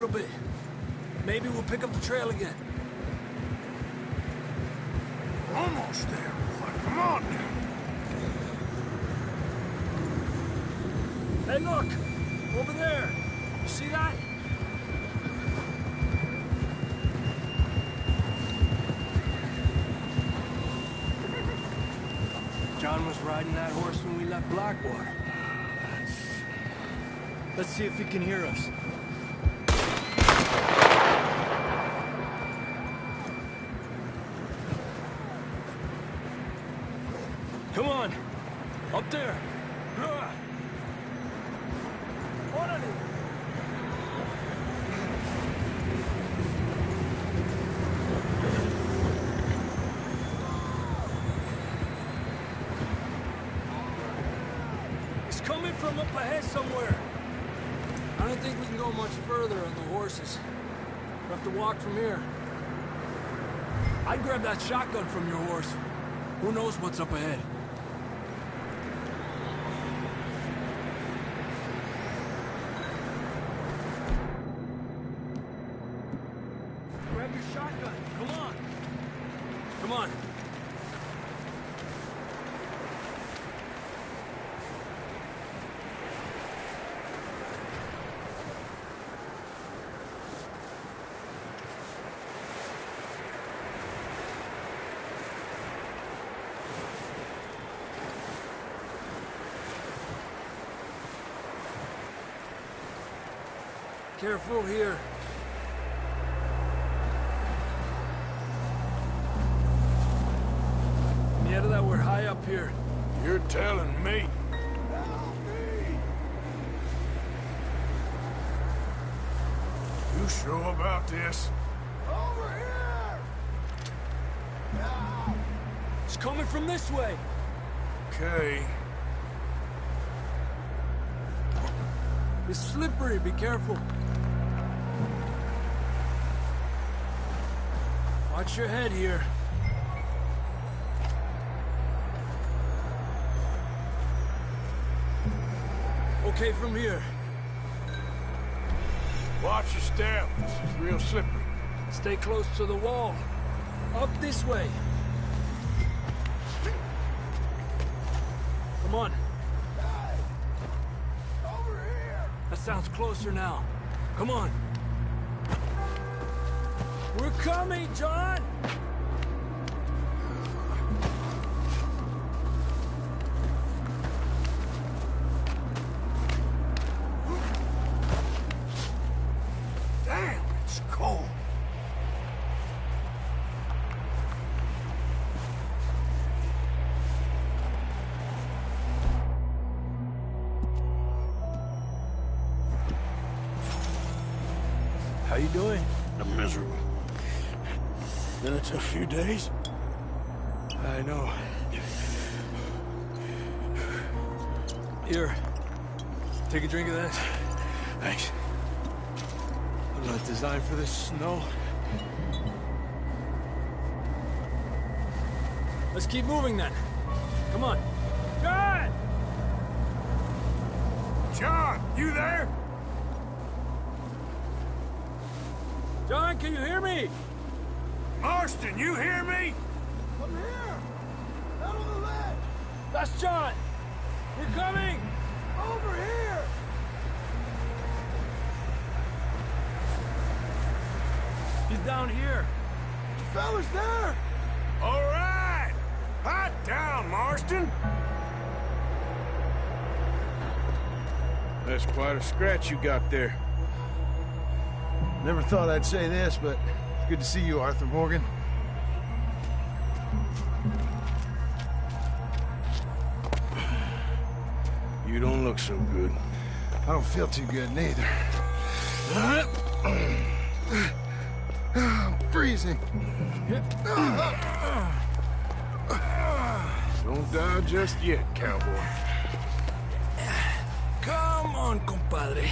little bit. Maybe we'll pick up the trail again. Almost there, boy. Come on now. Hey, look! Over there! You see that? John was riding that horse when we left Blackwater. Let's see if he can hear us. Come on! Up there! Órale! It's coming from up ahead somewhere. I don't think we can go much further on the horses. We'll have to walk from here. I'd grab that shotgun from your horse. Who knows what's up ahead? Grab your shotgun. Come on. Come on. Careful here. Yeah, that we're high up here. You're telling me. You sure about this? Over here! It's coming from this way. Okay. It's slippery, be careful. Watch your head here. Okay from here. Watch your step. This is real slippery. Stay close to the wall. Up this way. Come on. Over here! That sounds closer now. Come on. We're coming, John! Damn, it's cold. How you doing? I'm miserable. Been a tough few days. I know. Here. Take a drink of that. Thanks. I'm not designed for this snow. Let's keep moving then. Come on. John! John, you there? John, can you hear me? Marston, you hear me? I'm here! Out on the ledge! That's John! We're coming! Over here! He's down here. The fella's there! All right! Hot down, Marston! That's quite a scratch you got there. Never thought I'd say this, but it's good to see you, Arthur Morgan. You don't look so good. I don't feel too good, neither. I'm freezing. Don't die just yet, cowboy. Come on, compadre.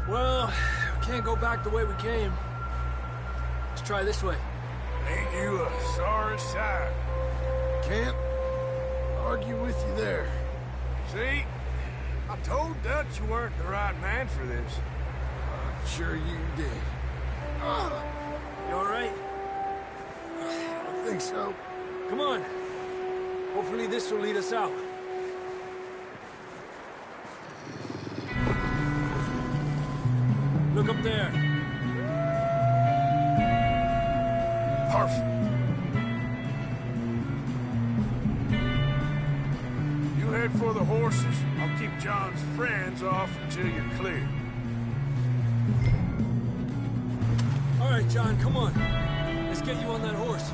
Well, we can't go back the way we came. Let's try this way. Ain't you a sorry sight? Camp? argue with you there. See? I told Dutch you weren't the right man for this. I'm sure you did. You all right? I don't think so. Come on. Hopefully this will lead us out. Look up there. Perfect. You head for the horses. I'll keep John's friends off until you're clear. All right, John, come on. Let's get you on that horse.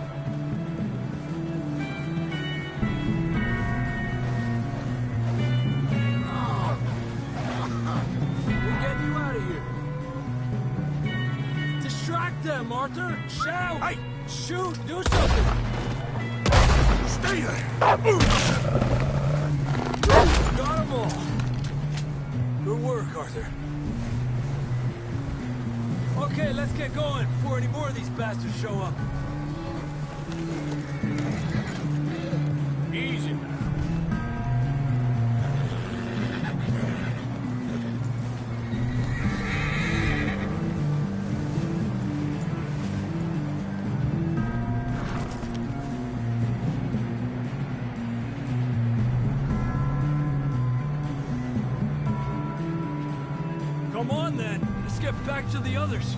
We're getting you out of here. Distract them, Arthur. Shout. Hey! Shoot. Do something. Stay there! Got them all. Good work, Arthur. Okay, let's get going before any more of these bastards show up. Easy now. Come on, then. Let's get back to the others.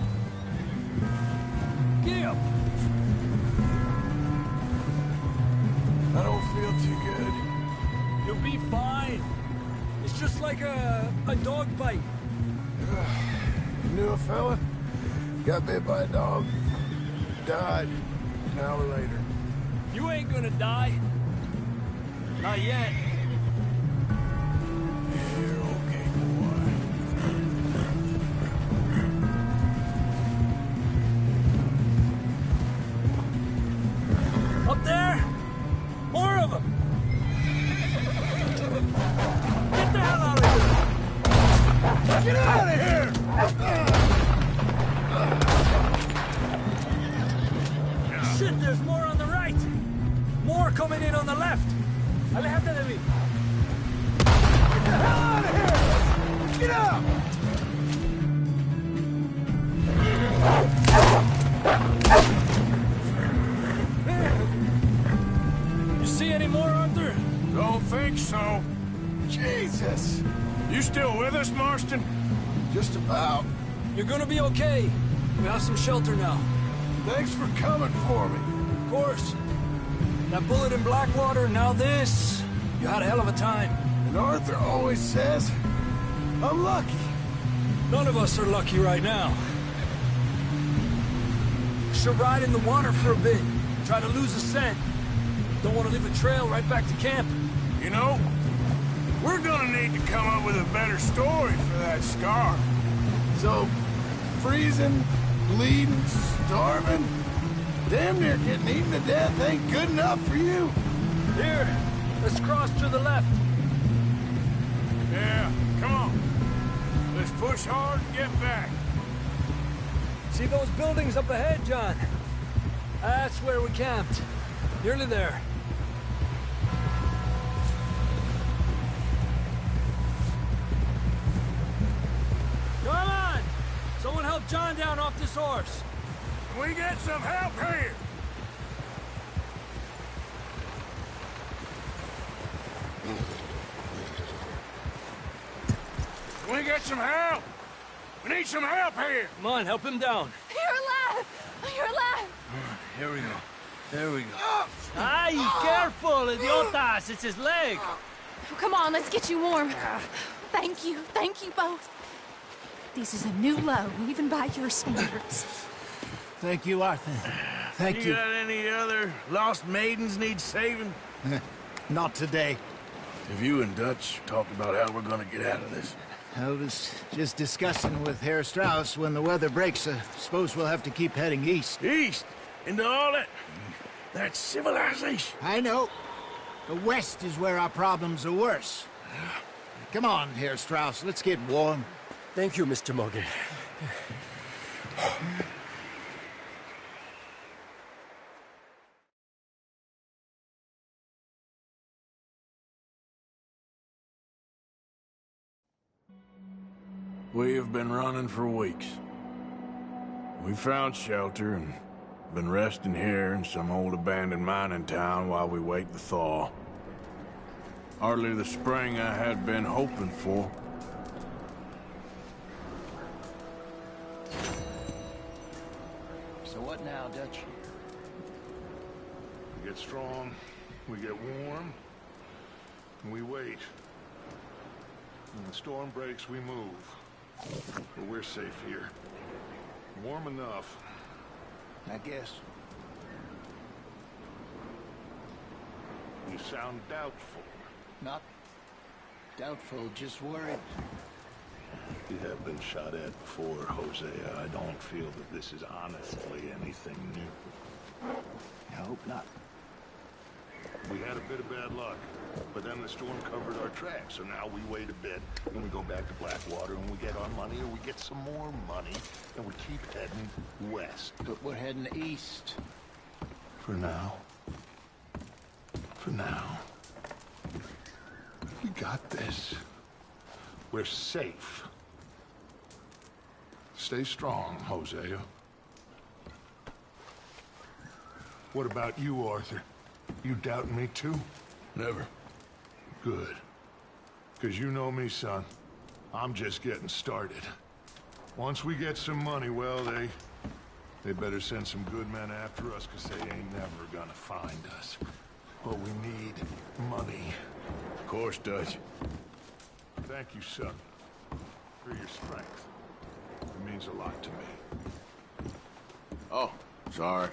Get up. I don't feel too good. You'll be fine. It's just like a dog bite. You knew a fella? Got bit by a dog. Died an hour later. You ain't gonna die. Not yet. You're okay, boy. Up there? More of them! Get the hell out of here! Get out of here! Shit, there's more on the right! More coming in on the left! Aléjate de mí! Get the hell out of here! Get out! You see any more, Arthur? Don't think so. Jesus! You still with us, Marston? Just about. You're gonna be okay. We have some shelter now. Thanks for coming for me. Of course. That bullet in Blackwater, now this. You had a hell of a time. And Arthur always says, I'm lucky. None of us are lucky right now. Should ride in the water for a bit. Try to lose a scent. Don't want to leave a trail right back to camp. You know, we're gonna need to come up with a better story for that scar. So, freezing, bleeding, starving, damn near getting eaten to death ain't good enough for you. Here, let's cross to the left. Yeah, come on. Let's push hard and get back. See those buildings up ahead, John? That's where we camped. Nearly there. Come on! Someone help John down off this horse. Can we get some help here? Can we get some help? We need some help here. Come on, help him down. You're alive! You're alive! Here we go. There we go. Ay, careful, idiotas! It's his leg! Oh, come on, let's get you warm. Thank you both. This is a new low, even by your standards. Thank you, Arthur. Thank you. got any other lost maidens need saving? Not today. Have you and Dutch talked about how we're gonna get out of this? I was just discussing with Herr Strauss when the weather breaks. I suppose we'll have to keep heading east. East? Into all that civilization? I know. The west is where our problems are worse. Come on, Herr Strauss. Let's get warm. Thank you, Mr. Morgan. We have been running for weeks. We found shelter and been resting here in some old abandoned mining town while we wait the thaw. Hardly the spring I had been hoping for. So what now, Dutch? We get strong, we get warm, and we wait. When the storm breaks, we move. But we're safe here. Warm enough. I guess. You sound doubtful. Not doubtful, just worried. You have been shot at before, Hosea. I don't feel that this is honestly anything new. I hope not. We had a bit of bad luck, but then the storm covered our tracks, so now we wait a bit, and we go back to Blackwater, and we get our money, or we get some more money, and we keep heading west. But we're heading east. For now. For now. We got this. We're safe. Stay strong, Hosea. What about you, Arthur? You doubting me too? Never. Good. Because you know me, son. I'm just getting started. Once we get some money, well, they better send some good men after us, because they ain't never gonna find us. But we need money. Of course, Dutch. Thank you, son, for your strength. It means a lot to me. Oh, sorry.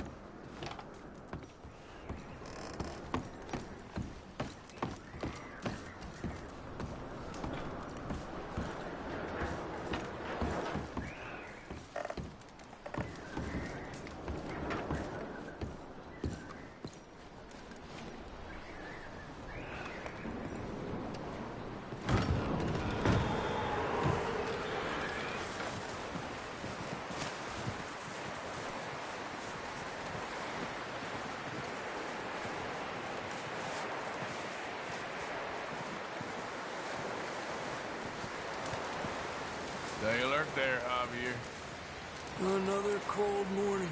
Stay alert there, Javier. Another cold morning.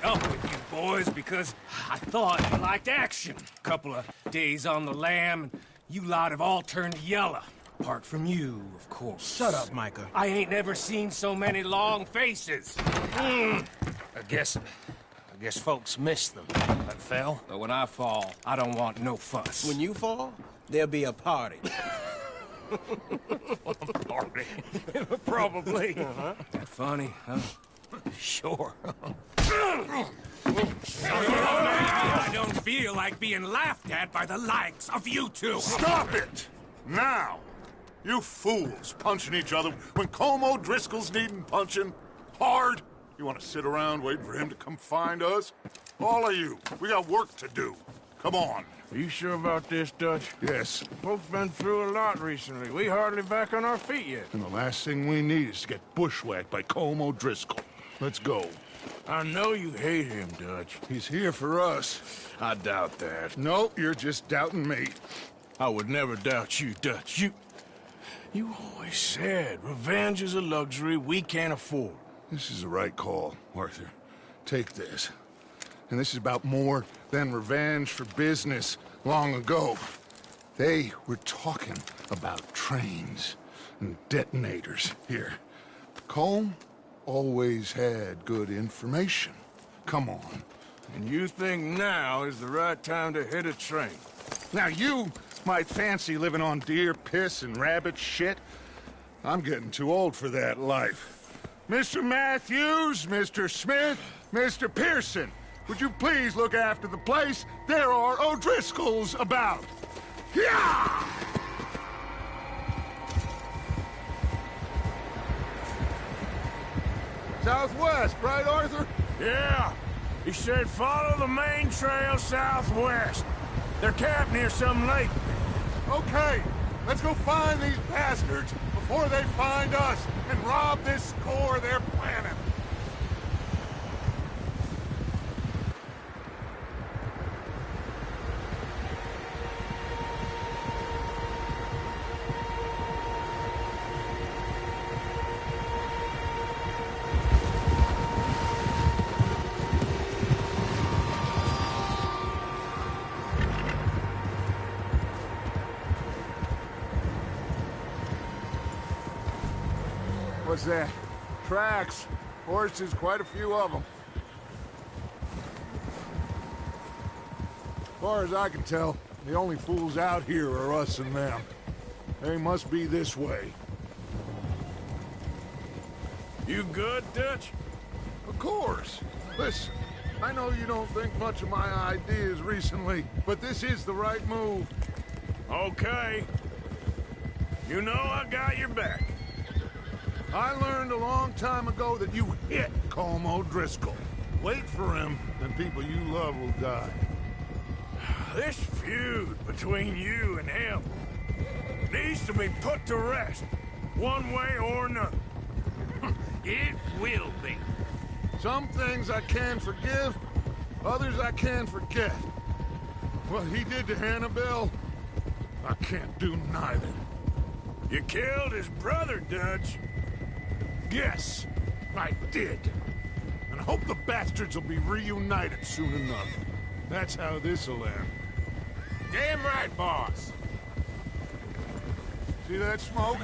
Up with you boys because I thought you liked action. Couple of days on the lam, and you lot have all turned yellow. Apart from you, of course. Shut up, Micah. I ain't never seen so many long faces. I guess folks miss them. I fell, but when I fall, I don't want no fuss. When you fall, there'll be a party. Party. Probably. That funny, huh? Sure. I don't feel like being laughed at by the likes of you two. Stop it! Now! You fools punching each other when Colm O'Driscoll's needing punching. Hard! You want to sit around waiting for him to come find us? All of you, we got work to do. Come on. Are you sure about this, Dutch? Yes. Folks been through a lot recently. We hardly back on our feet yet. And the last thing we need is to get bushwhacked by Colm O'Driscoll. Let's go. I know you hate him, Dutch. He's here for us. I doubt that. No, you're just doubting me. I would never doubt you, Dutch. You always said revenge is a luxury we can't afford. This is the right call, Arthur. Take this. And this is about more than revenge for business long ago. They were talking about trains and detonators here. Colm always had good information. Come on. And you think now is the right time to hit a train? Now you might fancy living on deer piss and rabbit shit. I'm getting too old for that life. Mr. Matthews, Mr. Smith, Mr. Pearson, would you please look after the place? There are O'Driscolls about. Yeah! Southwest, right, Arthur? Yeah. He said follow the main trail southwest. They're camped near some lake. Okay, let's go find these bastards before they find us and rob this core they're planning. What's that? Tracks. Horses, quite a few of them. As far as I can tell, the only fools out here are us and them. They must be this way. You good, Dutch? Of course. Listen, I know you don't think much of my ideas recently, but this is the right move. Okay. You know I got your back. I learned a long time ago that you hit Colm O'Driscoll. Wait for him, and people you love will die. This feud between you and him needs to be put to rest, one way or another. It will be. Some things I can forgive, others I can forget. What he did to Annabelle, I can't do neither. You killed his brother, Dutch. Yes, I did. And I hope the bastards will be reunited soon enough. That's how this'll end. Damn right, boss. See that smoke?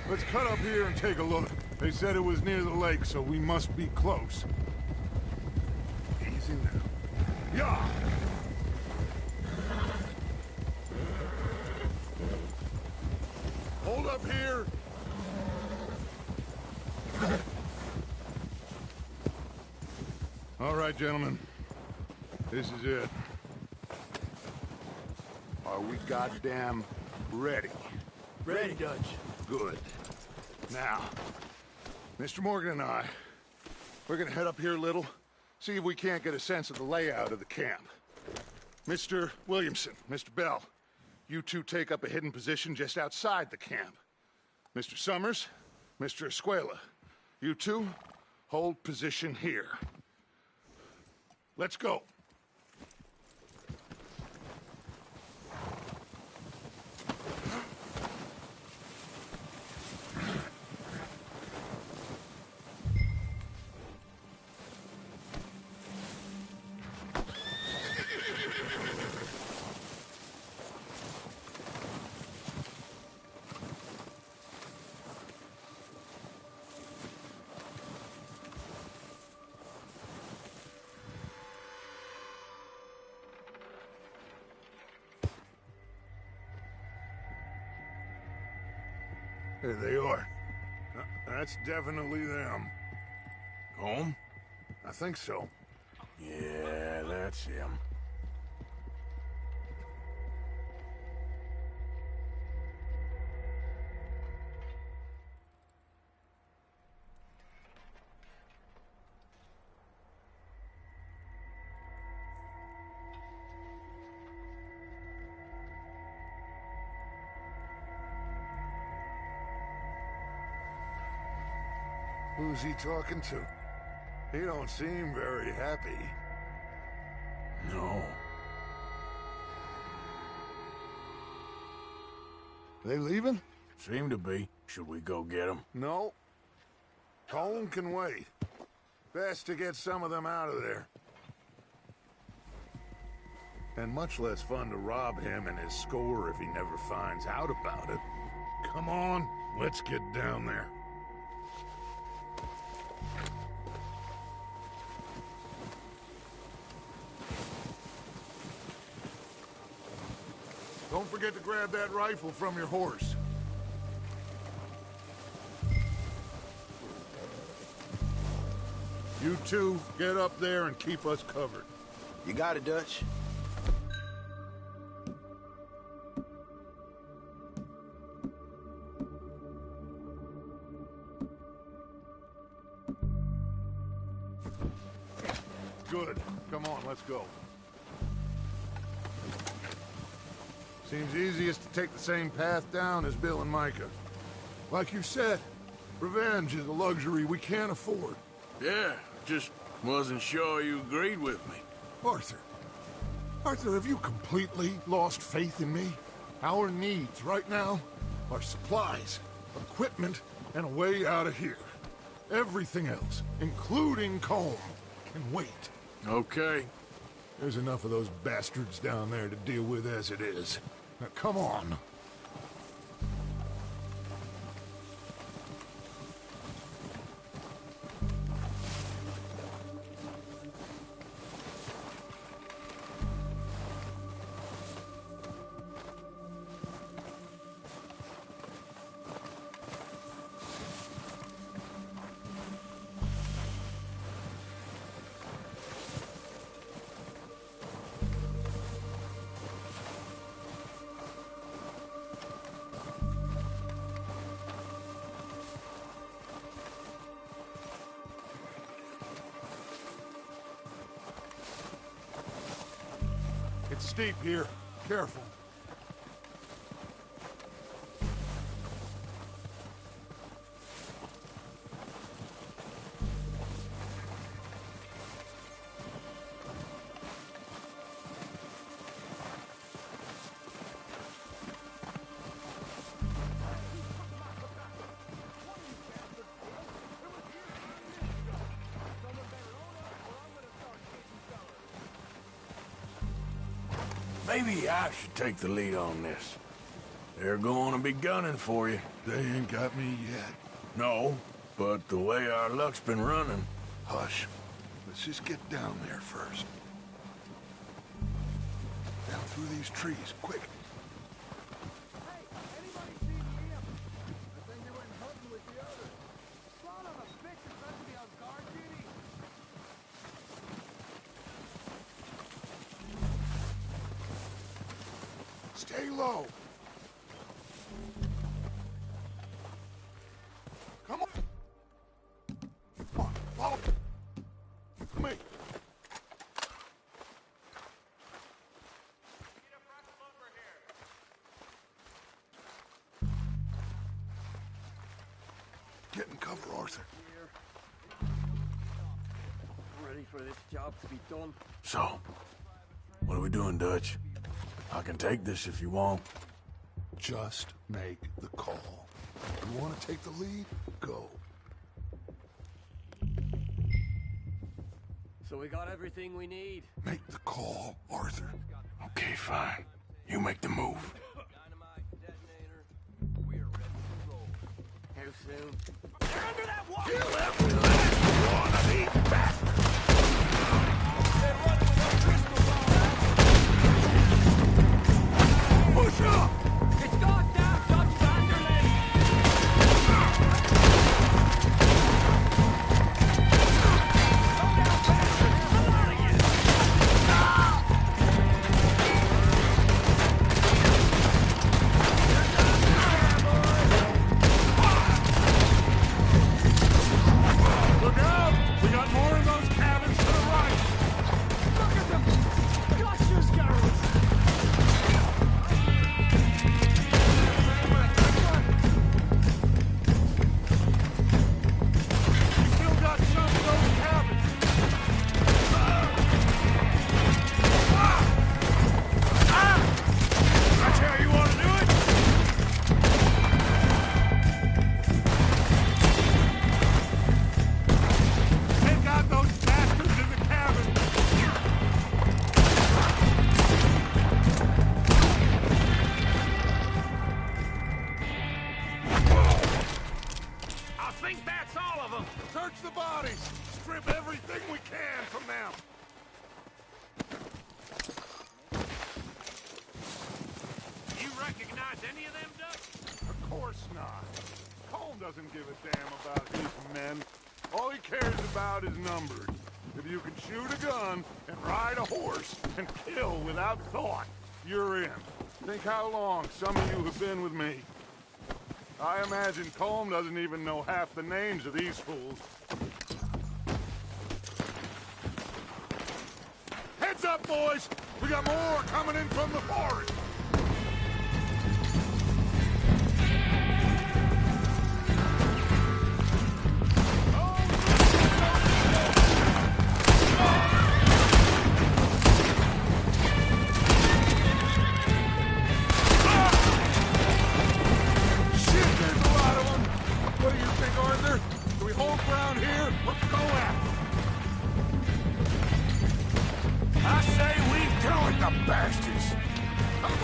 Let's cut up here and take a look. They said it was near the lake, so we must be close. Easy now. Yeah! Hold up here! All right, gentlemen. This is it. Are we goddamn ready? Ready, Dutch. Good. Now, Mr. Morgan and I, we're gonna head up here a little, see if we can't get a sense of the layout of the camp. Mr. Williamson, Mr. Bell, you two take up a hidden position just outside the camp. Mr. Summers, Mr. Escuela, you two hold position here. Let's go. There they are. That's definitely them. Home? I think so. Yeah, that's him. Who's he talking to? He don't seem very happy. No. They leaving? Seem to be. Should we go get them? No. Colm can wait. Best to get some of them out of there. And much less fun to rob him and his score if he never finds out about it. Come on, let's get down there. Don't forget to grab that rifle from your horse. You two, get up there and keep us covered. You got it, Dutch. Good. Come on, let's go. Seems easiest to take the same path down as Bill and Micah. Like you said, revenge is a luxury we can't afford. Yeah, just wasn't sure you agreed with me. Arthur. Arthur, have you completely lost faith in me? Our needs right now are supplies, equipment, and a way out of here. Everything else, including Colm, can wait. Okay. There's enough of those bastards down there to deal with as it is. Now, come on. It's steep here. Careful. Maybe I should take the lead on this. They're going to be gunning for you. They ain't got me yet. No, but the way our luck's been running... Hush. Let's just get down there first. Down through these trees, quick. Hey, anybody seen Liam? I think they went hunting with the others. Son of a bitch, it's meant to be on guard duty. Stay low. Come on. Come on, follow me. Get in cover, Arthur. Ready for this job to be done. So, what are we doing, Dutch? I can take this if you want. Just make the call. You want to take the lead? Go. So we got everything we need. Make the call, Arthur. Okay, fine. You make the move. Dynamite, detonator. We're ready to roll. How soon? They're under that wall! Kill every last one of these bastards! They're running with those pistols all out. Push up! It's goddamn Dutch Vanderlyn! Slow down, bastard! Come on again! Look out! We got more of those cabins to the right! Look at them! Gosh, scoundrels! We still got some of those cabins! That's how you want to do it? Take out those bastards in the cabin! I think that's all of them. Search the bodies! Strip everything we can from them! You recognize any of them, Dutch? Of course not. Colm doesn't give a damn about his men. All he cares about is numbers. If you can shoot a gun and ride a horse and kill without thought, you're in. Think how long some of you have been with me. I imagine Colm doesn't even know half the names of these fools. Heads up, boys! We got more coming in from the forest! Shit, there's a lot of them! What do you think, Arthur? Do we hold ground here or go after them? I say we do it, the bastards! Come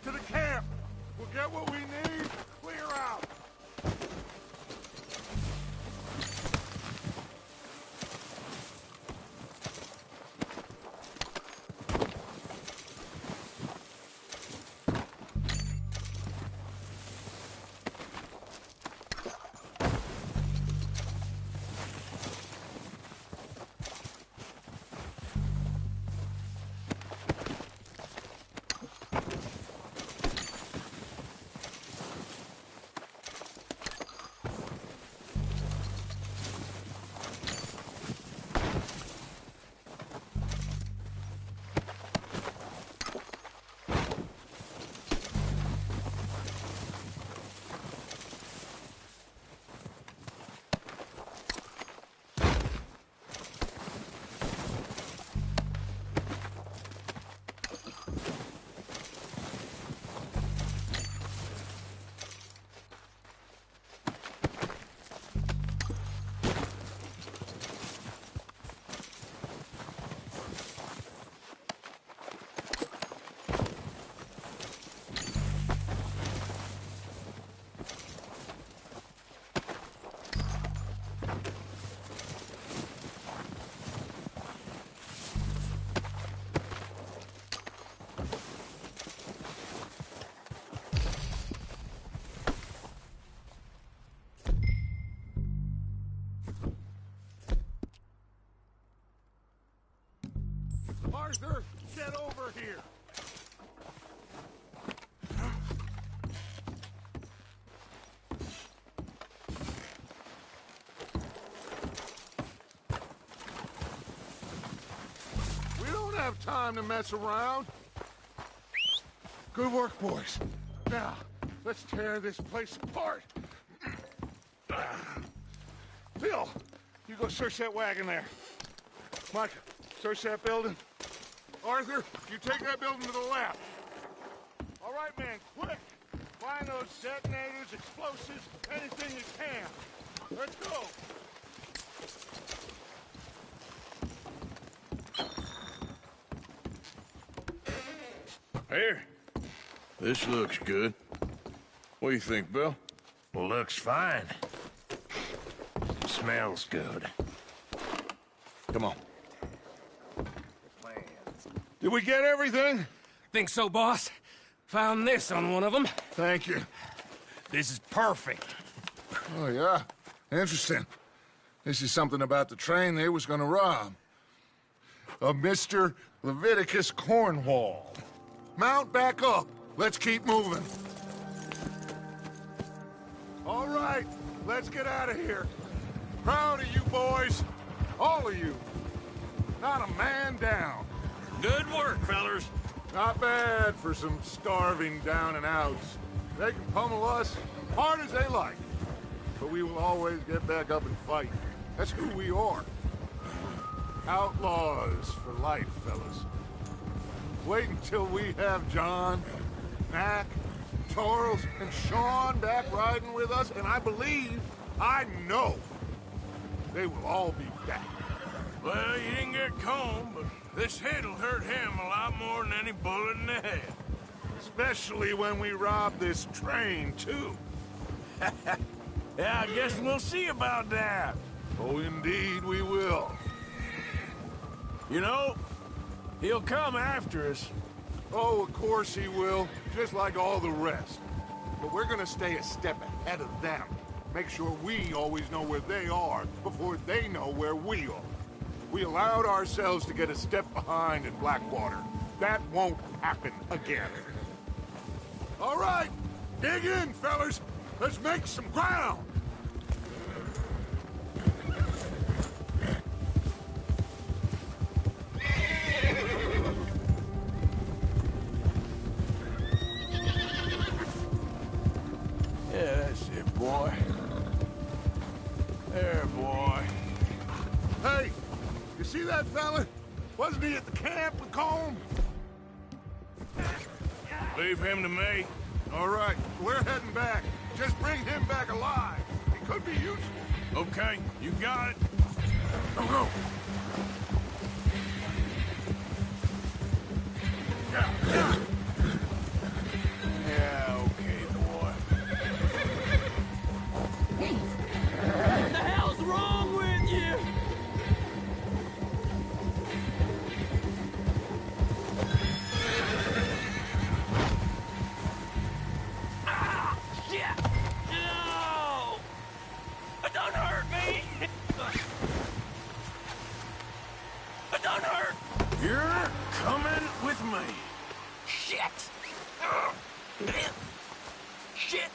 back to the camp. We'll get what we need. Clear out. Arthur, get over here! We don't have time to mess around. Good work, boys. Now, let's tear this place apart. Phil, you go search that wagon there. Mike, search that building. Arthur, you take that building to the left. All right, man, quick. Find those detonators, explosives, anything you can. Let's go. Here. This looks good. What do you think, Bill? Looks fine. Smells good. Come on. Did we get everything? Think so, boss? Found this on one of them. Thank you. This is perfect. Oh, yeah? Interesting. This is something about the train they was gonna rob. Of Mr. Leviticus Cornwall. Mount back up. Let's keep moving. All right, let's get out of here. Proud of you boys. All of you. Not a man down. Good work, fellers. Not bad for some starving down and outs. They can pummel us hard as they like. But we will always get back up and fight. That's who we are. Outlaws for life, fellas. Wait until we have John, Mac, Charles, and Sean back riding with us, and I know, they will all be back. Well, you didn't get Colm, but this hit'll hurt him a lot more than any bullet in the head. Especially when we rob this train, too. Yeah, I guess we'll see about that. Oh, indeed we will. You know, he'll come after us. Oh, of course he will, just like all the rest. But we're gonna stay a step ahead of them. Make sure we always know where they are before they know where we are. We allowed ourselves to get a step behind in Blackwater. That won't happen again. All right, dig in, fellas. Let's make some ground. Yeah, that's it, boy. There, boy. Hey, you see that fella? Wasn't he at the camp with Colm? Leave him to me. All right, we're heading back. Just bring him back alive. He could be useful. Okay, you got it. Go, go. Shit!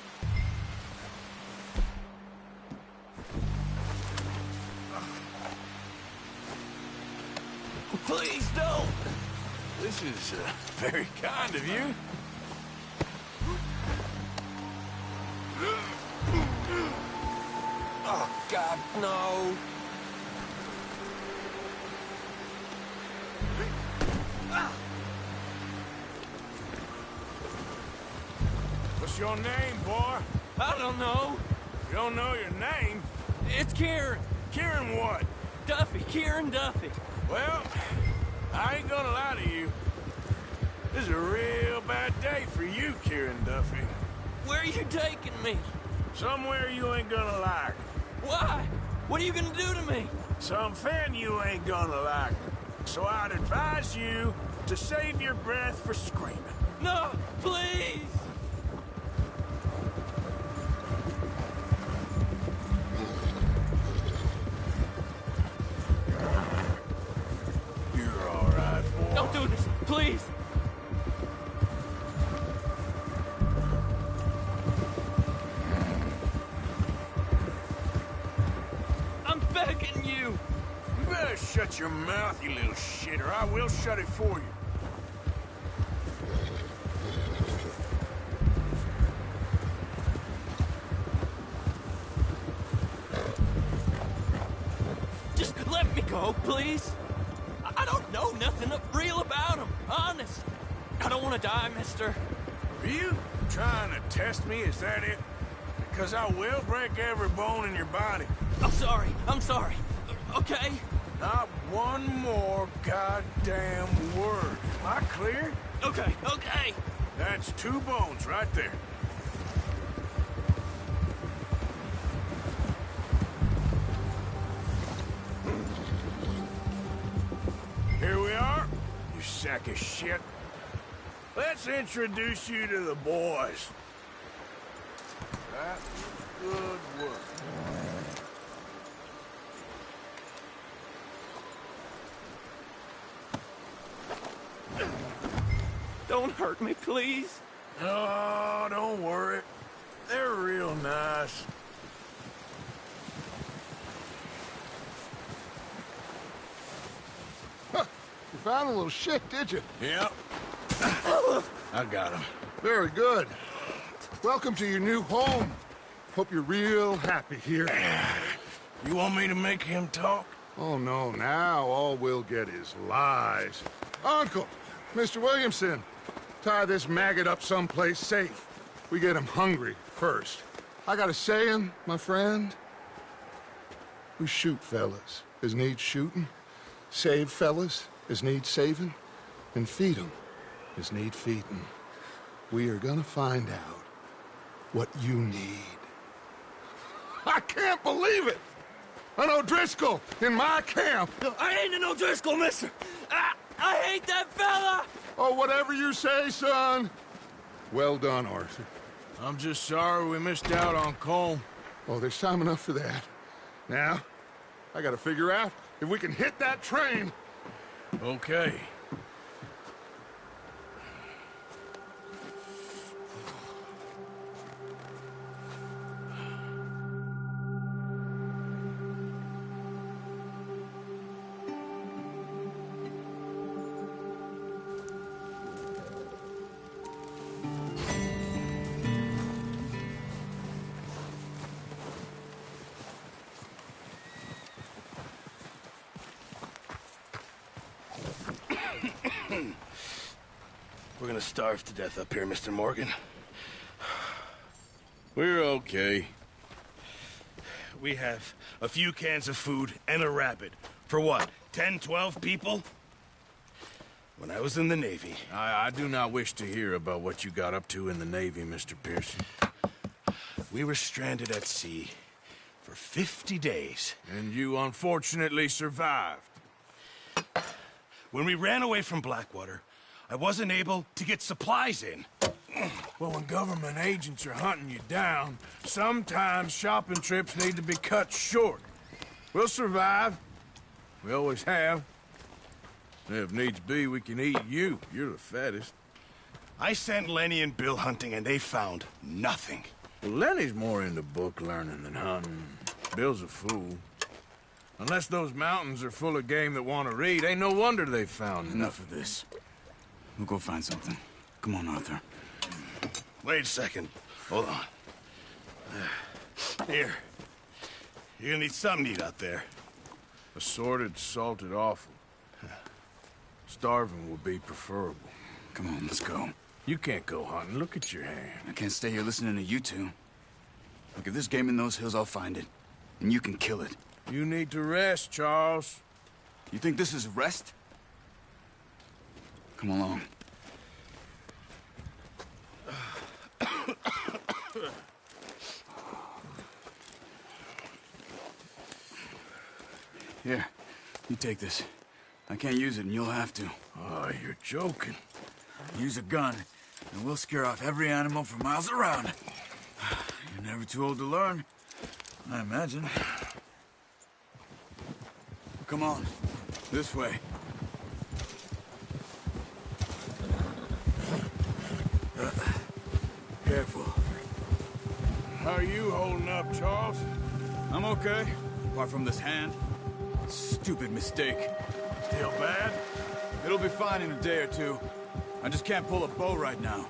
Please don't! This is very kind of you. Oh, God, no! What's your name, boy? I don't know. You don't know your name? It's Kieran. Kieran what? Duffy. Kieran Duffy. Well, I ain't gonna lie to you. This is a real bad day for you, Kieran Duffy. Where are you taking me? Somewhere you ain't gonna like. Why? What are you gonna do to me? Something you ain't gonna like. So I'd advise you to save your breath for screaming. No, please! You're all right, boy. Don't do this, please! I'm begging you! You better shut your mouth, you little shit, or I will shut it for you. Just let me go, please. I don't know nothing real about him, honest. I don't want to die, mister. Are you trying to test me? Is that it? Because I will break every bone in your body. I'm sorry. Okay? Not one more goddamn word. Am I clear? Okay. That's 2 bones right there. Here we are, you sack of shit. Let's introduce you to the boys. That was good work. Don't hurt me, please. Oh, don't worry. They're real nice. You found a little shit, did you? Yep. I got him. Very good. Welcome to your new home. Hope you're real happy here. You want me to make him talk? Oh, no, now all we'll get is lies. Uncle, Mr. Williamson, tie this maggot up someplace safe. We get him hungry first. I got a saying, my friend. We shoot fellas as need shooting, save fellas as need saving, and feed 'em as need feeding. We are gonna find out what you need. I can't believe it! An O'Driscoll in my camp! I ain't an O'Driscoll, mister! I hate that fella! Oh, whatever you say, son. Well done, Arthur. I'm just sorry we missed out on Colm. Oh, there's time enough for that. Now, I gotta figure out if we can hit that train. Okay. We're gonna starve to death up here, Mr. Morgan. We're okay. We have a few cans of food and a rabbit. For what, 10, 12 people? When I was in the Navy... I do not wish to hear about what you got up to in the Navy, Mr. Pearson. We were stranded at sea for 50 days. And you unfortunately survived. When we ran away from Blackwater, I wasn't able to get supplies in. Well, when government agents are hunting you down, sometimes shopping trips need to be cut short. We'll survive. We always have. If needs be, we can eat you. You're the fattest. I sent Lenny and Bill hunting, and they found nothing. Well, Lenny's more into book learning than hunting. Bill's a fool. Unless those mountains are full of game that want to read, ain't no wonder they found Enough of this. We'll go find something. Come on, Arthur. Wait a second. Hold on. Here. You're gonna need something to eat out there. Assorted, salted offal. Starving would be preferable. Come on, let's go. You can't go hunting. Look at your hand. I can't stay here listening to you two. Look, if there's game in those hills, I'll find it. And you can kill it. You need to rest, Charles. You think this is rest? Come along. Here, you take this. I can't use it, and you'll have to. Oh, you're joking. Use a gun, and we'll scare off every animal for miles around. You're never too old to learn, I imagine. Come on, this way. Careful. How are you holding up, Charles? I'm okay, apart from this hand. Stupid mistake. Still bad? It'll be fine in a day or two. I just can't pull a bow right now.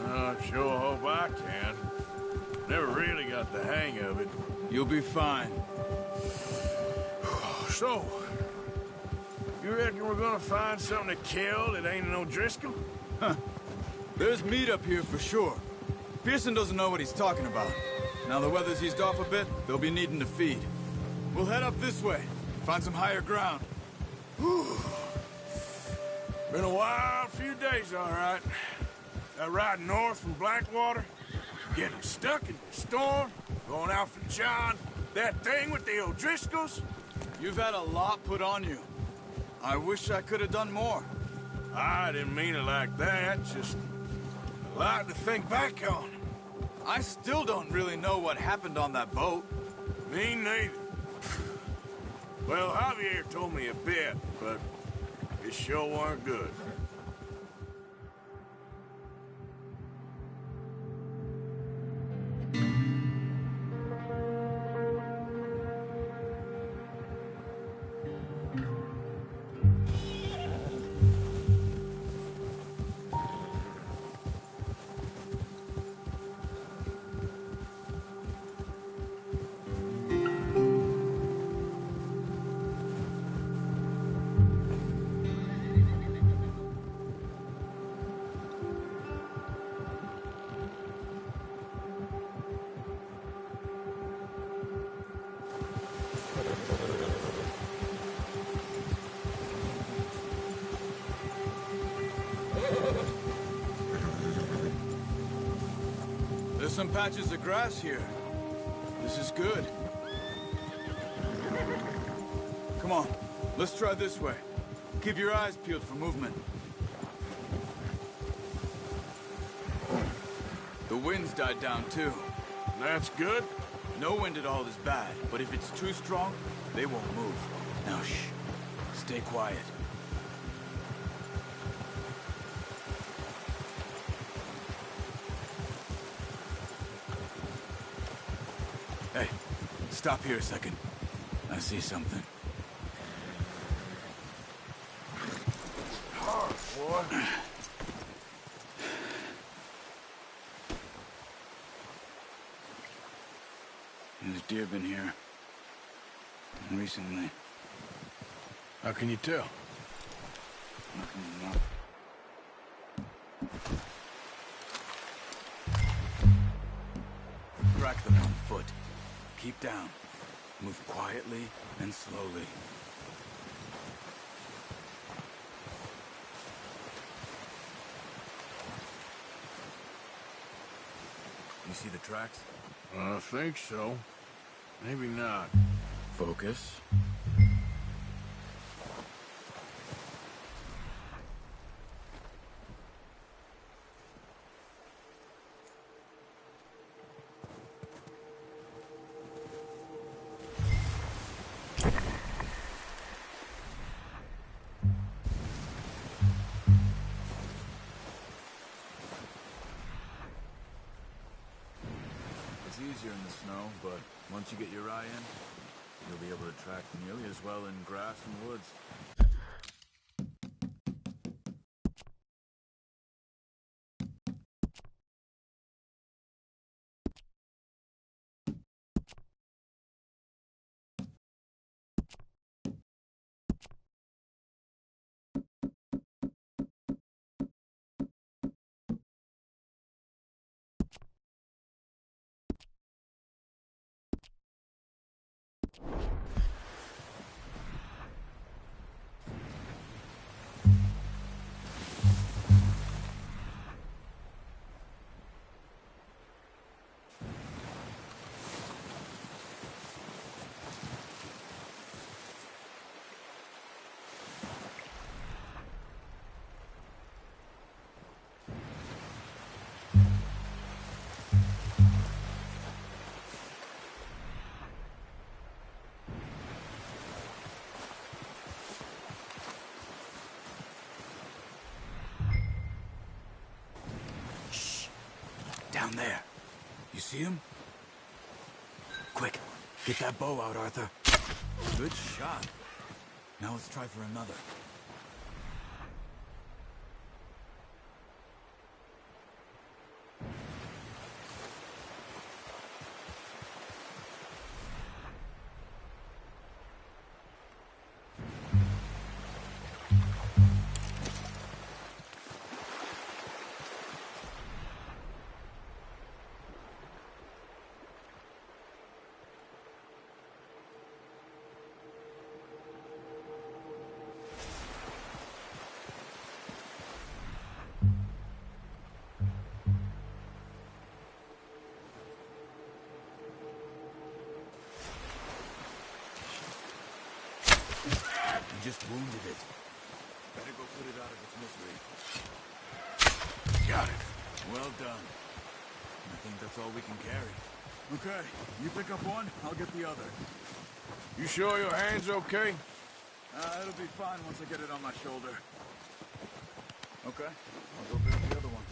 I sure hope I can. Never really got the hang of it. You'll be fine. So, you reckon we're gonna find something to kill that ain't an O'Driscoll? Huh. There's meat up here for sure. Pearson doesn't know what he's talking about. Now the weather's eased off a bit, they'll be needing to feed. We'll head up this way, find some higher ground. Been a wild few days, all right. That ride north from Blackwater, getting stuck in the storm, going out for John, that thing with the O'Driscolls. You've had a lot put on you. I wish I could have done more. I didn't mean it like that, just a lot to think back on. I still don't really know what happened on that boat. Me neither. Well, Javier told me a bit, but it sure weren't good. There's some patches of grass here. This is good. Come on, let's try this way. Keep your eyes peeled for movement. The wind's died down too. That's good. No wind at all is bad, but if it's too strong, they won't move. Now shh, stay quiet. Hey, stop here a second. I see something. Hard, boy. There's deer been here. Recently. How can you tell? Track them on foot. Keep down. Move quietly and slowly. You see the tracks? I think so. Maybe not. Focus. easier in the snow, but once you get your eye in, you'll be able to track nearly as well in grass and woods. Down there. You see him? Quick, get that bow out, Arthur. Good shot. Now let's try for another. You just wounded it. Better go put it out of its misery. Got it. Well done. I think that's all we can carry. Okay, you pick up one, I'll get the other. You sure your hand's okay? It'll be fine once I get it on my shoulder. Okay, I'll go grab the other one.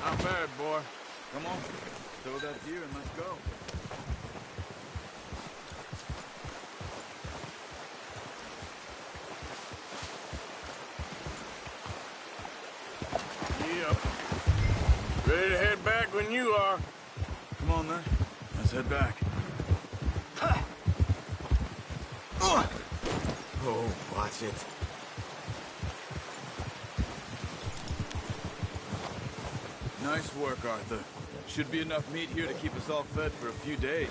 Not bad, boy. Come on, throw that deer and let's go. Yep. Ready to head back when you are. Come on then, let's head back. Oh, watch it. Nice work, Arthur. Should be enough meat here to keep us all fed for a few days.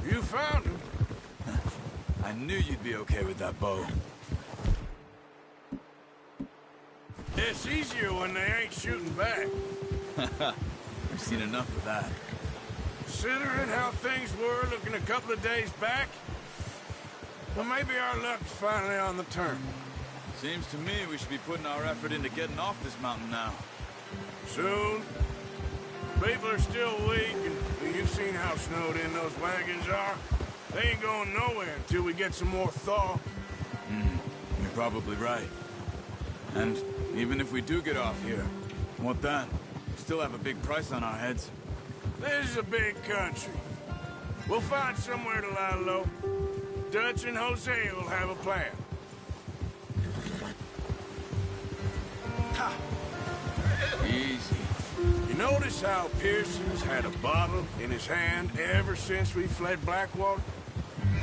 You found him. I knew you'd be okay with that bow. It's easier when they ain't shooting back. We've seen enough of that. Considering how things were looking a couple of days back, well, maybe our luck's finally on the turn. Seems to me we should be putting our effort into getting off this mountain now. Soon. People are still weak, and you've seen how snowed in those wagons are. They ain't going nowhere until we get some more thaw. You're probably right. And even if we do get off here, what then? We still have a big price on our heads. This is a big country. We'll find somewhere to lie low. Dutch and Hosea will have a plan. Ha! Easy. You notice how Pearson's had a bottle in his hand ever since we fled Blackwater?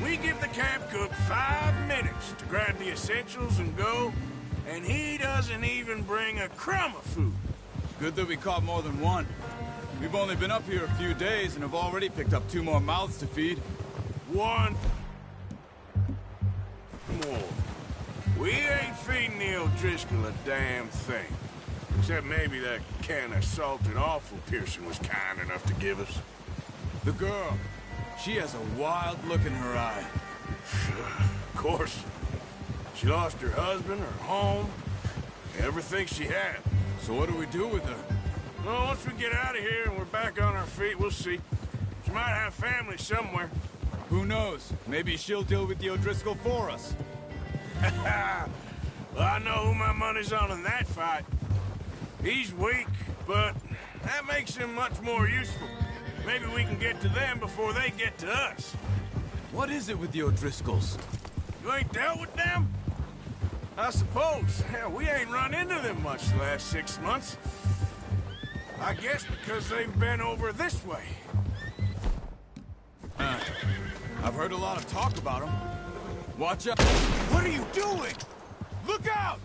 We give the camp cook 5 minutes to grab the essentials and go, and he doesn't even bring a crumb of food. Good that we caught more than one. We've only been up here a few days and have already picked up 2 more mouths to feed. 1 more. We ain't feeding the O'Driscoll a damn thing. Except maybe that can of salted offal Pearson was kind enough to give us. The girl. She has a wild look in her eye. Of course. She lost her husband, her home, everything she had. So what do we do with her? Well, once we get out of here and we're back on our feet, we'll see. She might have family somewhere. Who knows? Maybe she'll deal with the O'Driscoll for us. Well, I know who my money's on in that fight. He's weak, but that makes him much more useful. Maybe we can get to them before they get to us. What is it with the O'Driscolls? You ain't dealt with them? I suppose. Hell, we ain't run into them much the last 6 months. I guess because they've been over this way. I've heard a lot of talk about them. Watch out! What are you doing? Look out!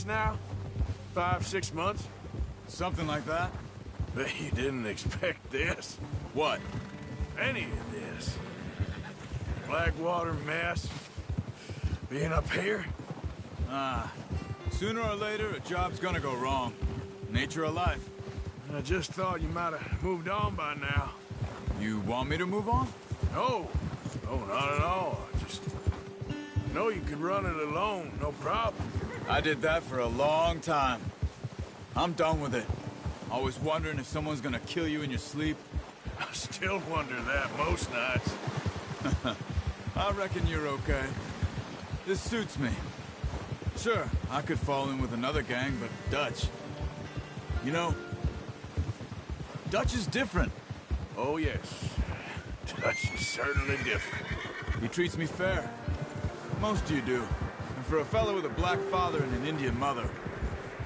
Now? 5, 6 months? Something like that. But you didn't expect this. What? Any of this. Blackwater mess. Being up here? Sooner or later, a job's gonna go wrong. Nature of life. I just thought you might have moved on by now. You want me to move on? No. No, not at all. I just know you could run it alone, no problem. I did that for a long time. I'm done with it. Always wondering if someone's gonna kill you in your sleep. I still wonder that most nights. I reckon you're okay. This suits me. Sure, I could fall in with another gang, but Dutch... You know, Dutch is different. Oh, yes. Dutch is certainly different. He treats me fair. Most of you do. And for a fellow with a black father and an Indian mother,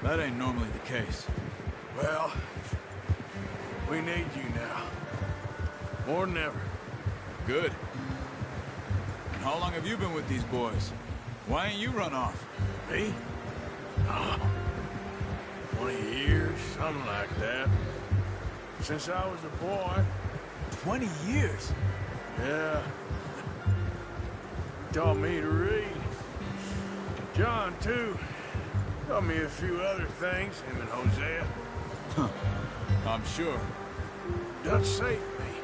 that ain't normally the case. Well, we need you now. More than ever. Good. And how long have you been with these boys? Why ain't you run off? Me? Oh, 20 years, something like that. Since I was a boy. 20 years? Yeah. Taught me to read. John, too. Taught me a few other things, him and Hosea. I'm sure. Dutch saved me.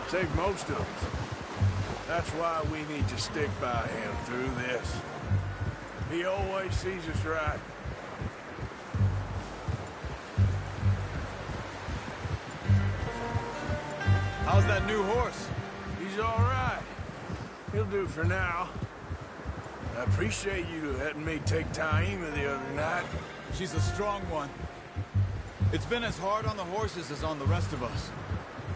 Saved most of us. That's why we need to stick by him through this. He always sees us right. How's that new horse? He's all right. He'll do for now. I appreciate you letting me take Taima the other night. She's a strong one. It's been as hard on the horses as on the rest of us.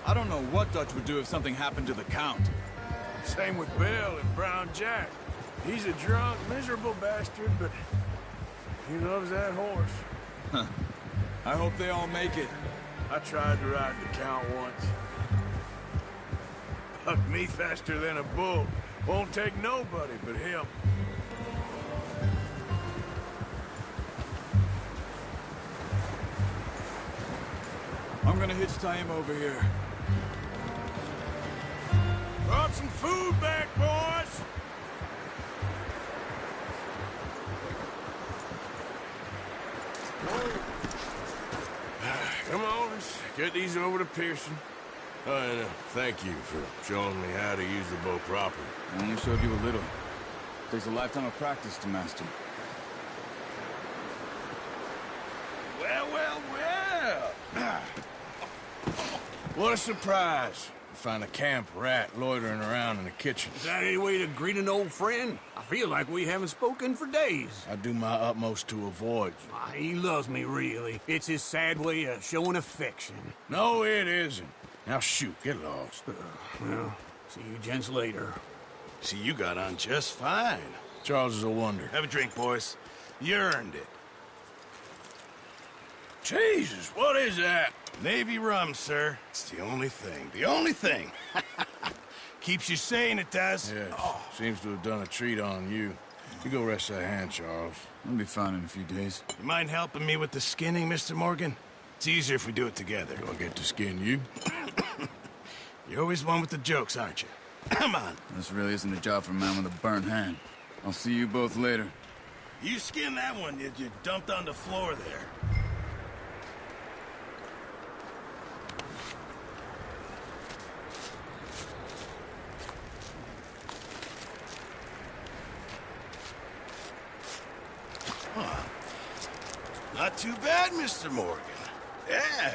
I don't know what Dutch would do if something happened to the Count. Same with Bill and Brown Jack. He's a drunk, miserable bastard, but he loves that horse. Huh. I hope they all make it. I tried to ride the Count once. Bucked me faster than a bull. Won't take nobody but him. I'm gonna hitch Taima over here. Brought some food back, boys! Come on, let's get these over to Pearson. And thank you for showing me how to use the bow properly. I only showed you a little. Takes a lifetime of practice to master. Well, well, well. What a surprise. To find a camp rat loitering around in the kitchen. Is that any way to greet an old friend? I feel like we haven't spoken for days. I do my utmost to avoid you. He loves me, really. It's his sad way of showing affection. No, it isn't. Now shoot, get lost. Well, see you gents later. See, you got on just fine. Charles is a wonder. Have a drink, boys. You earned it. Jesus, what is that? Navy rum, sir. It's the only thing. The only thing. Keeps you sane, it does. Yes. Seems to have done a treat on you. You go rest that hand, Charles. I'll be fine in a few days. You mind helping me with the skinning, Mr. Morgan? It's easier if we do it together. Do I get to skin you? You're always one with the jokes, aren't you? Come on. This really isn't a job for a man with a burnt hand. I'll see you both later. You skinned that one you dumped on the floor there. Not too bad, Mr. Morgan. Yeah.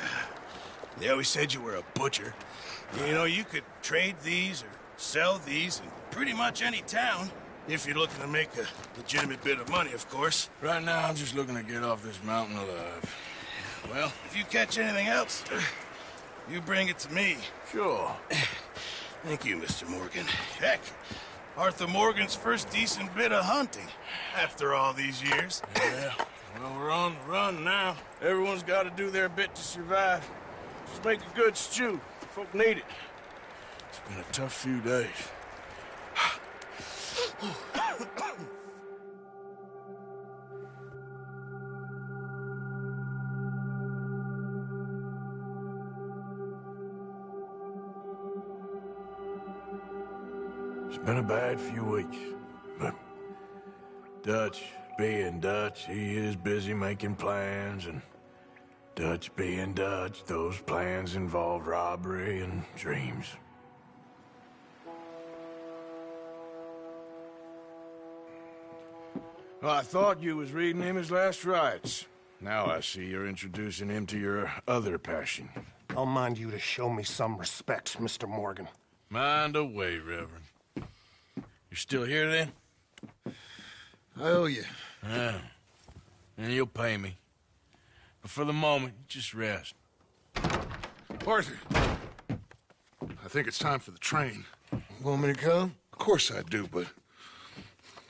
They always said you were a butcher. You know, you could trade these or sell these in pretty much any town. If you're looking to make a legitimate bit of money, of course. Right now, I'm just looking to get off this mountain alive. Well, if you catch anything else, you bring it to me. Sure. Thank you, Mr. Morgan. Heck, Arthur Morgan's first decent bit of hunting after all these years. Yeah. Well, we're on the run now. Everyone's got to do their bit to survive. Just make a good stew. Folk need it. It's been a tough few days. It's been a bad few weeks, but Dutch being Dutch, he is busy making plans, and Dutch being Dutch, those plans involve robbery and dreams. Well, I thought you was reading him his last rites. Now I see you're introducing him to your other passion. I'll mind you to show me some respect, Mr. Morgan. Mind away, Reverend. You still here, then? I owe you. Yeah. And you'll pay me. But for the moment, just rest. Arthur, I think it's time for the train. Want me to come? Of course I do, but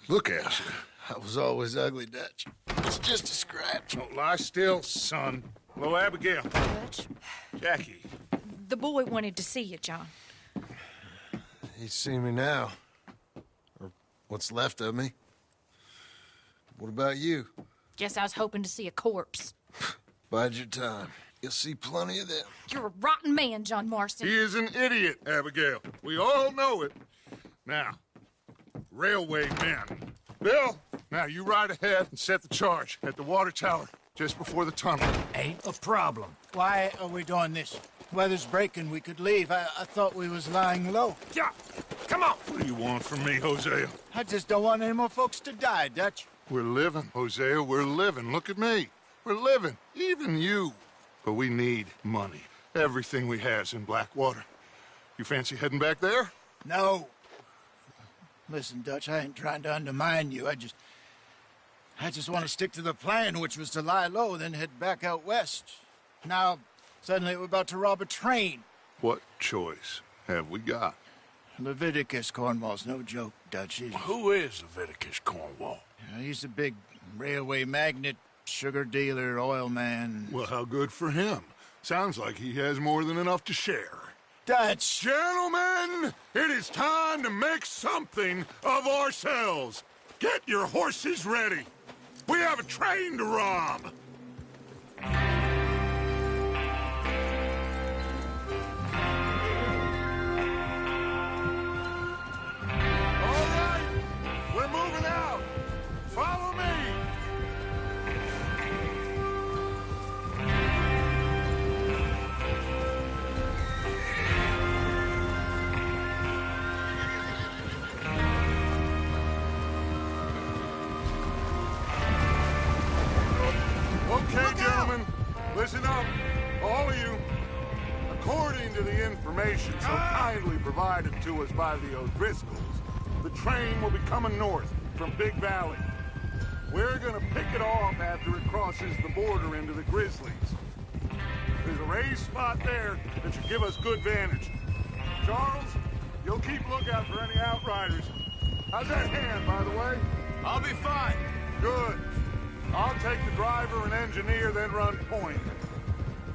look at you. I was always ugly, Dutch. It's just a scratch. Don't lie still, son. Hello, Abigail. Dutch, Jackie. the boy wanted to see you, John. He's seen me now. Or what's left of me. What about you? Guess I was hoping to see a corpse. Bide your time. You'll see plenty of them. You're a rotten man, John Marston. He is an idiot, Abigail. We all know it. Now, railway men. Bill, now you ride ahead and set the charge at the water tower just before the tunnel. Ain't a problem. Why are we doing this? Weather's breaking. We could leave. I thought we was lying low. Yeah, come on. What do you want from me, Hosea? I just don't want any more folks to die, Dutch. We're living, Hosea. We're living. Look at me. We're living. Even you. But we need money. Everything we has in Blackwater. You fancy heading back there? No. Listen, Dutch, I ain't trying to undermine you. I just want to stick to the plan, which was to lie low, then head back out west. Now, suddenly we're about to rob a train. What choice have we got? Leviticus Cornwall's no joke, Dutch. Who is Leviticus Cornwall? He's a big railway magnate, sugar dealer, oil man. Well, how good for him. Sounds like he has more than enough to share. Dutch! Gentlemen, it is time to make something of ourselves. Get your horses ready. We have a train to rob. All right, we're moving out. Follow me. Listen up, all of you. According to the information so kindly provided to us by the O'Driscolls, the train will be coming north from Big Valley. We're gonna pick it off after it crosses the border into the Grizzlies. There's a raised spot there that should give us good vantage. Charles, you'll keep lookout for any outriders. How's that hand, by the way? I'll be fine. Good. I'll take the driver and engineer, then run point.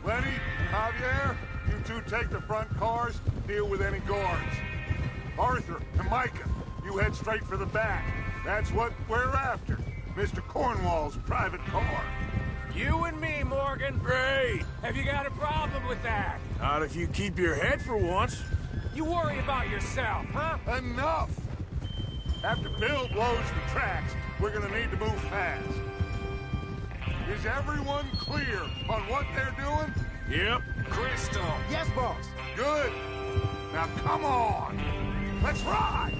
Lenny, Javier, you two take the front cars, deal with any guards. Arthur and Micah, you head straight for the back. That's what we're after. Mr. Cornwall's private car. You and me, Morgan. Great. Have you got a problem with that? Not if you keep your head for once. You worry about yourself, huh? Enough! After Bill blows the tracks, we're gonna need to move fast. Is everyone clear on what they're doing? Yep. Crystal. Yes, boss. Good. Now come on. Let's ride!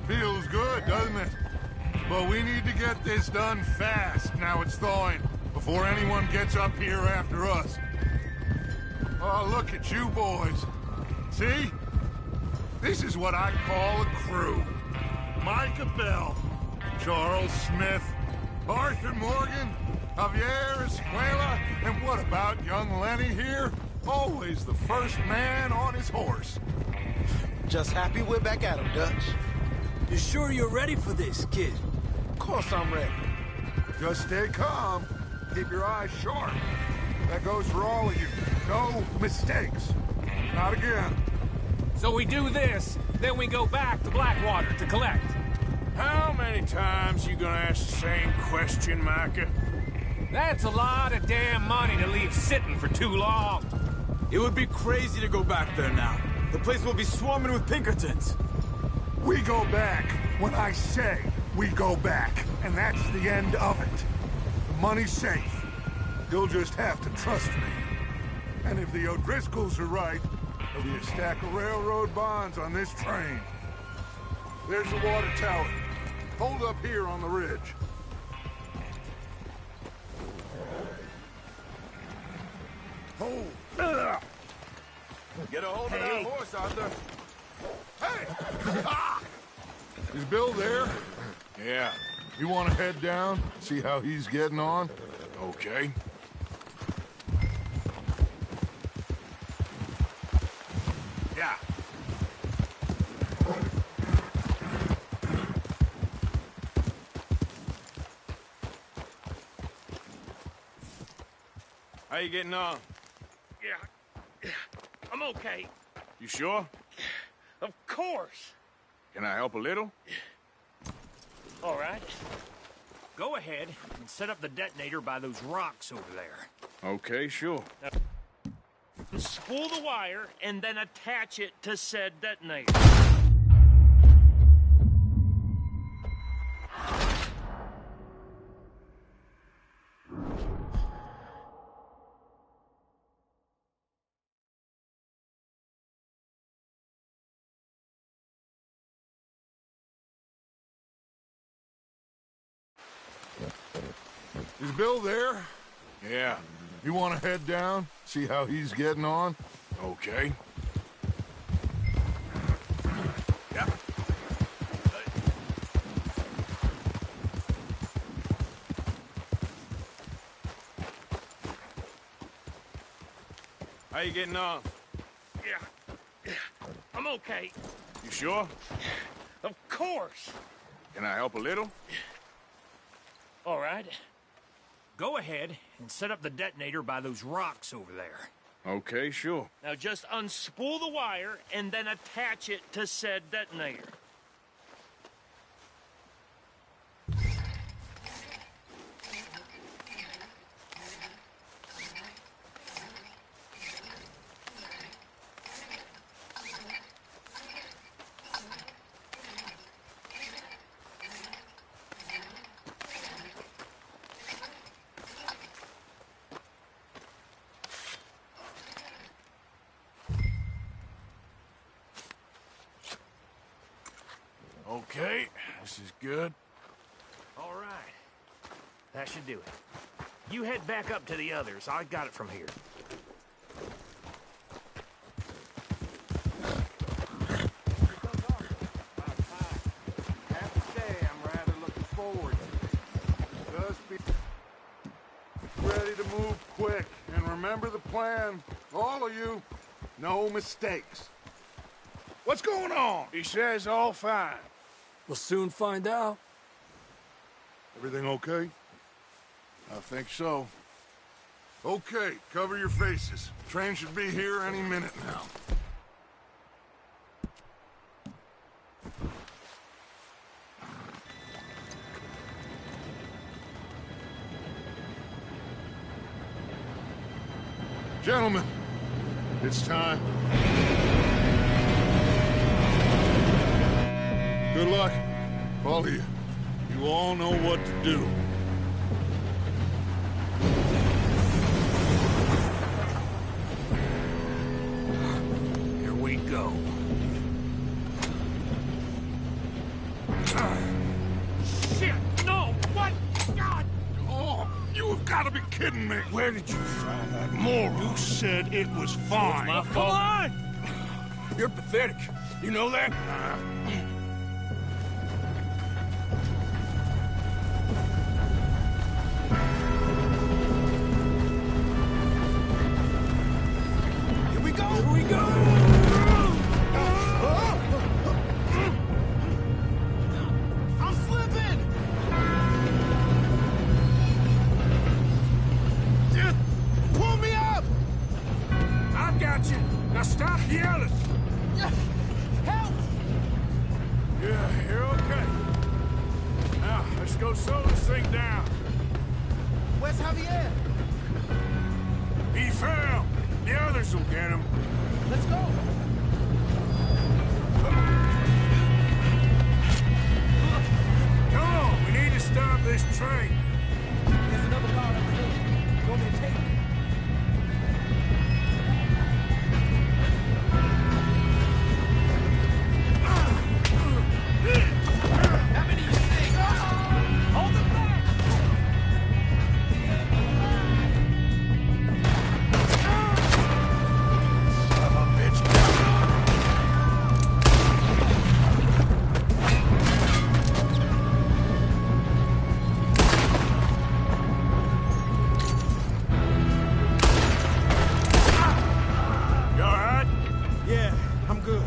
Feels good, doesn't it? But we need to get this done fast, now it's thawing, before anyone gets up here after us. Oh, look at you boys. See? This is what I call a crew. Micah Bell, Charles Smith, Arthur Morgan, Javier Escuela, and what about young Lenny here? Always the first man on his horse. Just happy we're back at him, Dutch. You sure you're ready for this, kid? Of course I'm ready. Just stay calm. Keep your eyes sharp. That goes for all of you. No mistakes. Not again. So we do this, then we go back to Blackwater to collect. How many times you gonna ask the same question, Micah? That's a lot of damn money to leave sitting for too long. It would be crazy to go back there now. The place will be swarming with Pinkertons. We go back when I say we go back, and that's the end of it. The money's safe. You'll just have to trust me. And if the O'Driscolls are right, there'll be a stack of railroad bonds on this train. There's the water tower. Hold up here on the ridge. Hold. Get a hold of that horse, Arthur. Hey! Ah! Is Bill there? Yeah. You want to head down, see how he's getting on? Okay. Yeah. How you getting on? Yeah, I'm okay. You sure? Of course. Can I help a little? All right. Go ahead and set up the detonator by those rocks over there. Okay, sure. Now, spool the wire and then attach it to said detonator. Is Bill there? Yeah. You want to head down, see how he's getting on? Okay. Yep. How you getting on? Yeah, I'm okay. You sure? Of course. Can I help a little? All right. Go ahead and set up the detonator by those rocks over there. Okay, sure. Now just unspool the wire and then attach it to said detonator. Okay, this is good. All right. That should do it. You head back up to the others. I got it from here. Have to say, I'm rather looking forward to it. Just be ready to move quick, and remember the plan. All of you, no mistakes. What's going on? He says all fine. We'll soon find out. Everything okay? I think so. Okay, cover your faces. Train should be here any minute now. Gentlemen, it's time. Good luck, all of you. You all know what to do. Here we go. Shit! No! What? God! Oh, you have got to be kidding me. Where did you find that More. You said it was fine. My fault. Come on! You're pathetic. You know that? Here we go! Here we go! I'm slipping! Just pull me up! I got you. Now stop yelling. Help! Yeah, you're okay. Now, let's go slow this thing down. Where's Javier? He fell. The others will get him. Let's go! Come on, we need to stop this train. There's another guard up here. You want me to take it? How many you think? Hold it back! Son of a bitch. You all right? Yeah, I'm good.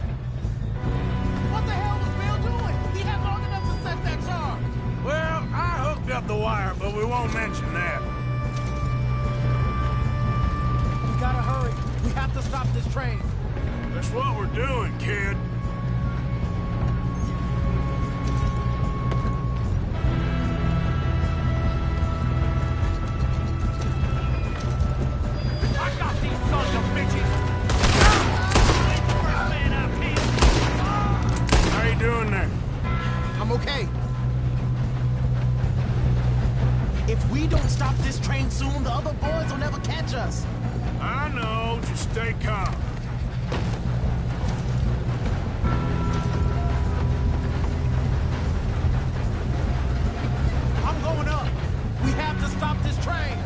What the hell was Bill doing? He had long enough to set that charge. Well, I hooked up the wire, but we won't mention that. We gotta hurry. We have to stop this train. That's what we're doing, kid. I got these sons of bitches! Man up here! How you doing there? I'm okay. If we don't stop this train soon, the other boys will never catch us. I know. Just stay calm. I'm going up. We have to stop this train.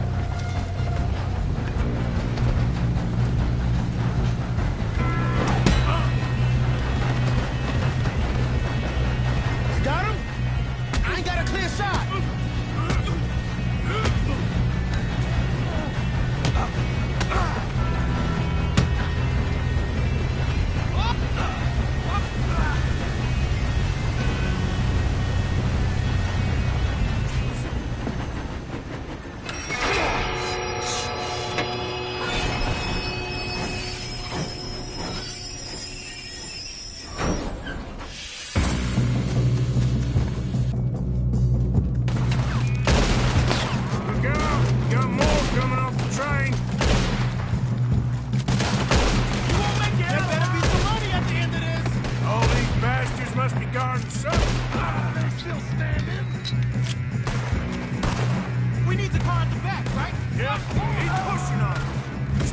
Got him? I ain't got a clear shot.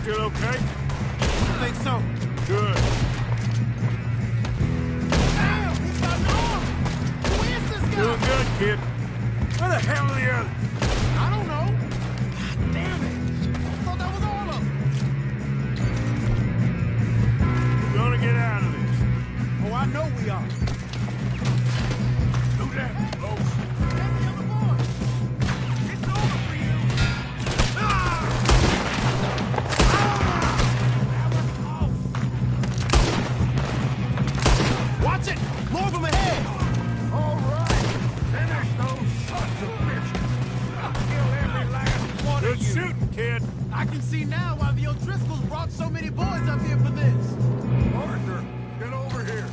still okay? I think so. Good. Damn, he's got an arm! Who is this guy? Doing good, kid. Where the hell are the others? I don't know. God damn it! I thought that was all of them. We're gonna get out of this. Oh, I know we are. Do that, folks. That's the other boy. It's over for you. Watch it! More of them ahead! All right. Finish those sons of bitches. I'll kill every last one of you. Good shooting, kid. I can see now why the O'Driscolls brought so many boys up here for this. Arthur, get over here.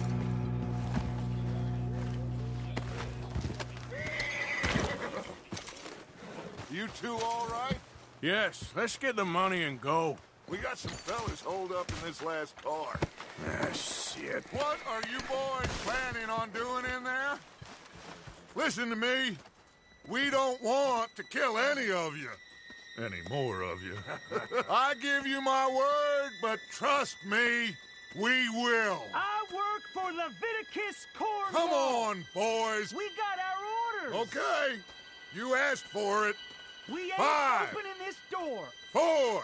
You two all right? Yes, let's get the money and go. We got some fellas holed up in this last car. Ah, shit. What are you boys planning on doing in there? Listen to me. We don't want to kill any of you. Any more of you. I give you my word, but trust me, we will. I work for Leviticus Corps. Come on, boys. We got our orders. Okay. You asked for it. We ain't 5, opening this door. 4,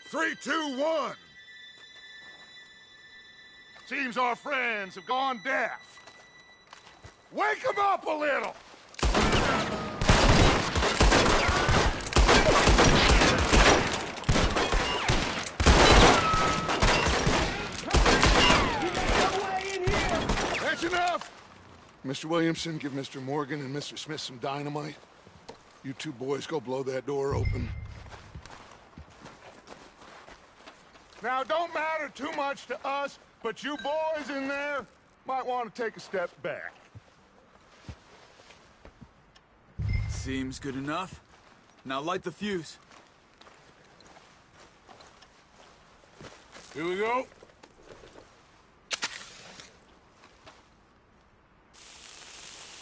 3, 2, 1. Seems our friends have gone deaf. Wake them up a little! That's enough! Mr. Williamson, give Mr. Morgan and Mr. Smith some dynamite. You two boys go blow that door open. Now, don't matter too much to us, but you boys in there might want to take a step back. Seems good enough. Now light the fuse. Here we go.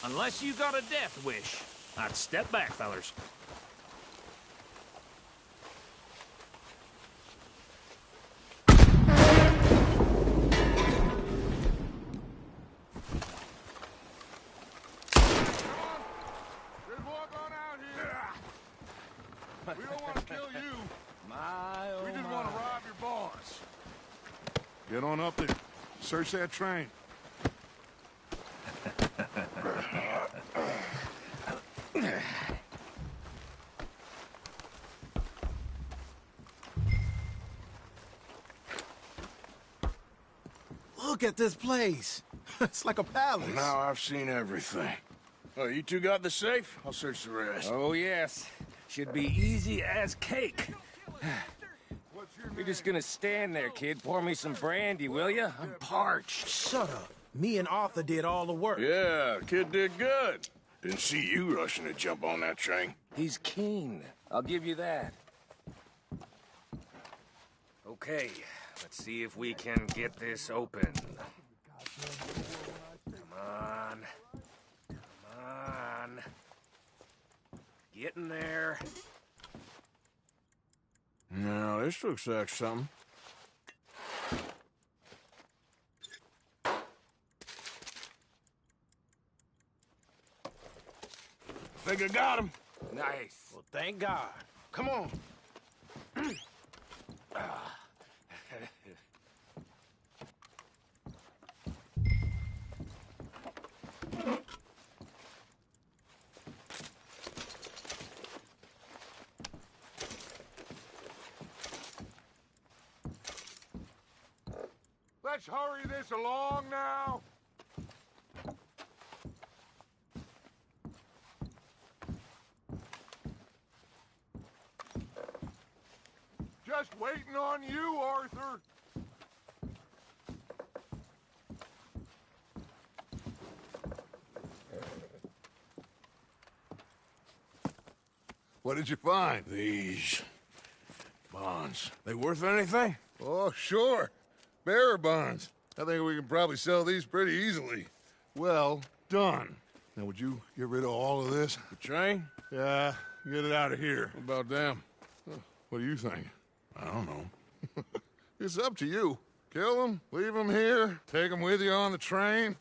Unless you got a death wish, I'd step back, fellers. We don't want to kill you. We just want to rob your boss. Get on up there. Search that train. Look at this place. It's like a palace. Now I've seen everything. Oh, you two got the safe? I'll search the rest. Oh, yes. Should be easy as cake. You're just gonna stand there, kid. Pour me some brandy, will you? I'm parched. Shut up. Me and Arthur did all the work. Yeah, kid did good. Didn't see you rushing to jump on that train. He's keen. I'll give you that. Okay, let's see if we can get this open. Come on. Come on. Getting there. Now, this looks like something. Think I got him. Nice. Well, thank God. Come on. Let's hurry this along now. Just waiting on you, Arthur. What did you find? These bonds. They worth anything? Oh, sure. Bearer bonds. I think we can probably sell these pretty easily. Well done. Now, would you get rid of all of this? The train? Yeah, get it out of here. What about them? What do you think? I don't know. It's up to you. Kill them, leave them here, take them with you on the train.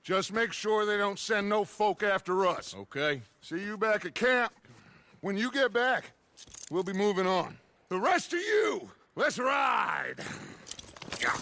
Just make sure they don't send no folk after us. Okay. See you back at camp. When you get back, we'll be moving on. The rest of you, let's ride! Yeah.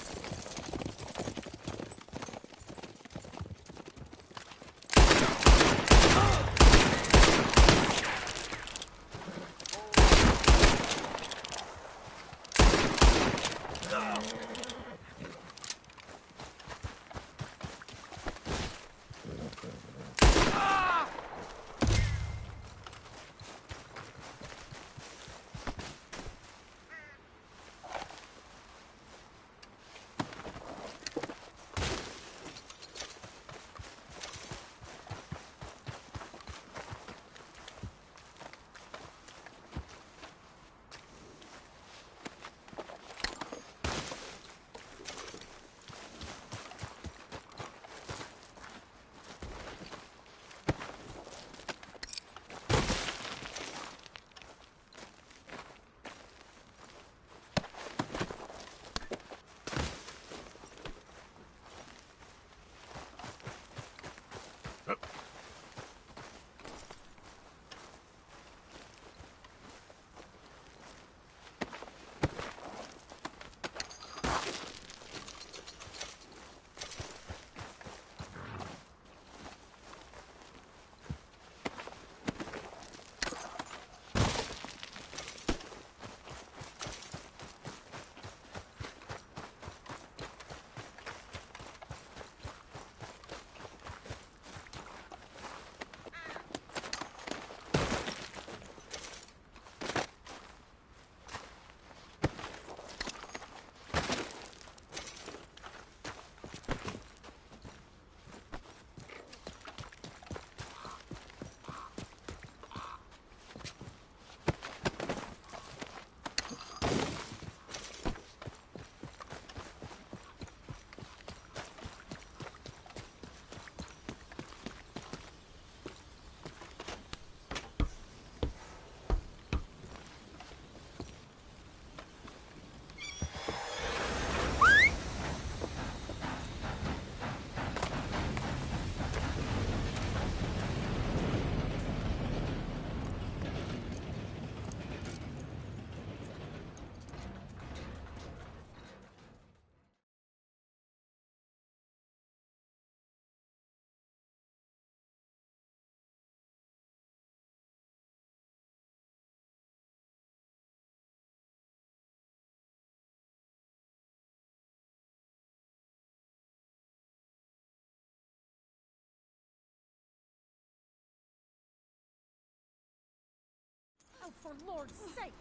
Oh, for Lord's sake,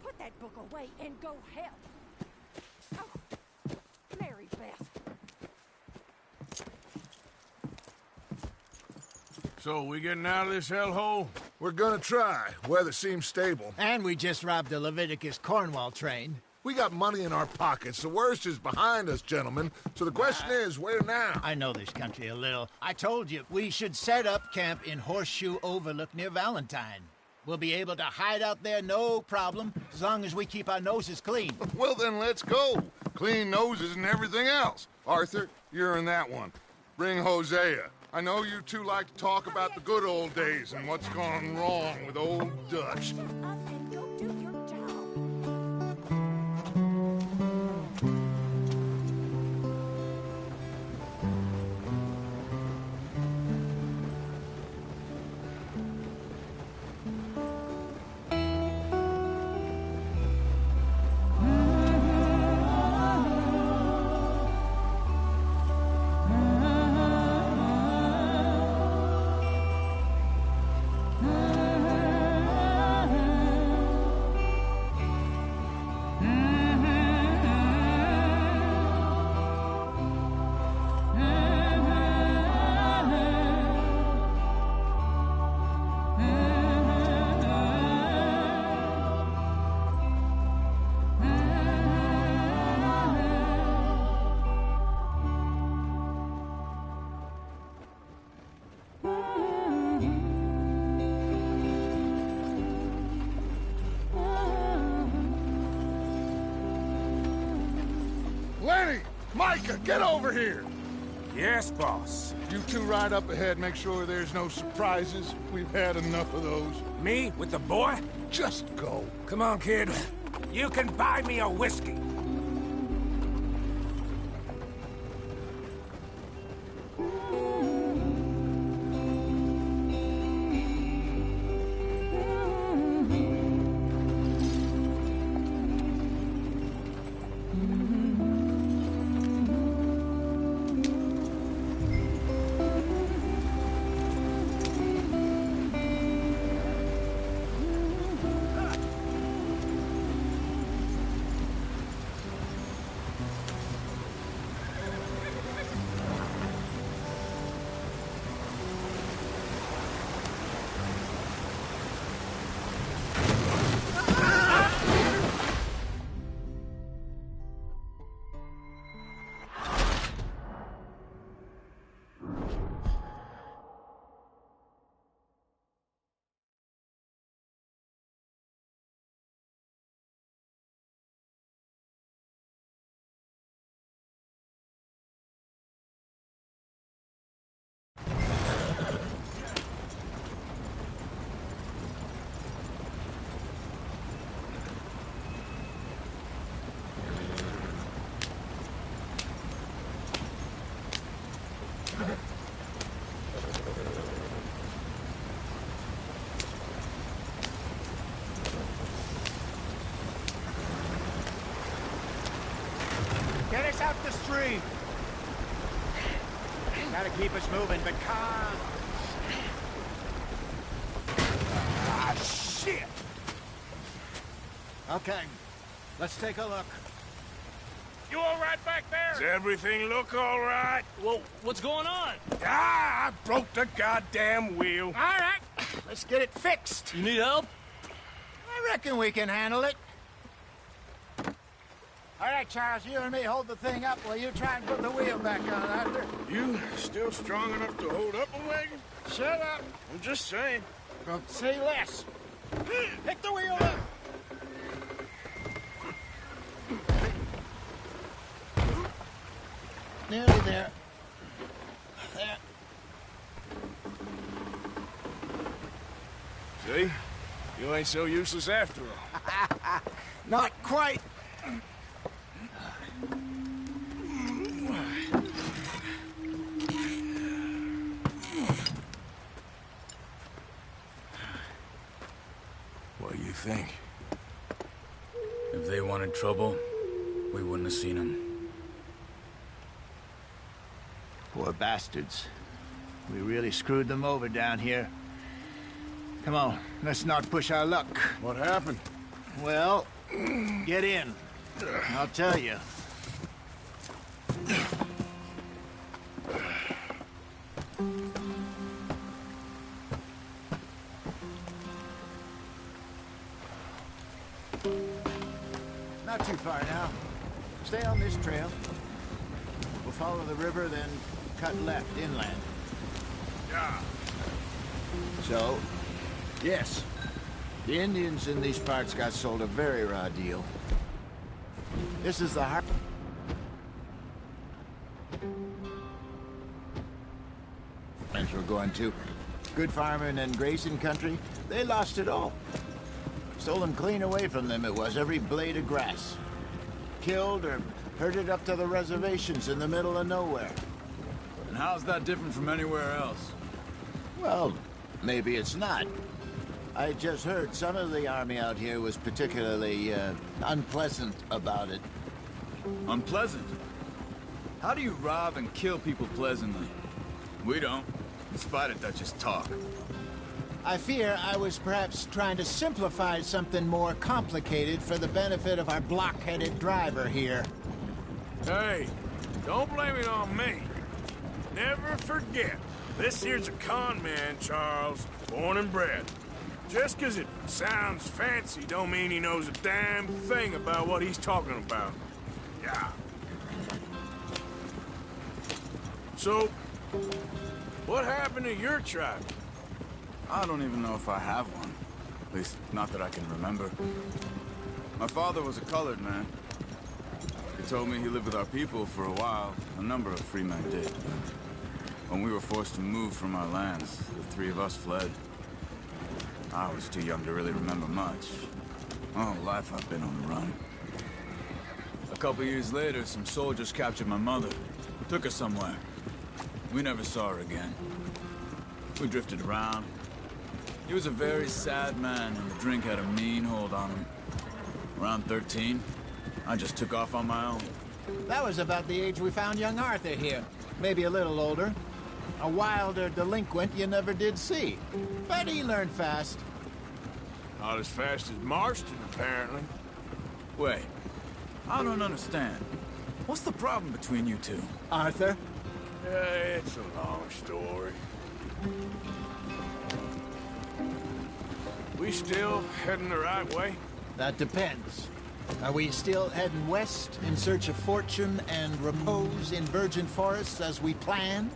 put that book away and go help. Oh, Mary Beth. So, we getting out of this hellhole? We're gonna try. Weather seems stable. And we just robbed the Leviticus Cornwall train. We got money in our pockets. The worst is behind us, gentlemen. So the question is, where now? I know this country a little. I told you, we should set up camp in Horseshoe Overlook near Valentine. We'll be able to hide out there, no problem, as long as we keep our noses clean. Well, then let's go. Clean noses and everything else. Arthur, you're in that one. Bring Hosea. I know you two like to talk about the good old days and what's gone wrong with old Dutch. Lenny! Micah, get over here! Yes, boss. You two ride up ahead, make sure there's no surprises. We've had enough of those. Me with the boy? Just go. Come on, kid. You can buy me a whiskey. Get us out the street. Gotta keep us moving, but calm. Ah, shit! Okay, let's take a look. You all right back there? Does everything look all right? Well, what's going on? Ah, I broke the goddamn wheel. All right, let's get it fixed. You need help? I reckon we can handle it. All right, Charles, you and me hold the thing up while you try and put the wheel back on, Arthur. You still strong enough to hold up a wagon? Shut up. I'm just saying. Don't say less. Pick the wheel up. Nearly there. There. See? You ain't so useless after all. Not quite. What do you think? If they wanted trouble, we wouldn't have seen them. Poor bastards. We really screwed them over down here. Come on, let's not push our luck. What happened? Well, get in. I'll tell you. Not too far now. Stay on this trail. We'll follow the river, then cut left inland. Yeah. So, yes, the Indians in these parts got sold a very raw deal. This is the heart. As we're going to. Good farming and grazing country, they lost it all. Stolen clean away from them it was, every blade of grass. Killed or herded up to the reservations in the middle of nowhere. And how's that different from anywhere else? Well, maybe it's not. I just heard some of the army out here was particularly, unpleasant about it. Unpleasant? How do you rob and kill people pleasantly? We don't, in spite of Dutch's talk. I fear I was perhaps trying to simplify something more complicated for the benefit of our block-headed driver here. Hey, don't blame it on me. Never forget, this here's a con man, Charles, born and bred. Just 'cause it sounds fancy don't mean he knows a damn thing about what he's talking about. Yeah. So, what happened to your tribe? I don't even know if I have one. At least, not that I can remember. My father was a colored man. Could told me he lived with our people for a while. A number of free men did. When we were forced to move from our lands, the three of us fled. I was too young to really remember much. Oh, life I've been on the run. A couple years later, some soldiers captured my mother. Took her somewhere. We never saw her again. We drifted around. He was a very sad man, and the drink had a mean hold on him. Around 13, I just took off on my own. That was about the age we found young Arthur here. Maybe a little older. A wilder delinquent you never did see. But he learned fast. Not as fast as Marston, apparently. Wait, I don't understand. What's the problem between you two? Arthur? It's a long story. We still heading the right way? That depends. Are we still heading west in search of fortune and repose in virgin forests as we planned?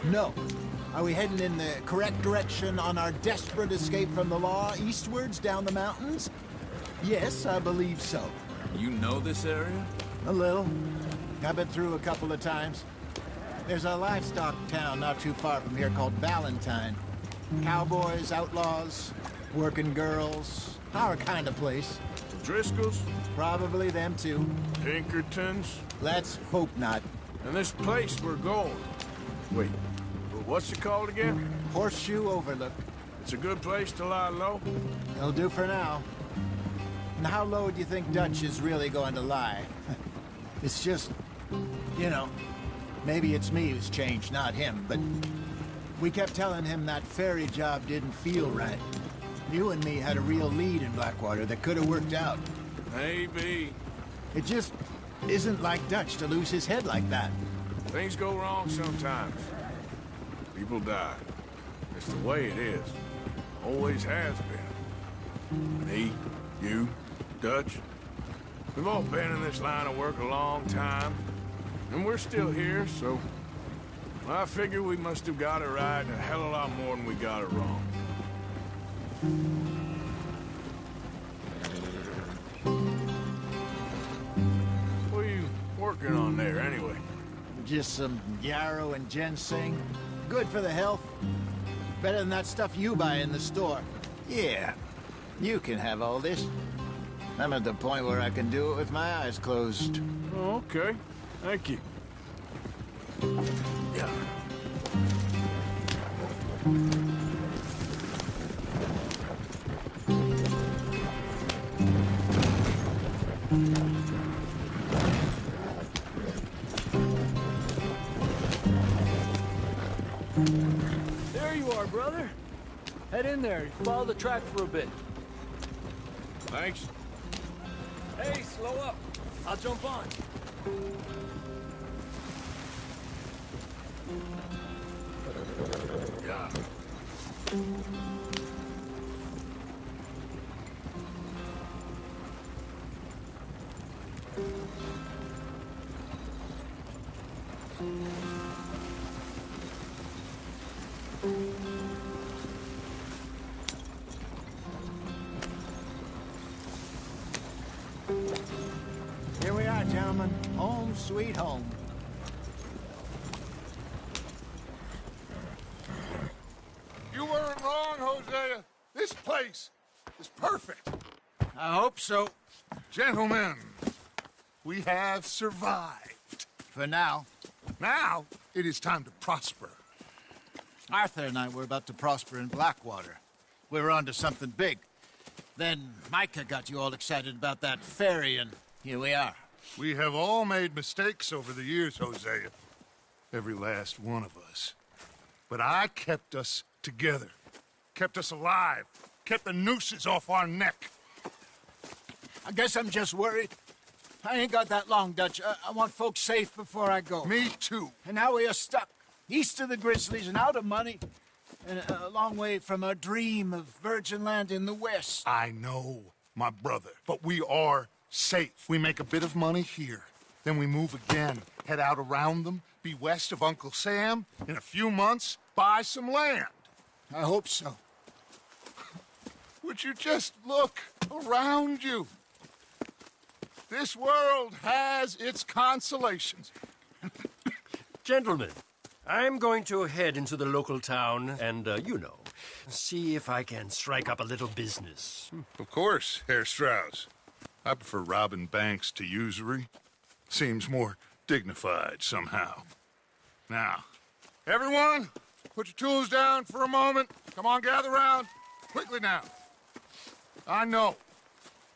No. Are we heading in the correct direction on our desperate escape from the law eastwards down the mountains? Yes, I believe so. You know this area? A little. I've been through a couple of times. There's a livestock town not too far from here called Valentine. Cowboys, outlaws, working girls, our kind of place. Driscolls? Probably them too. Pinkertons? Let's hope not. And this place we're going. Wait, what's it called again? Horseshoe Overlook. It's a good place to lie low? It'll do for now. And how low do you think Dutch is really going to lie? It's just, you know, maybe it's me who's changed, not him, but we kept telling him that ferry job didn't feel right. You and me had a real lead in Blackwater that could have worked out. Maybe. It just isn't like Dutch to lose his head like that. Things go wrong sometimes. People die. It's the way it is. Always has been. Me, you, Dutch. We've all been in this line of work a long time. And we're still here, so... I figure we must have got it right a hell of a lot more than we got it wrong. What are you working on there, anyway? Just some yarrow and ginseng. Good for the health. Better than that stuff you buy in the store. Yeah, you can have all this. I'm at the point where I can do it with my eyes closed. Oh, okay. Thank you. Yeah. There you are, brother. Head in there. Follow the track for a bit. Thanks. Hey, slow up. I'll jump on. Yeah. Here we are, gentlemen. Home sweet home. You weren't wrong, Hosea. This place is perfect. I hope so. Gentlemen, we have survived. For now. Now, it is time to prosper. Arthur and I were about to prosper in Blackwater. We were onto something big. Then Micah got you all excited about that ferry, and here we are. We have all made mistakes over the years, Hosea. Every last one of us. But I kept us together. Kept us alive. Kept the nooses off our neck. I guess I'm just worried. I ain't got that long, Dutch. I want folks safe before I go. Me too. And now we are stuck. East of the Grizzlies and out of money. And a long way from our dream of virgin land in the west. I know, my brother. But we are safe. We make a bit of money here. Then we move again. Head out around them. Be west of Uncle Sam. In a few months, buy some land. I hope so. Would you just look around you? This world has its consolations. Gentlemen, I'm going to head into the local town and, see if I can strike up a little business. Of course, Herr Strauss. I prefer robbing banks to usury. Seems more dignified somehow. Now, everyone, put your tools down for a moment. Come on, gather round. Quickly now. I know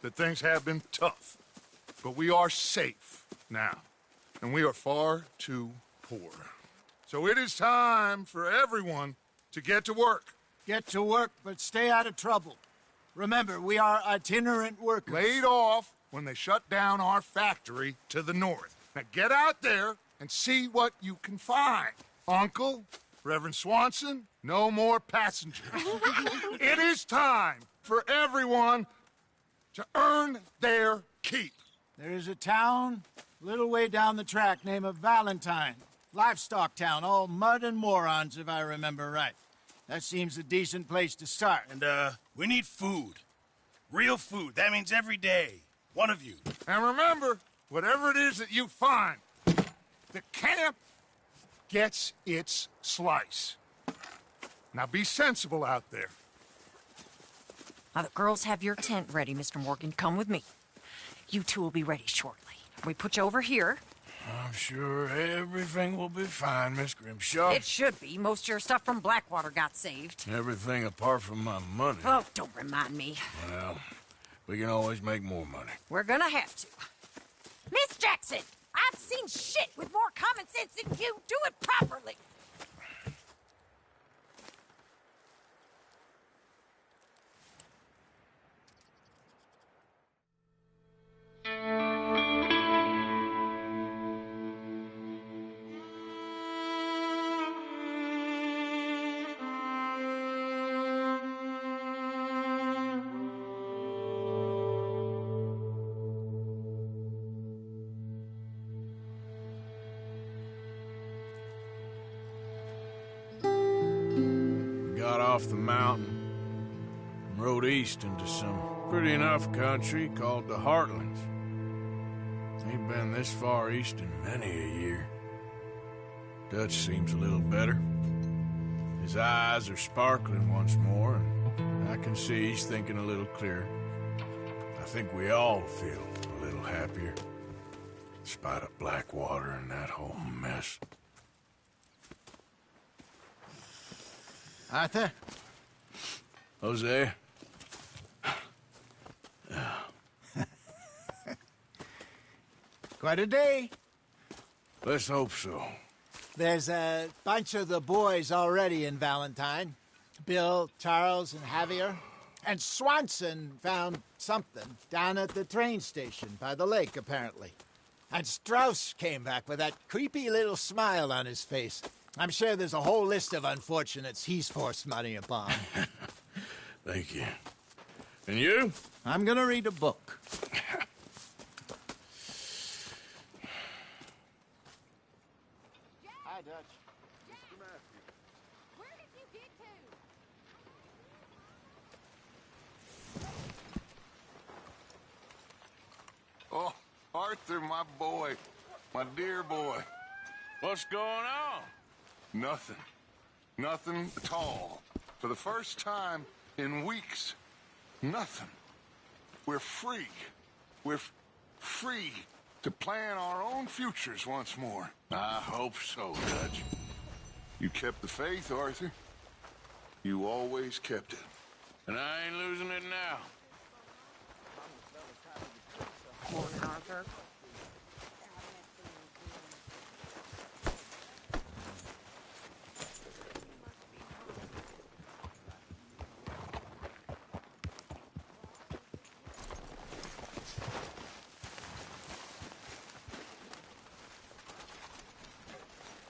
that things have been tough, but we are safe now, and we are far too poor. So it is time for everyone to get to work. Get to work, but stay out of trouble. Remember, we are itinerant workers. Laid off when they shut down our factory to the north. Now get out there and see what you can find. Uncle, Reverend Swanson, no more passengers. It is time for everyone to earn their keep. There is a town a little way down the track named Valentine. Livestock town, all mud and morons, if I remember right. That seems a decent place to start. And, we need food. Real food. That means every day. One of you. And remember, whatever it is that you find, the camp gets its slice. Now be sensible out there. Now, the girls have your tent ready, Mr. Morgan. Come with me. You two will be ready shortly. We put you over here. I'm sure everything will be fine, Miss Grimshaw. It should be. Most of your stuff from Blackwater got saved. Everything apart from my money. Oh, don't remind me. Well, we can always make more money. We're gonna have to. Miss Jackson, I've seen shit with more common sense than you. Do it properly. Off the mountain and rode east into some pretty enough country called the Heartlands. Ain't been this far east in many a year. Dutch seems a little better. His eyes are sparkling once more, and I can see he's thinking a little clearer. I think we all feel a little happier, in spite of Blackwater and that whole mess. Arthur? Jose? Quite a day. Let's hope so. There's a bunch of the boys already in Valentine. Bill, Charles, and Javier. And Swanson found something down at the train station by the lake, apparently. And Strauss came back with that creepy little smile on his face. I'm sure there's a whole list of unfortunates he's forced money upon. Thank you. And you? I'm gonna read a book. Hi, Dutch. Where did you get to? Oh, Arthur, my boy. My dear boy. What's going on? Nothing. Nothing at all. For the first time in weeks, nothing. We're free. We're free to plan our own futures once more. I hope so, Dutch. You kept the faith, Arthur. You always kept it. And I ain't losing it now. Morning, Arthur.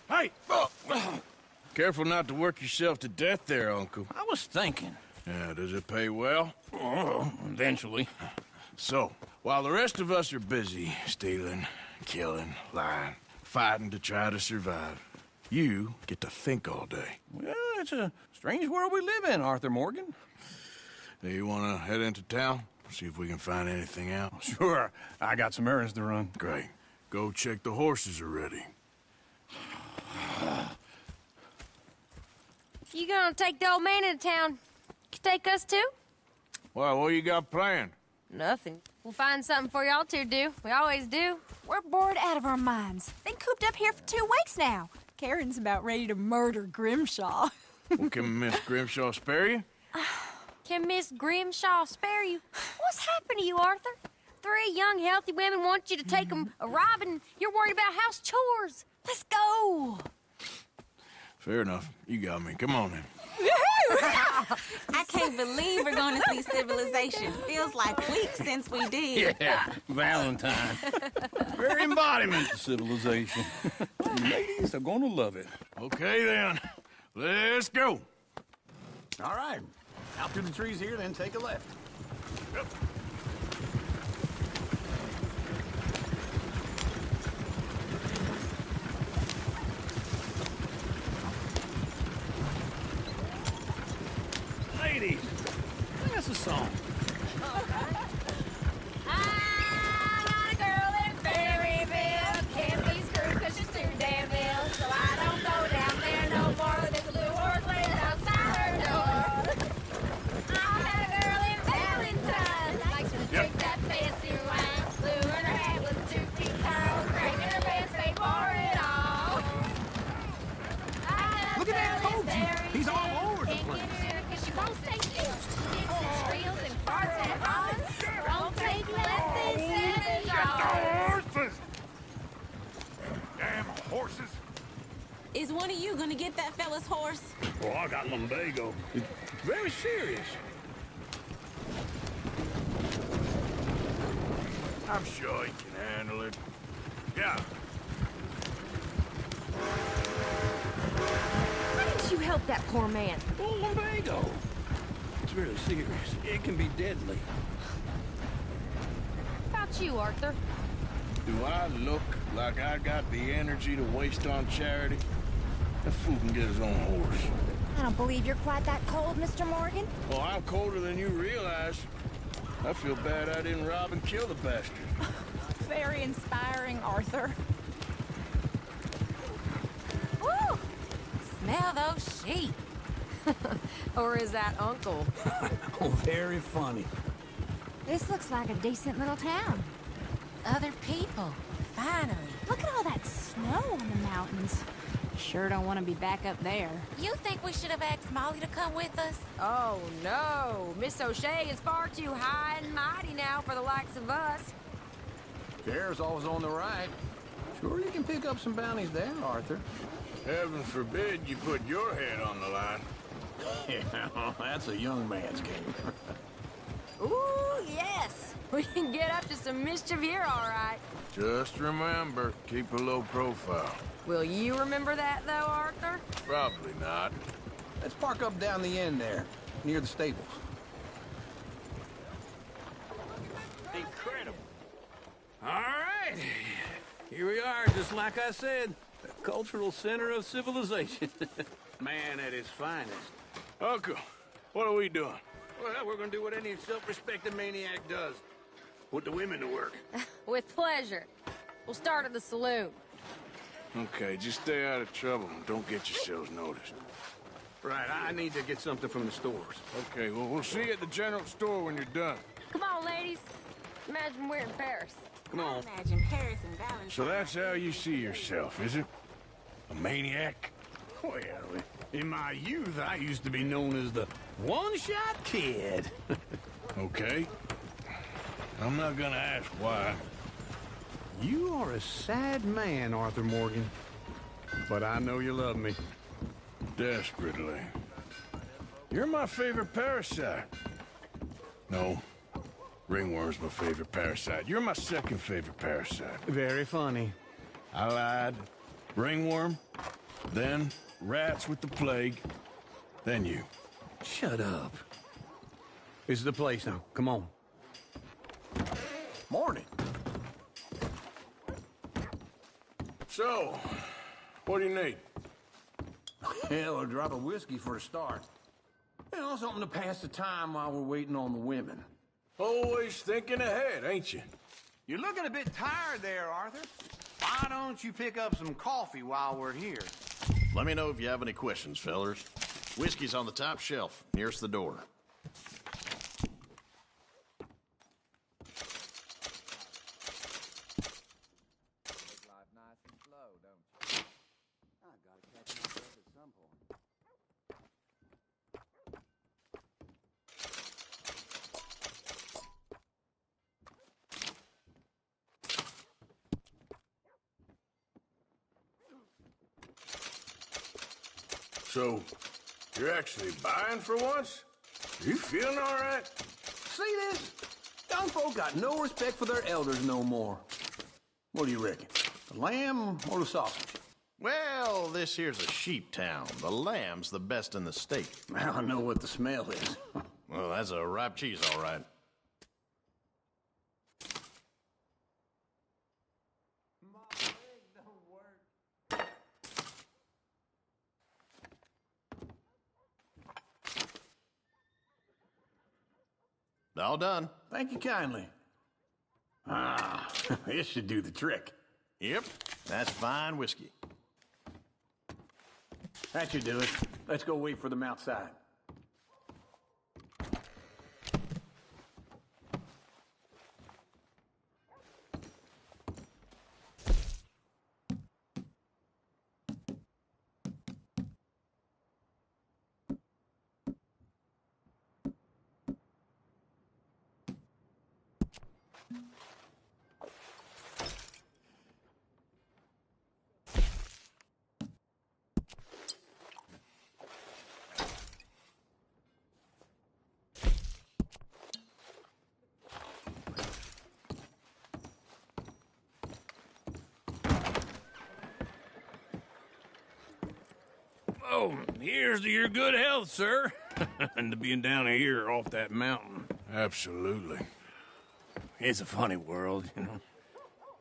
Hey! Careful not to work yourself to death there, Uncle. I was thinking. Yeah, does it pay well? Oh, eventually. So, while the rest of us are busy stealing, killing, lying, fighting to try to survive, you get to think all day. Well, it's a strange world we live in, Arthur Morgan. Do you want to head into town? See if we can find anything out? Sure. I got some errands to run. Great. Go check the horses are ready. You gonna take the old man into town? You take us too? Well, what you got planned? Nothing. We'll find something for y'all to do. We always do. We're bored out of our minds. Been cooped up here for 2 weeks now. Karen's about ready to murder Grimshaw. Well, can Miss Grimshaw spare you? Can Miss Grimshaw spare you? What's happened to you, Arthur? 3 young, healthy women want you to take them a robbing. You're worried about house chores. Let's go. Fair enough. You got me. Come on then. I can't believe we're going to see Civilization. Feels like weeks since we did. Yeah, Valentine. Very embodiment of civilization. Ladies are gonna love it. Okay then. Let's go. All right. Out through the trees here, then take a left. Yep. Ladies, sing us a song. I got a girl in Berryville. Can't be screwed 'cause she's too damn ill. So I don't go down there no more. There's a little horse waiting outside her door. I had a girl in Valentine. Likes to drink that fancy wine. Blue and her hat was 2 feet tall. Cranking her pants, paid for it all. Look at that coach. He's all over the place. She won't stay still. Dixon squeals and farts and hollers. Don't take less than $7. Damn horses. Is one of you going to get that fella's horse? Oh, I got lumbago. It's very serious. I'm sure he can handle it. Yeah. Why didn't you help that poor man? Oh, lumbago. It's really serious. It can be deadly. How about you, Arthur? Do I look like I got the energy to waste on charity? That fool can get his own horse. I don't believe you're quite that cold, Mr. Morgan. Well, I'm colder than you realize. I feel bad I didn't rob and kill the bastard. Very inspiring, Arthur. Woo! Smell those sheep. Or is that Uncle? Oh, very funny. This looks like a decent little town. Other people, finally. Look at all that snow on the mountains. Sure don't want to be back up there. You think we should have asked Molly to come with us? Oh, no. Miss O'Shea is far too high and mighty now for the likes of us. Chair's always on the right. Sure you can pick up some bounties there, Arthur. Heaven forbid you put your head on the line. Yeah, that's a young man's game. Ooh, yes. We can get up to some mischief here, all right. Just remember, keep a low profile. Will you remember that, though, Arthur? Probably not. Let's park up down the end there, near the stables. Incredible. All right. Here we are, just like I said. The cultural center of civilization. Man at his finest. Uncle, what are we doing? Well, we're gonna do what any self-respecting maniac does. Put the women to work. With pleasure. We'll start at the saloon. Okay, just stay out of trouble and don't get yourselves noticed. Right, I need to get something from the stores. Okay, well, we'll see you at the general store when you're done. Come on, ladies. Imagine we're in Paris. Come on. Imagine Paris and Valentine. So that's how you see yourself, is it? A maniac? Well, in my youth, I used to be known as the one-shot kid. Okay. I'm not gonna ask why. You are a sad man, Arthur Morgan. But I know you love me. Desperately. You're my favorite parasite. No. Ringworm's my favorite parasite. You're my second favorite parasite. Very funny. I lied. Ringworm, then rats with the plague, then you. Shut up. This is the place now. Come on. Morning. So, what do you need? Hell, a drop of whiskey for a start. You know, something to pass the time while we're waiting on the women. Always thinking ahead, ain't you? You're looking a bit tired there, Arthur. Why don't you pick up some coffee while we're here? Let me know if you have any questions, fellers. Whiskey's on the top shelf, nearest the door. So, you're actually buying for once? You feeling all right? See this? Young folk got no respect for their elders no more. What do you reckon? The lamb or the sausage? Well, this here's a sheep town. The lamb's the best in the state. I know what the smell is. Well, that's a ripe cheese, all right. All done. Thank you kindly. Ah, this should do the trick. Yep, that's fine whiskey. That should do it. Let's go wait for them outside. Oh, here's to your good health, sir. And to being down here off that mountain. Absolutely. It's a funny world, you know.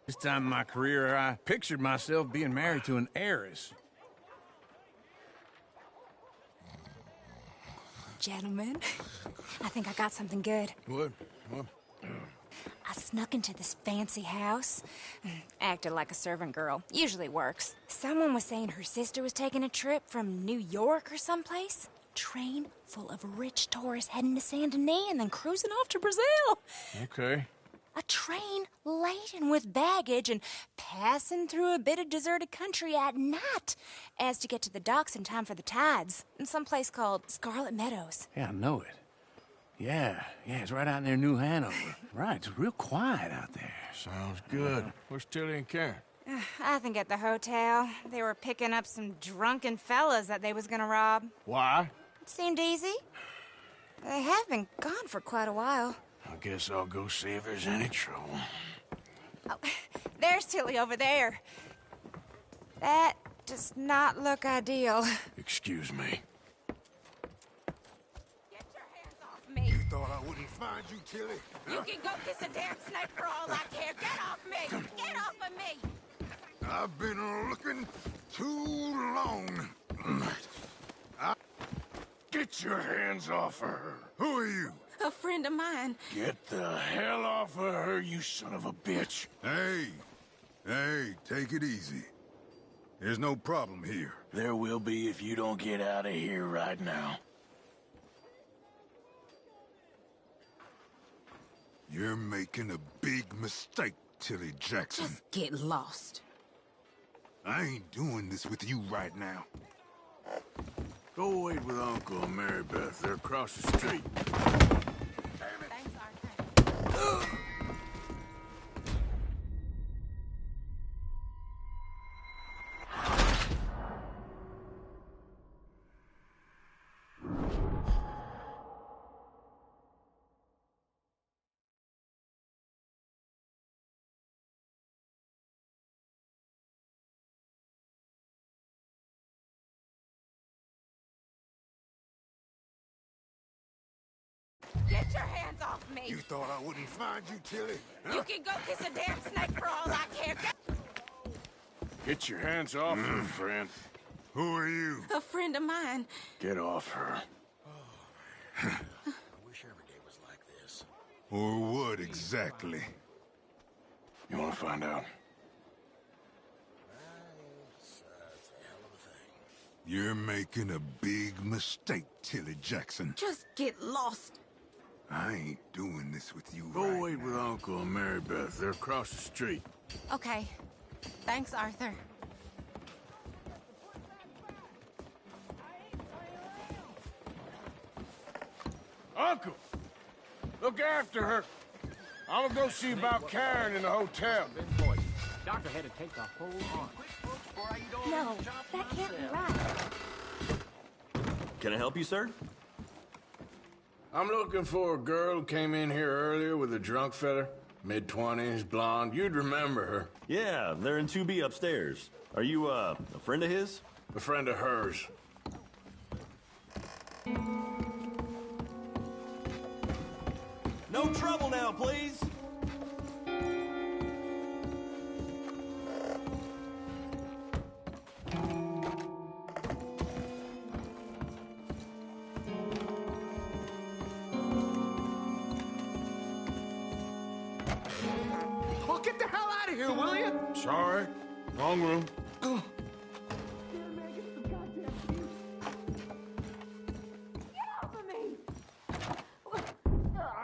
This time in my career, I pictured myself being married to an heiress. Gentlemen, I think I got something good. What? I snuck into this fancy house. Acted like a servant girl. Usually works. Someone was saying her sister was taking a trip from New York or someplace. Train full of rich tourists heading to Saint Denis and then cruising off to Brazil. Okay. A train laden with baggage and passing through a bit of deserted country at night as to get to the docks in time for the tides in some place called Scarlet Meadows. Yeah, I know it. Yeah, it's right out near New Hanover. Right, it's real quiet out there. Sounds good. Where's Tilly and Karen? I think at the hotel. They were picking up some drunken fellas that they was gonna rob. Why? It seemed easy. They have been gone for quite a while. I guess I'll go see if there's any trouble. Oh, there's Tilly over there. That does not look ideal. Excuse me. Me. You thought I wouldn't find you, Tilly? You can go kiss a damn snake for all I care. Get off me! Get off of me! I've been looking too long. Get your hands off her. Who are you? A friend of mine. Get the hell off of her, you son of a bitch. Hey, take it easy. There's no problem here. There will be if you don't get out of here right now. You're making a big mistake, Tilly Jackson. Just get lost. I ain't doing this with you right now. Go wait with Uncle and Mary Beth. They're across the street. Thanks, Arthur. Get your hands off me! You thought I wouldn't find you, Tilly? You can go kiss a damn snake for all I care. Get your hands off her, friend. Who are you? A friend of mine. Get off her. I wish every day was like this. Or what exactly? You want to find out? You're making a big mistake, Tilly Jackson. Just get lost. I ain't doing this with you Go right wait now. with Uncle and Mary Beth. They're across the street. Okay. Thanks, Arthur. Uncle, look after her. I'm gonna go see about Karen in the hotel. Doctor had to take the whole arm. No, that can't be right. Can I help you, sir? I'm looking for a girl who came in here earlier with a drunk fella. Mid-20s, blonde. You'd remember her. Yeah, they're in 2B upstairs. Are you, a friend of his? A friend of hers. No trouble now, please. Well, get the hell out of here, will you? Sorry. Wrong room.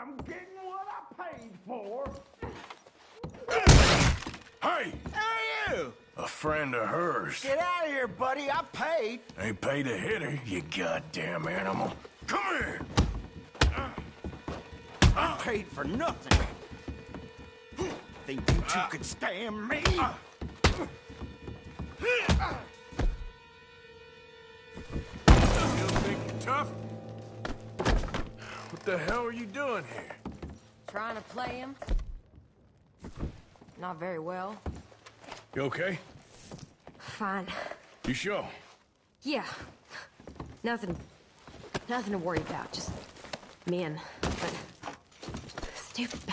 I'm getting what I paid for. Hey! Hey, you! A friend of hers. Get out of here, buddy. I paid. Ain't paid to hit her, you goddamn animal. Come here! I paid for nothing. Think you two could stand me? You think you're tough? What the hell are you doing here? Trying to play him? Not very well. You okay? Fine. You sure? Yeah. Nothing to worry about. Just men. But stupid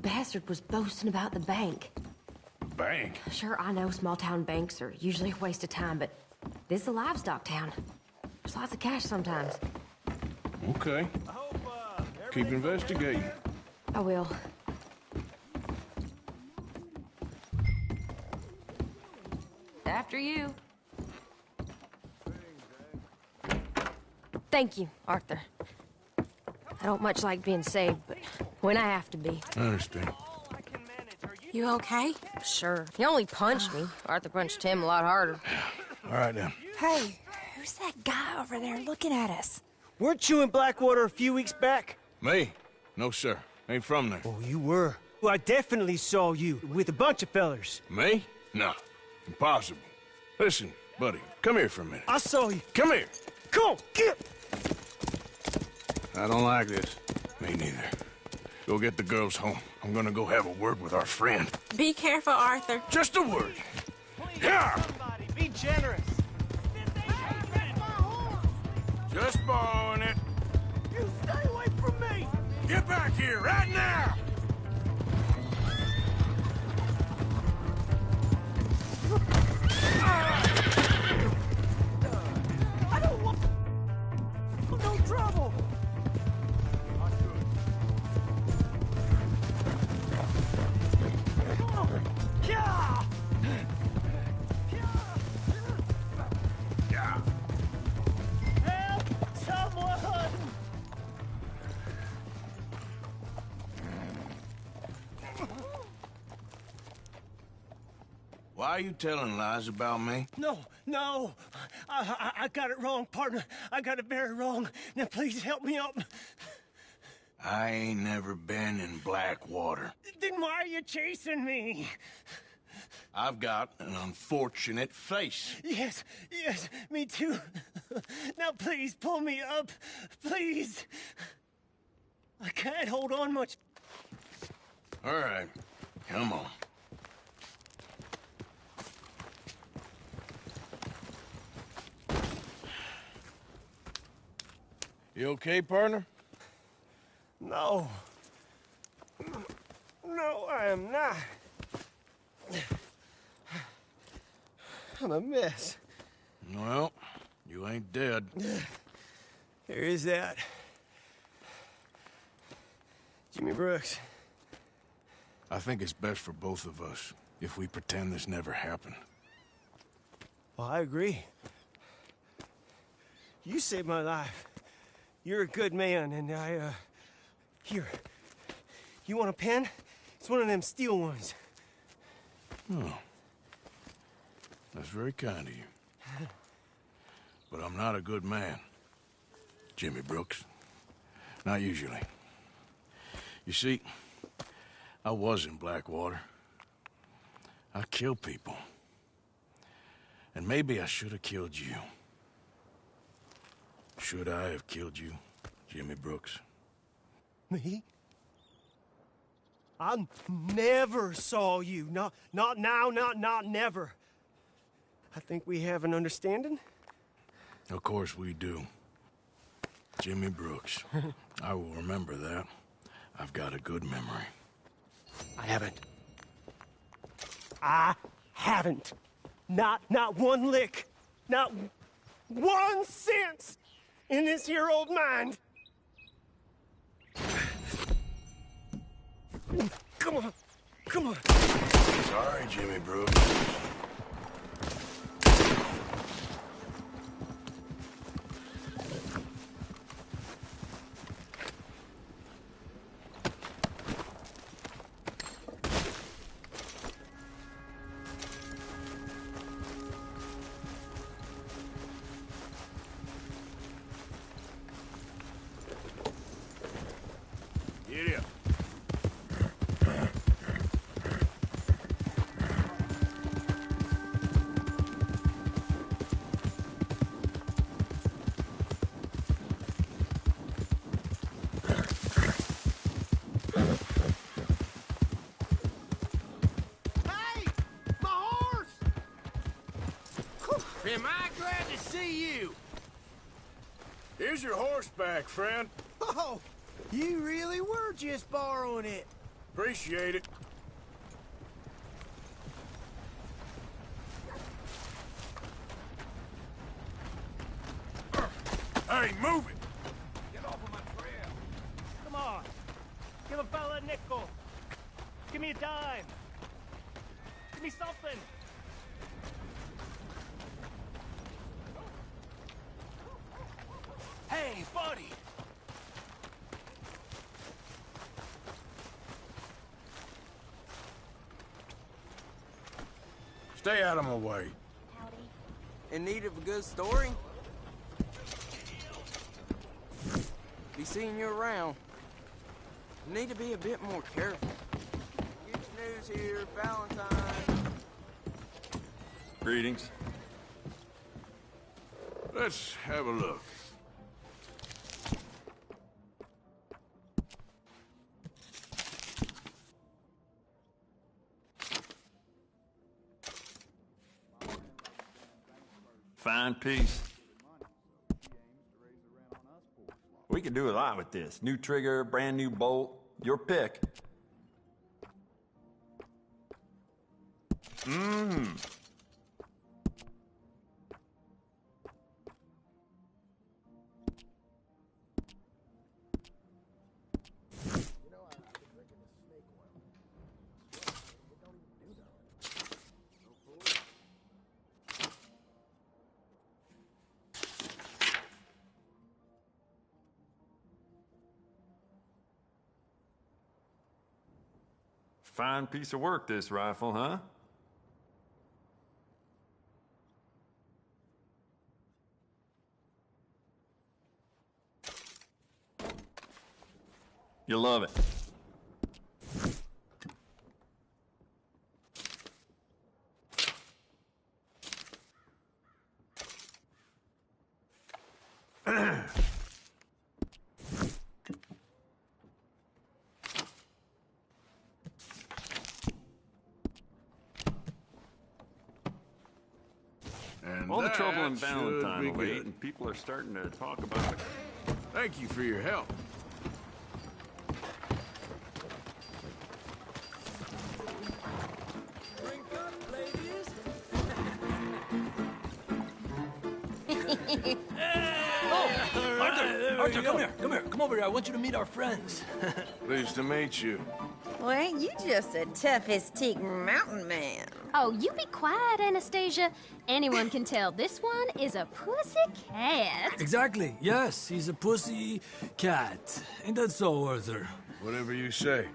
bastard was boasting about the bank. Bank? Sure, I know small town banks are usually a waste of time, but this is a livestock town. There's lots of cash sometimes. Okay. Keep investigating. I will. After you. Thank you, Arthur. I don't much like being saved, but when I have to be. I understand. You okay? Sure. He only punched me. Arthur punched him a lot harder. All right, then. Hey, who's that guy over there looking at us? Weren't you in Blackwater a few weeks back? Me? No, sir. Ain't from there. Oh, you were. Well, I definitely saw you with a bunch of fellers. Me? No. Impossible. Listen, buddy, come here for a minute. I saw you. Come here. Come on, get! I don't like this. Me neither. Go get the girls home. I'm gonna go have a word with our friend. Be careful, Arthur. Just a word. Yeah! Be generous. Just borrowing it. You stay away from me! Get back here right now! I don't want no trouble! Yeah! Yeah. Help! Someone! Why are you telling lies about me? No. I got it wrong, partner. I got it very wrong. Now, please help me up. I ain't never been in Blackwater. Then why are you chasing me? I've got an unfortunate face. Yes, me too. Now, please, pull me up. Please. I can't hold on much. All right, come on. You okay, partner? No. No, I am not. I'm a mess. Well, you ain't dead. There is that. Jimmy Brooks. I think it's best for both of us if we pretend this never happened. Well, I agree. You saved my life. You're a good man, and Here. You want a pen? It's one of them steel ones. Oh. That's very kind of you. But I'm not a good man, Jimmy Brooks. Not usually. You see, I was in Blackwater. I killed people. And maybe I should have killed you. Should I have killed you, Jimmy Brooks? Me? I never saw you. Not now, not never. I think we have an understanding. Of course we do. Jimmy Brooks. I will remember that. I've got a good memory. I haven't. Not one lick. Not 1 cent in this here old mind. Come on. Sorry, Jimmy Brooks. Giddy up. Am I glad to see you? Here's your horseback, friend. Oh, you really were just borrowing it. Appreciate it. Hey, move it! Get off of my trail. Come on. Give a fella a nickel. Give me a dime. Give me something. Hey, buddy! Stay out of my way. In need of a good story? Be seeing you around. Need to be a bit more careful. Huge news here, Valentine. Greetings. Let's have a look. Fine piece. We could do a lot with this. New trigger, brand new bolt. Your pick. Fine piece of work, this rifle, huh? You love it. All the trouble in Valentine will wait, and people are starting to talk about it. Thank you for your help. Drink up, ladies. Oh, Arthur, come here. Come over here. I want you to meet our friends. Pleased to meet you. Well, ain't you just a toughest teak mountain man? Oh, you be quiet, Anastasia. Anyone can tell this one is a pussy cat. Exactly. Yes, he's a pussy cat. Ain't that so, Arthur? Whatever you say.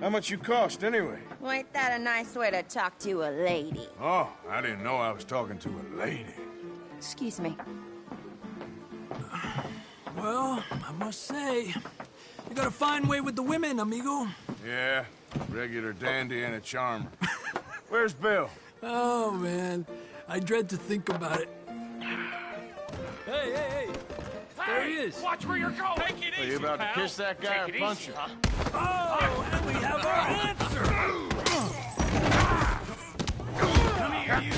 How much you cost, anyway? Well, ain't that a nice way to talk to a lady? Oh, I didn't know I was talking to a lady. Excuse me. Well, I must say, you got a fine way with the women, amigo. Yeah, regular dandy and a charmer. Where's Bill? Oh, man. I dread to think about it. Hey! There he is. Watch where you're going. Take it Are easy, you about pal. to kiss that guy Take or it punch easy, him? Oh, and we have our answer. Come here, you.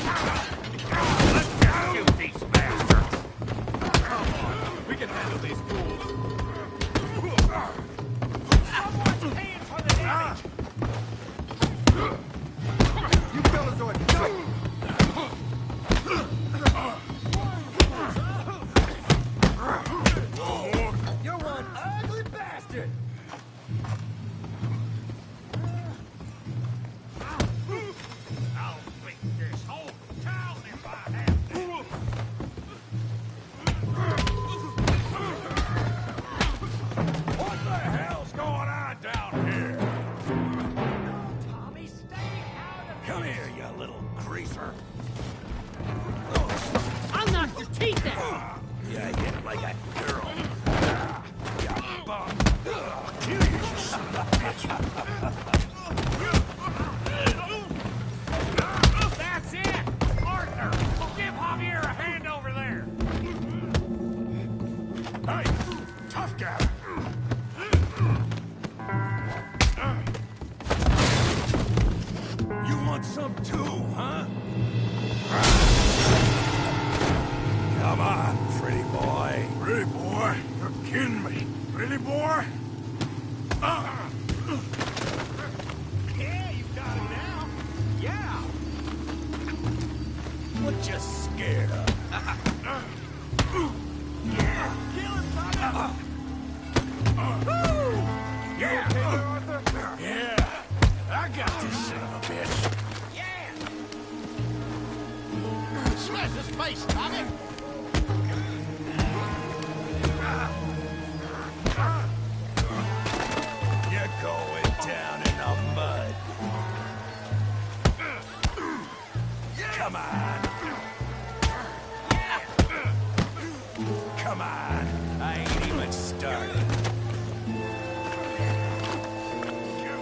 Let's shoot these bastards. Come on, we can handle these fools. Someone's paying for the damage. You fellas are done. You're one ugly bastard. I'll beat this whole town if I have to. What the hell's going on down here? Tommy, stay out of Come here, you little greaser. I'll knock your teeth out. Yeah, I hit like a girl. You bum. You son of a bitch. That's it! Arthur, give Javier a hand over there. Hey, tough guy. You want some too, huh? Come on, pretty boy. Pretty boy? You're kidding me. Pretty boy? Yeah, you got it now. Yeah. What you scared of? Yeah, kill him, son. Yeah. Okay, Arthur? Yeah. I got this son of a bitch. Yeah. Smash his face, Tommy! You're going down in the mud. Come on. Come on. I ain't even started.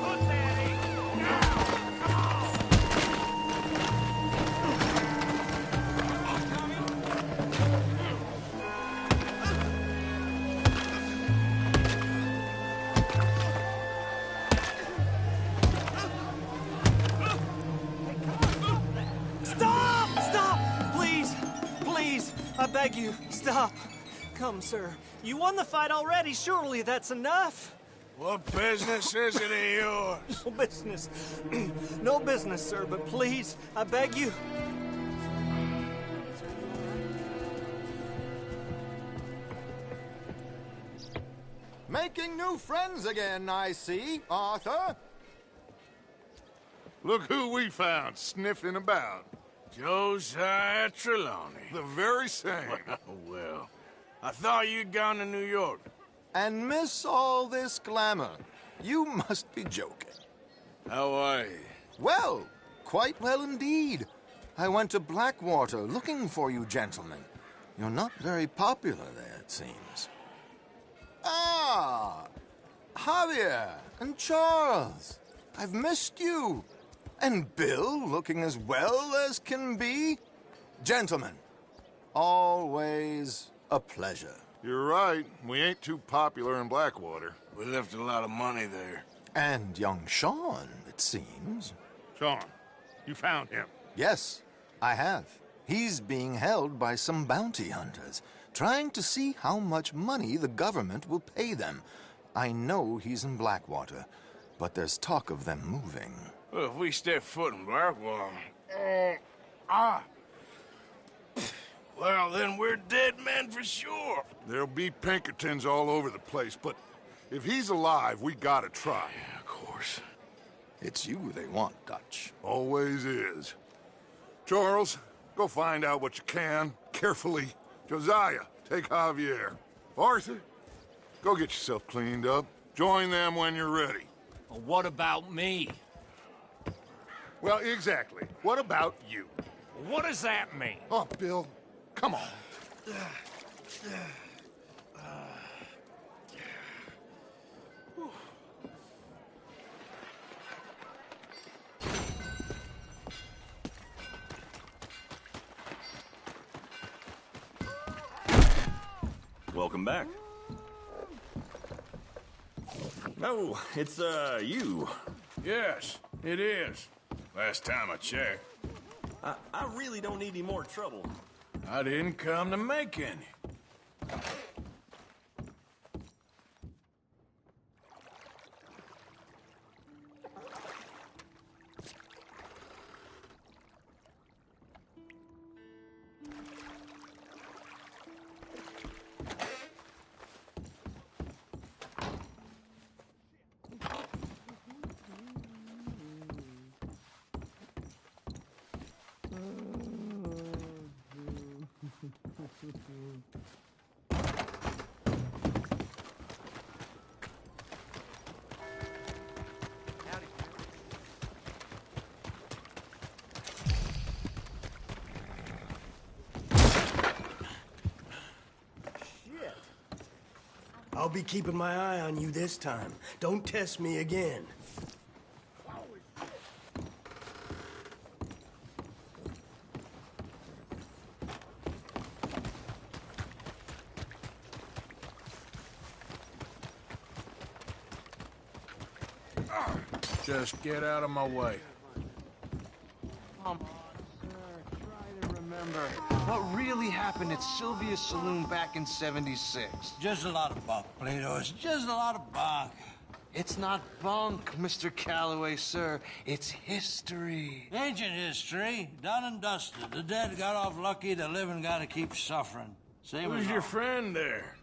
Put that in. Now. Come on. Stop! Please, I beg you, stop. Come, sir. You won the fight already. Surely that's enough. What business is it of yours? No business. No business, sir, but please, I beg you. Making new friends again, I see, Arthur. Look who we found sniffing about. Josiah Trelawney. The very same. Well, I thought you'd gone to New York. And miss all this glamour. You must be joking. How are you? Well, quite well indeed. I went to Blackwater looking for you gentlemen. You're not very popular there, it seems. Ah, Javier and Charles. I've missed you. And Bill looking as well as can be. Gentlemen, always a pleasure. You're right. We ain't too popular in Blackwater. We left a lot of money there. And young Sean, it seems. Sean, you found him? Yes, I have. He's being held by some bounty hunters, trying to see how much money the government will pay them. I know he's in Blackwater, but there's talk of them moving. Well, if we step foot in Blackwater... Well, then we're dead men for sure. There'll be Pinkertons all over the place, but if he's alive, we gotta try. Yeah, of course. It's you they want, Dutch. Always is. Charles, go find out what you can, carefully. Josiah, take Javier. Arthur, go get yourself cleaned up. Join them when you're ready. Well, what about me? Well, exactly. What about you? What does that mean? Oh, Bill, come on. Welcome back. Oh, it's, you. Yes, it is. Last time I checked. I really don't need any more trouble. I didn't come to make any. I'll be keeping my eye on you this time. Don't test me again. Just get out of my way. Come on, sir. Try to remember what really happened at Sylvia's Saloon back in '76. Just a lot of bunk, Plato. It's just a lot of bunk. It's not bunk, Mr. Calloway, sir. It's history. Ancient history, done and dusted. The dead got off lucky, the living gotta keep suffering. Same Who's as your all. friend there?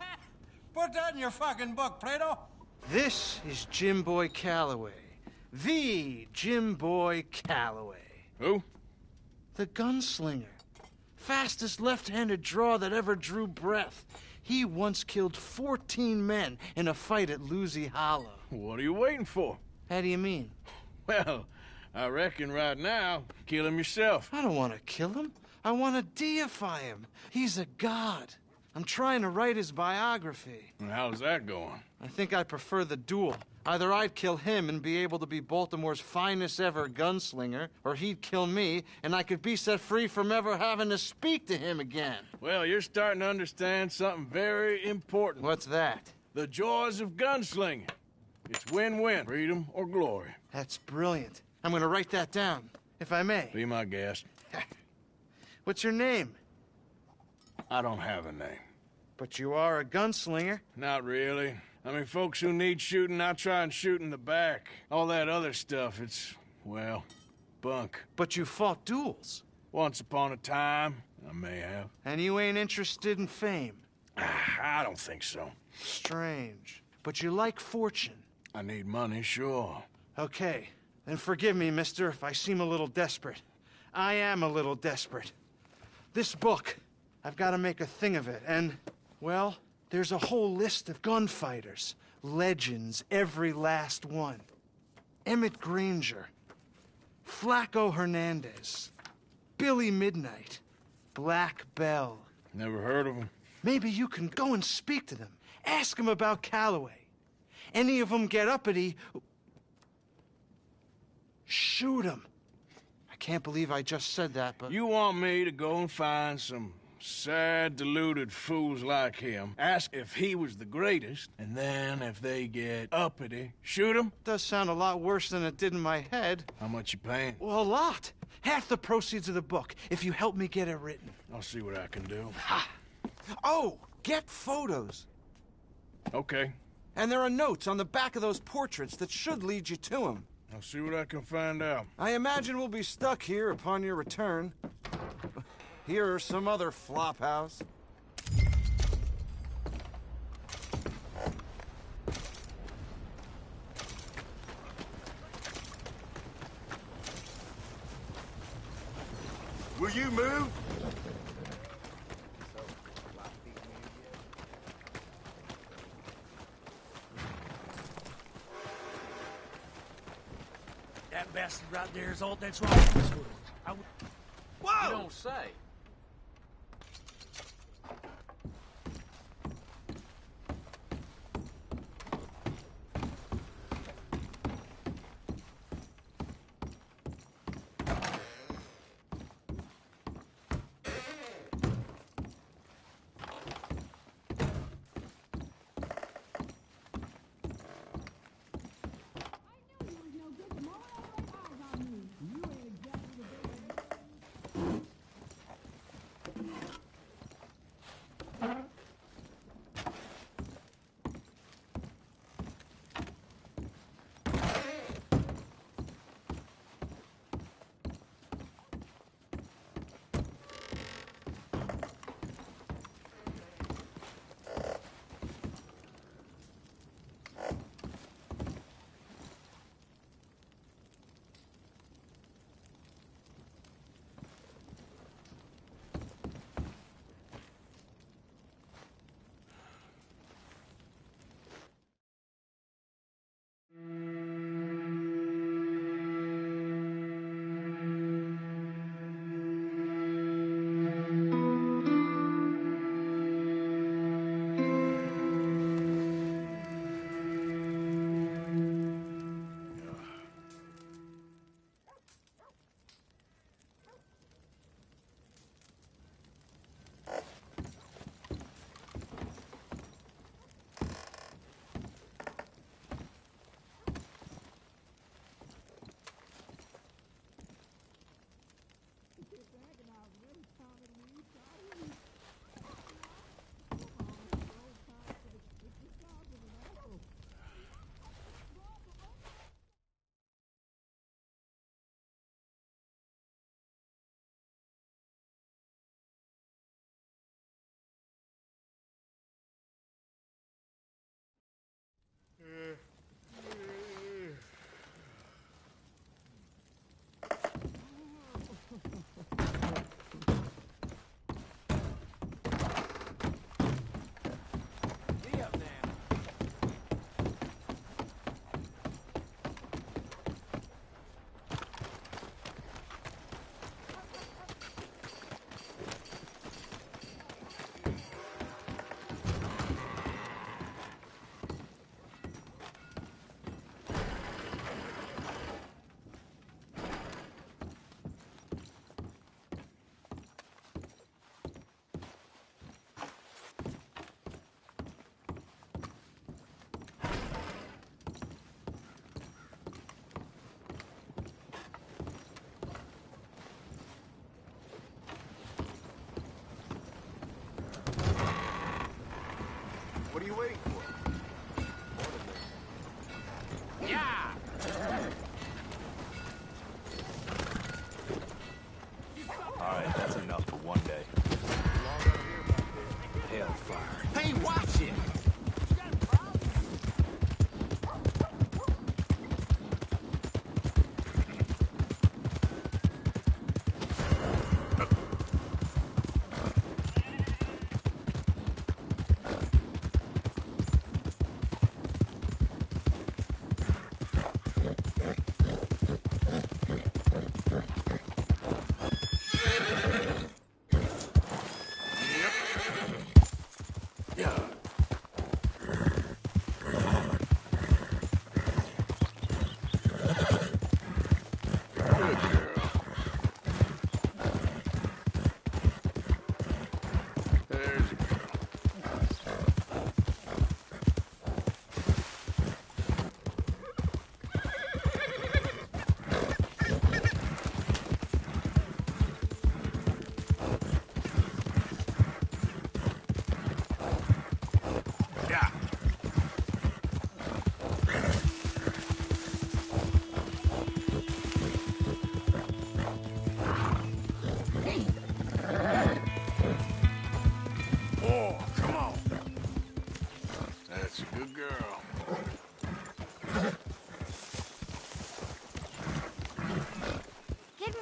Put that in your fucking book, Plato. This is Jim Boy Calloway. The Jim Boy Calloway. Who? The gunslinger. Fastest left-handed draw that ever drew breath. He once killed 14 men in a fight at Lucy Hollow. What are you waiting for? How do you mean? Well, I reckon right now, kill him yourself. I don't want to kill him. I want to deify him. He's a god. I'm trying to write his biography. And how's that going? I think I prefer the duel. Either I'd kill him and be able to be Baltimore's finest ever gunslinger, or he'd kill me and I could be set free from ever having to speak to him again. Well, you're starting to understand something very important. What's that? The joys of gunslinging. It's win-win, freedom or glory. That's brilliant. I'm gonna write that down, if I may. Be my guest. What's your name? I don't have a name. But you are a gunslinger. Not really. I mean, folks who need shooting, I try and shoot in the back. All that other stuff, it's, well, bunk. But you fought duels. Once upon a time, I may have. And you ain't interested in fame? I don't think so. Strange. But you like fortune. I need money, sure. Okay. Then forgive me, mister, if I seem a little desperate. I am a little desperate. This book, I've got to make a thing of it, and, well, there's a whole list of gunfighters. Legends, every last one. Emmett Granger, Flaco Hernandez, Billy Midnight, Black Bell. Never heard of them. Maybe you can go and speak to them. Ask them about Calloway. Any of them get uppity, shoot them. I can't believe I just said that, but... You want me to go and find some sad, deluded fools like him, ask if he was the greatest, and then if they get uppity, shoot him? Does sound a lot worse than it did in my head. How much you paying? Well, a lot. Half the proceeds of the book, if you help me get it written. I'll see what I can do. Ha! Oh, get photos. Okay. And there are notes on the back of those portraits that should lead you to him. I'll see what I can find out. I imagine we'll be stuck here upon your return. Here or some other flophouse. Will you move? That bastard right there is all that's wrong with this world. Whoa! You don't say.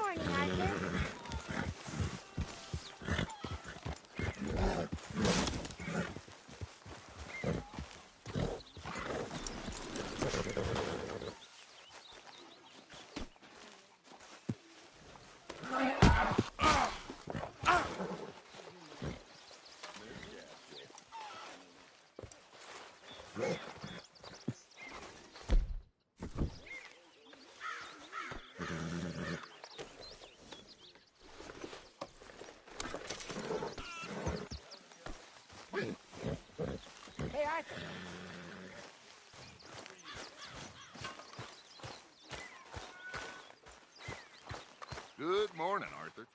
morning, Arthur. Hey, Arthur. Good morning, Arthur.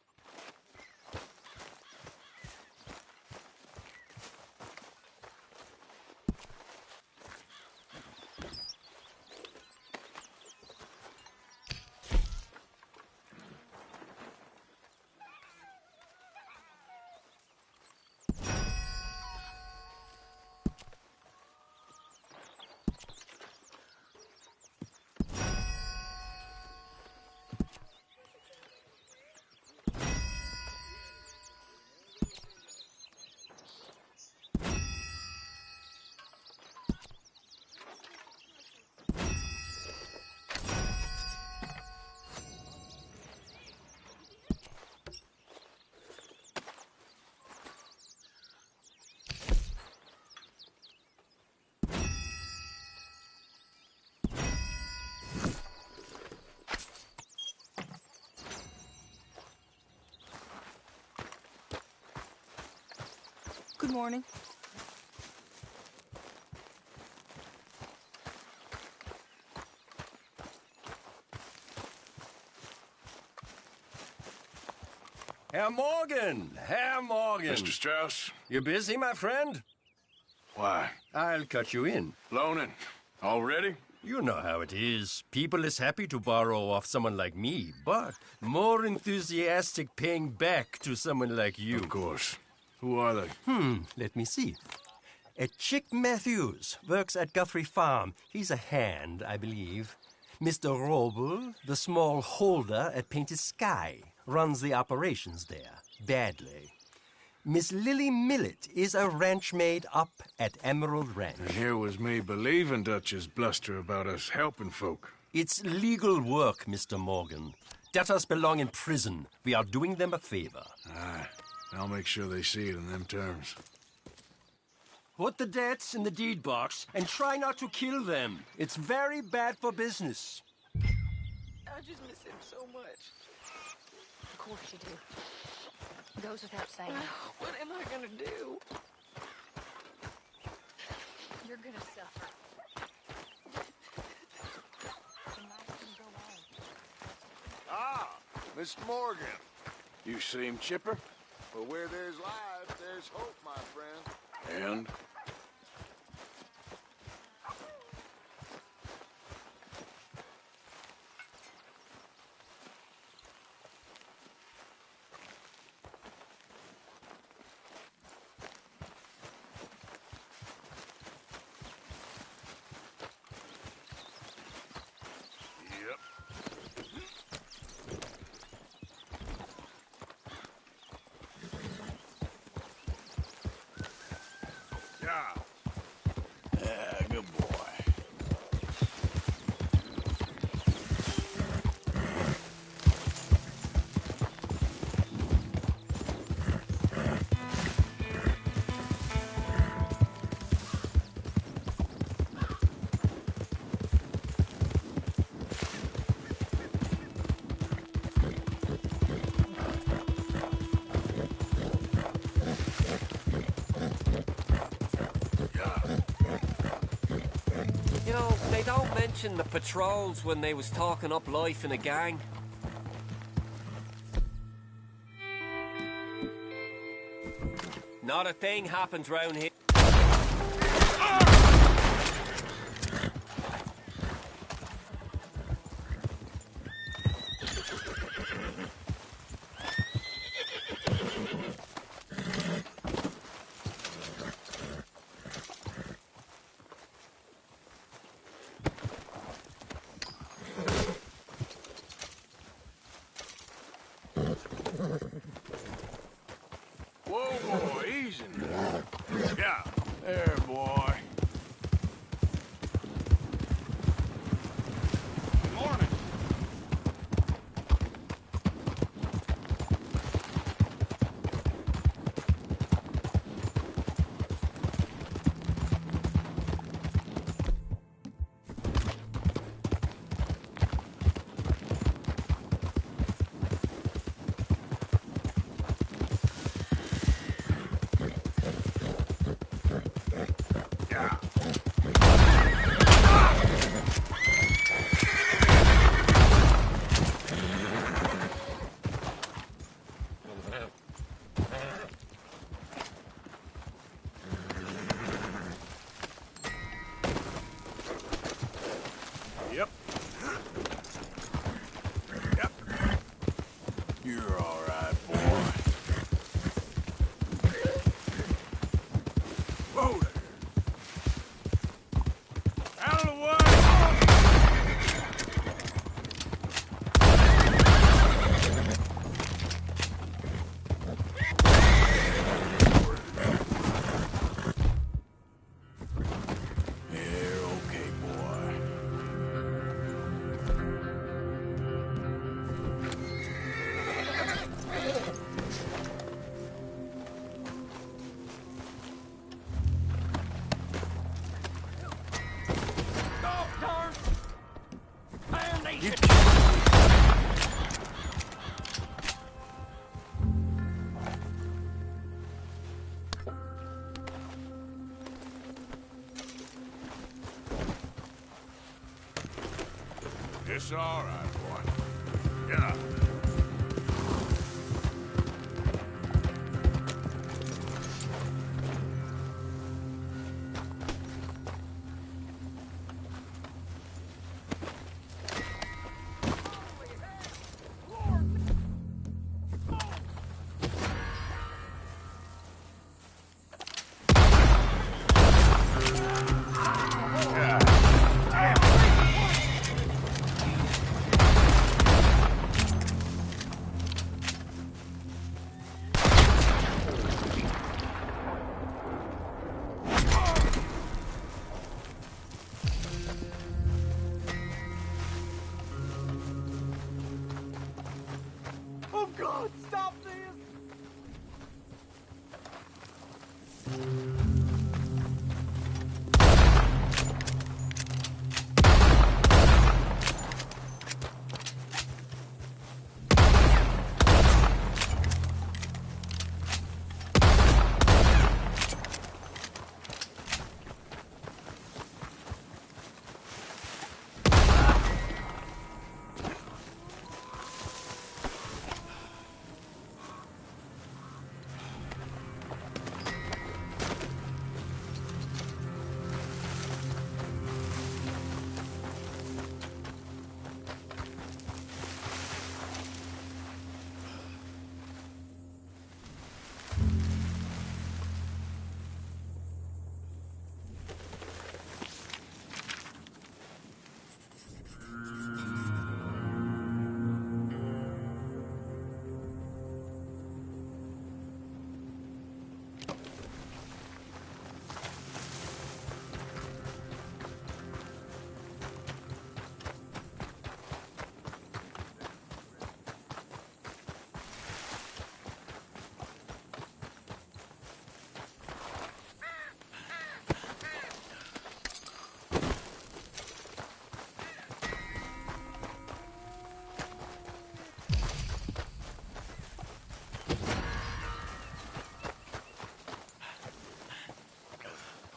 Good morning. Herr Morgan! Herr Morgan! Mr. Strauss? You busy, my friend? Why? I'll cut you in. Loaning? Already? You know how it is. People is happy to borrow off someone like me, but more enthusiastic paying back to someone like you. Of course. Who are they? Let me see. Chick Matthews works at Guthrie Farm. He's a hand, I believe. Mr. Roble, the small holder at Painted Sky, runs the operations there, badly. Miss Lily Millet is a ranch maid up at Emerald Ranch. And here was me believing Dutch's bluster about us helping folk. It's legal work, Mr. Morgan. Debtors belong in prison. We are doing them a favor. Aye. I'll make sure they see it in them terms. Put the debts in the deed box and try not to kill them. It's very bad for business. I just miss him so much. Of course you do. Goes without saying. What am I gonna do? You're gonna suffer. Ah, Miss Morgan. You seem chipper? But where there's life, there's hope, my friend. And? Good boy. You know, they don't mention the patrols when they was talking up life in a gang. Not a thing happens round here. Whoa, boy, easy. Yeah, there, boy. Good morning. Yep. Yep. You're all right, boy. Whoa there. Out of the way! You're okay, boy. It's all right, boy. Yeah. Oh God, stop this!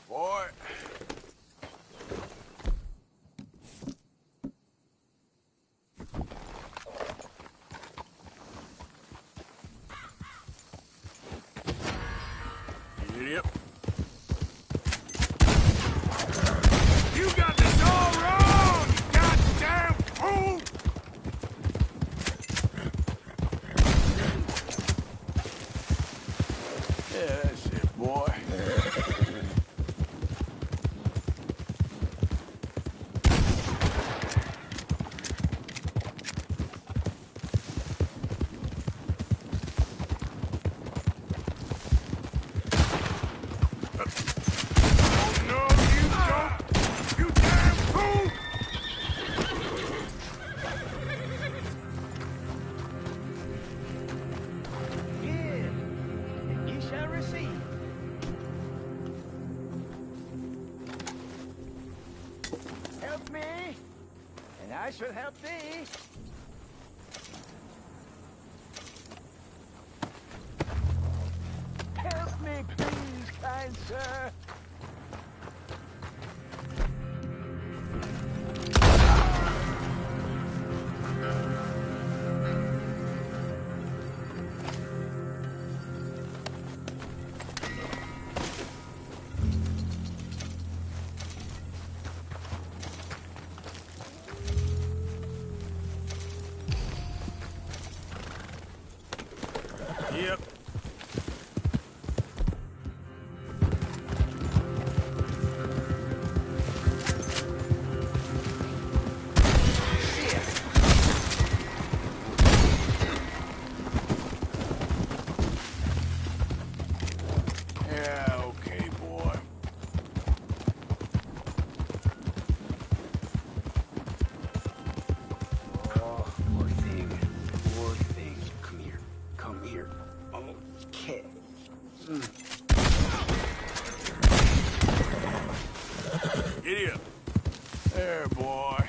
Boy. Yep. You got this all wrong, you goddamn fool! Yeah, that's it, boy. should help thee. Help me, please, kind sir. Yep. Yeah, okay, boy. Oh, poor thing. Poor thing. Come here. Come here. Okay. Giddy up. There, boy.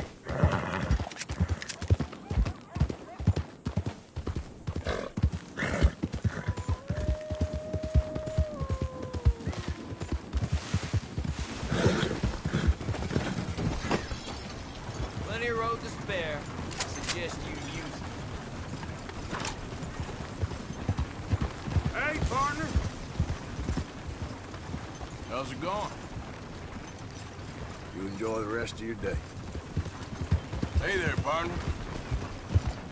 Plenty of road to spare. I suggest you use it. Hey, partner. How's it going? You enjoy the rest of your day. Hey there, partner.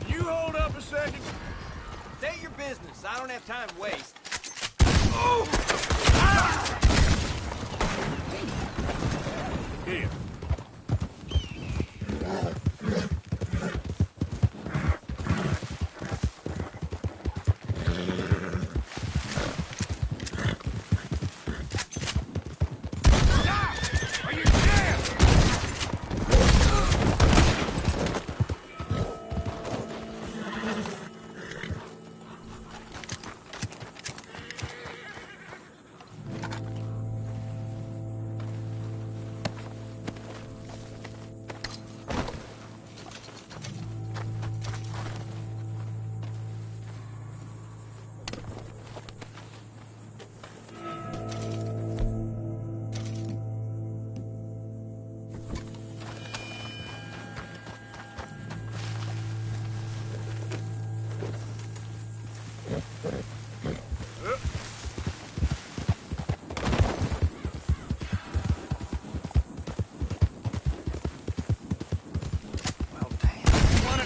Can you hold up a second? State your business. I don't have time to waste. Oh! Ah! Here. Are you dead?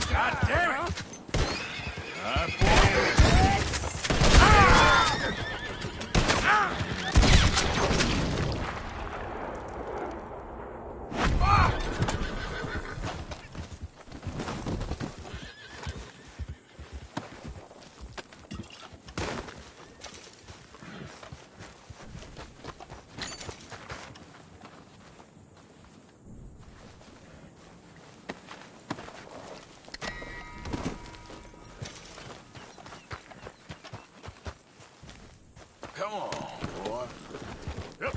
God damn it! Come on, boy. Yep.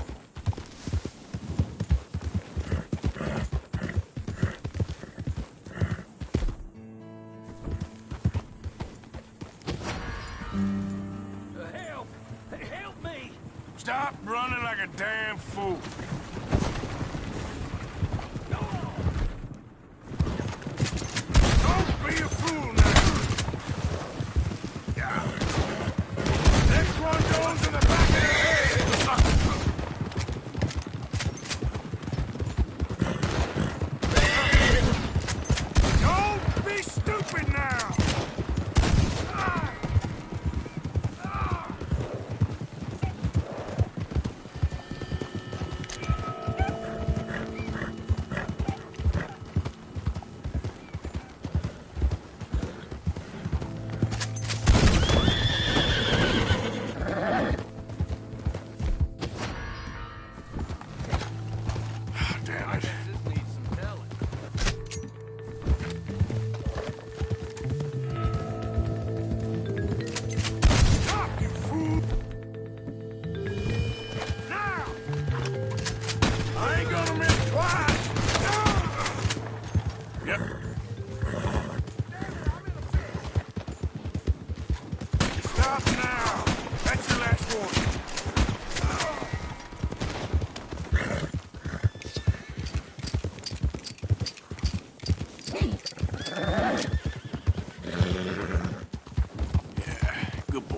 Help! Help me! Stop running like a damn fool. Don't be a fool now. Yeah. Next one goes in the back of the head. Don't be stupid now. Stop now! That's your last warning. Good boy.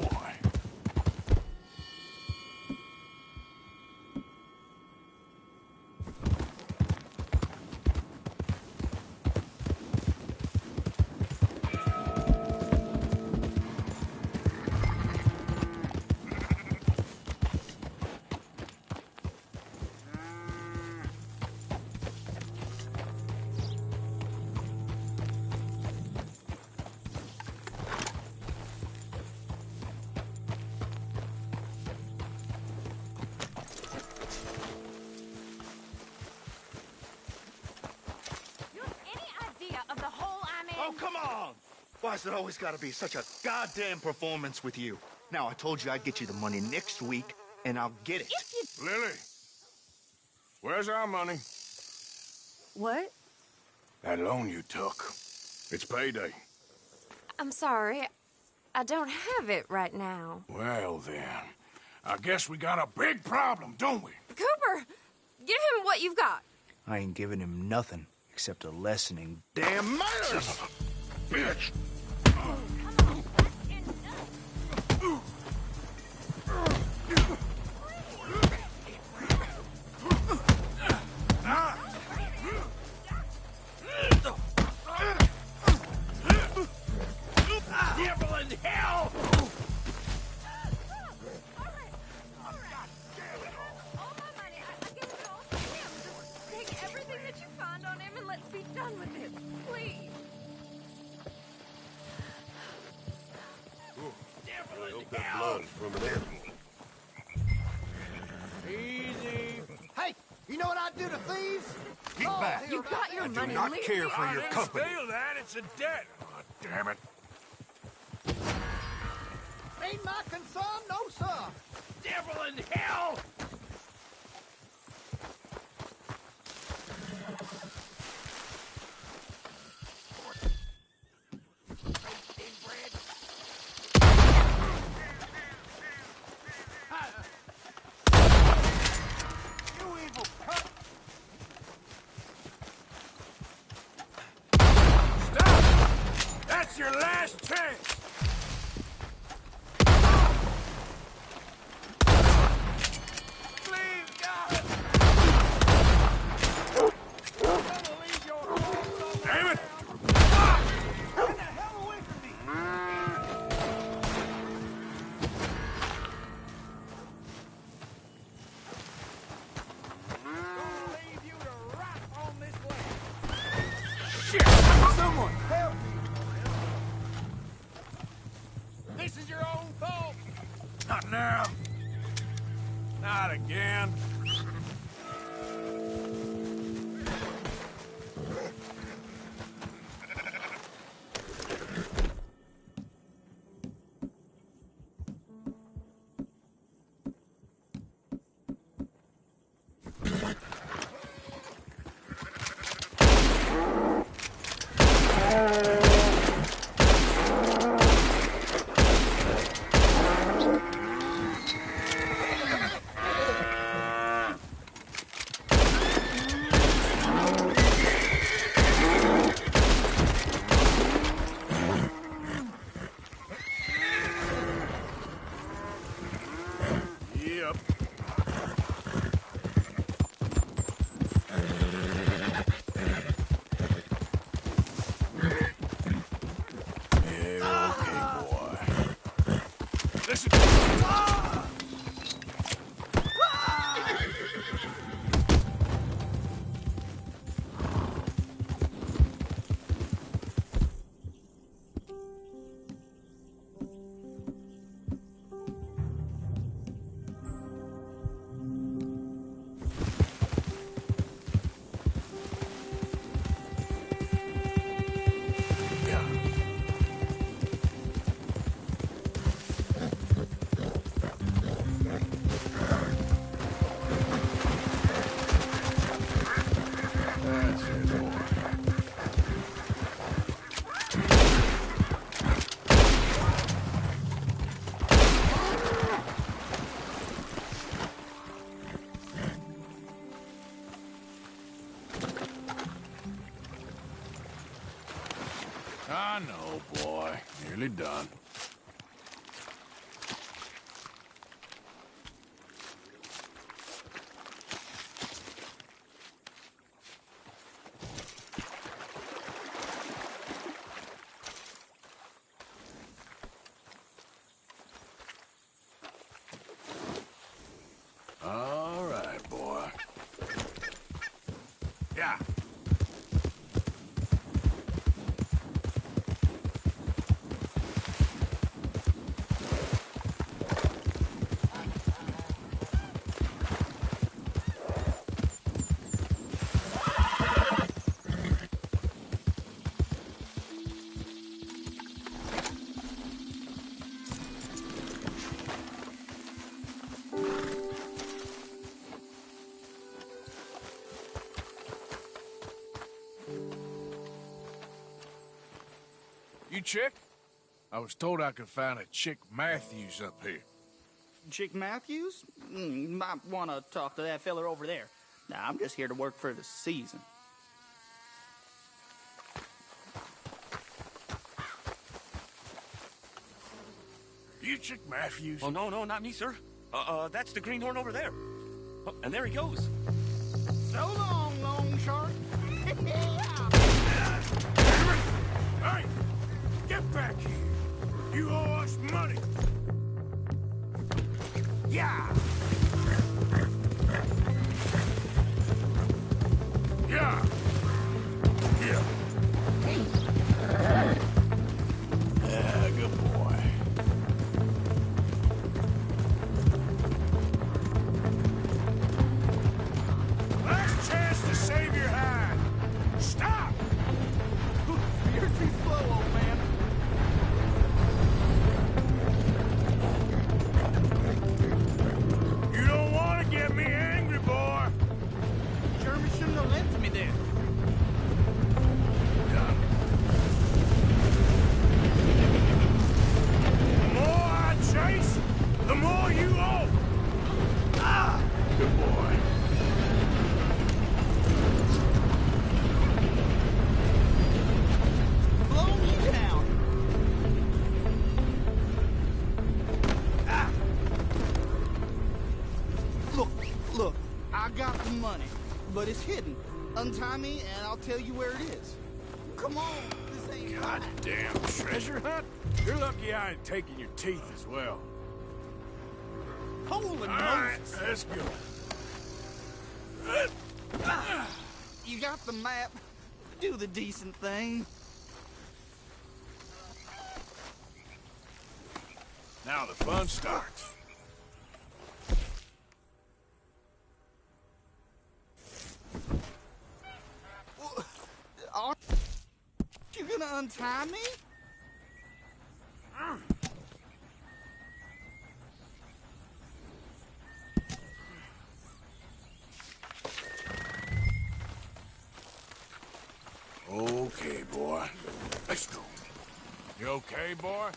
Oh, come on! Why's it always gotta be such a goddamn performance with you? Now, I told you I'd get you the money next week, and I'll get it. Lily, where's our money? What? That loan you took. It's payday. I'm sorry. I don't have it right now. Well, then, I guess we got a big problem, don't we? Cooper, give him what you've got. I ain't giving him nothing except a lessening damn manners! Bitch! Devil in hell! Take everything that you find on him and let's be done with it, please. Devil I hope in that hell! blood's from an animal. Easy. Hey, you know what I'd do to thieves? Keep back. You got your I money. do not Leave care me for alone. your I didn't company. steal that. It's a debt. Oh, damn it. Ain't my concern, no, sir. Devil in hell! You evil cunt! Stop! That's your last chance! Please, God! Damn it! Get the hell away from me! Gonna leave you to rot on this land. Shit! Someone! Help me! This is your own fault. Not now. Not again. Yep. Yeah, okay, boy. Listen. Chick? I was told I could find a Chick Matthews up here. Chick Matthews? Might want to talk to that feller over there. Nah, I'm just here to work for the season. You Chick Matthews? Oh, no, not me, sir. That's the greenhorn over there. Oh, and there he goes. So long, long shark. Hey! Get back here! You owe us money! Yeah! Yeah! Yeah! Yeah, good boy. Last chance to save your hide! Stop! You're too slow, old man. You don't want to get me angry, boy! Jeremy shouldn't have left me there. The more I chase, the more you owe! Ah! Good boy. Blow me down. Ah. Look, I got the money, but it's hidden. Untie me and I'll tell you where it is. Come on, this ain't God damn treasure hunt? You're lucky I ain't taking your teeth as well. Holy All right, Moses. let's go. You got the map. Do the decent thing. Now the fun starts. Are you gonna untie me? Okay, boy. Let's go. You okay, boy?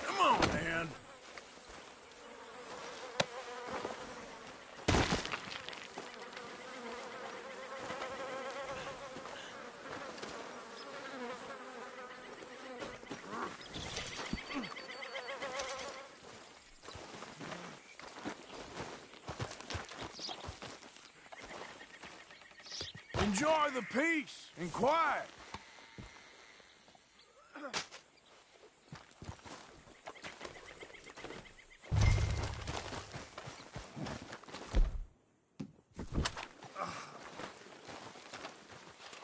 Come on, man. Enjoy the peace and quiet.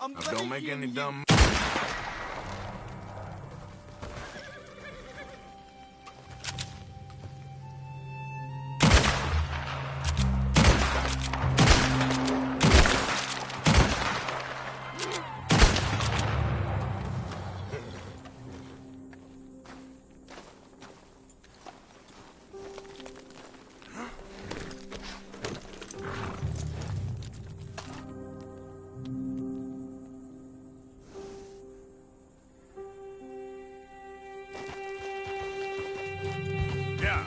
I'm Now, don't make any dumb... Yeah.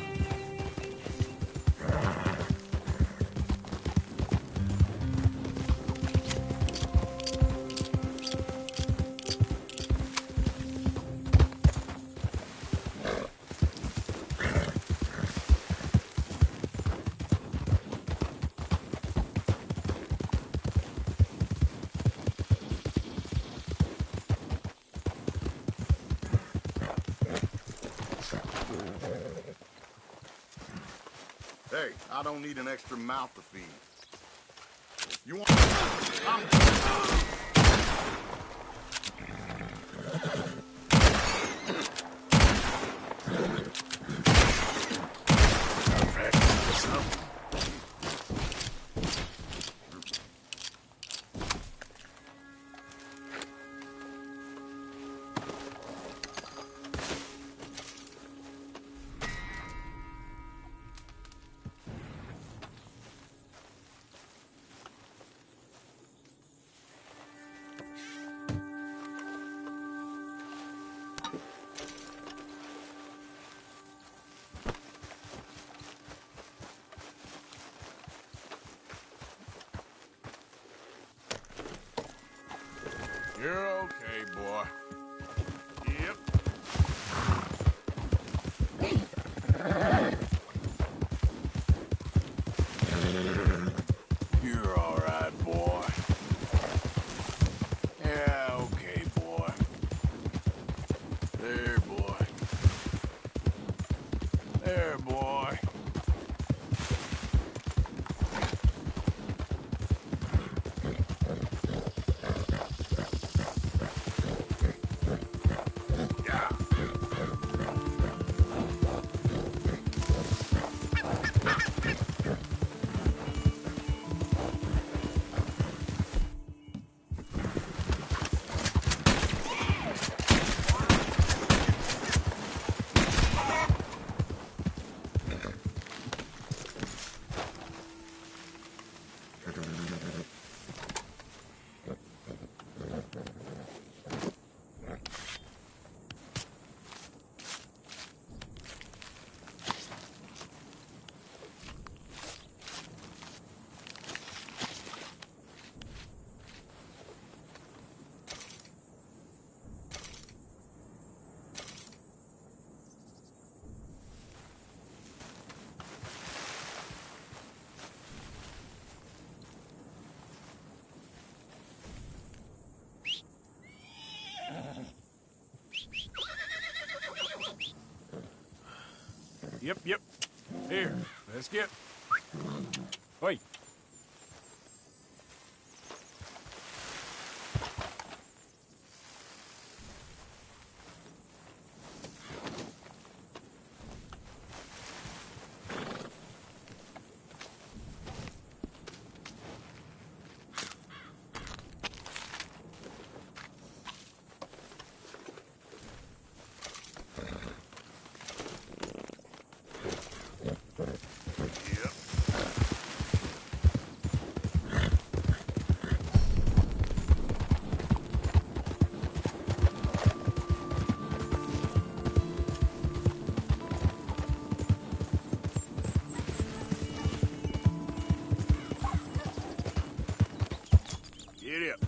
Hey, I don't need an extra mouth to feed. You want... You're okay, boy. Yep. You're all right, boy. Yeah, okay, boy. There, boy. There, boy. Yep. Here, let's get... Wait. Get up.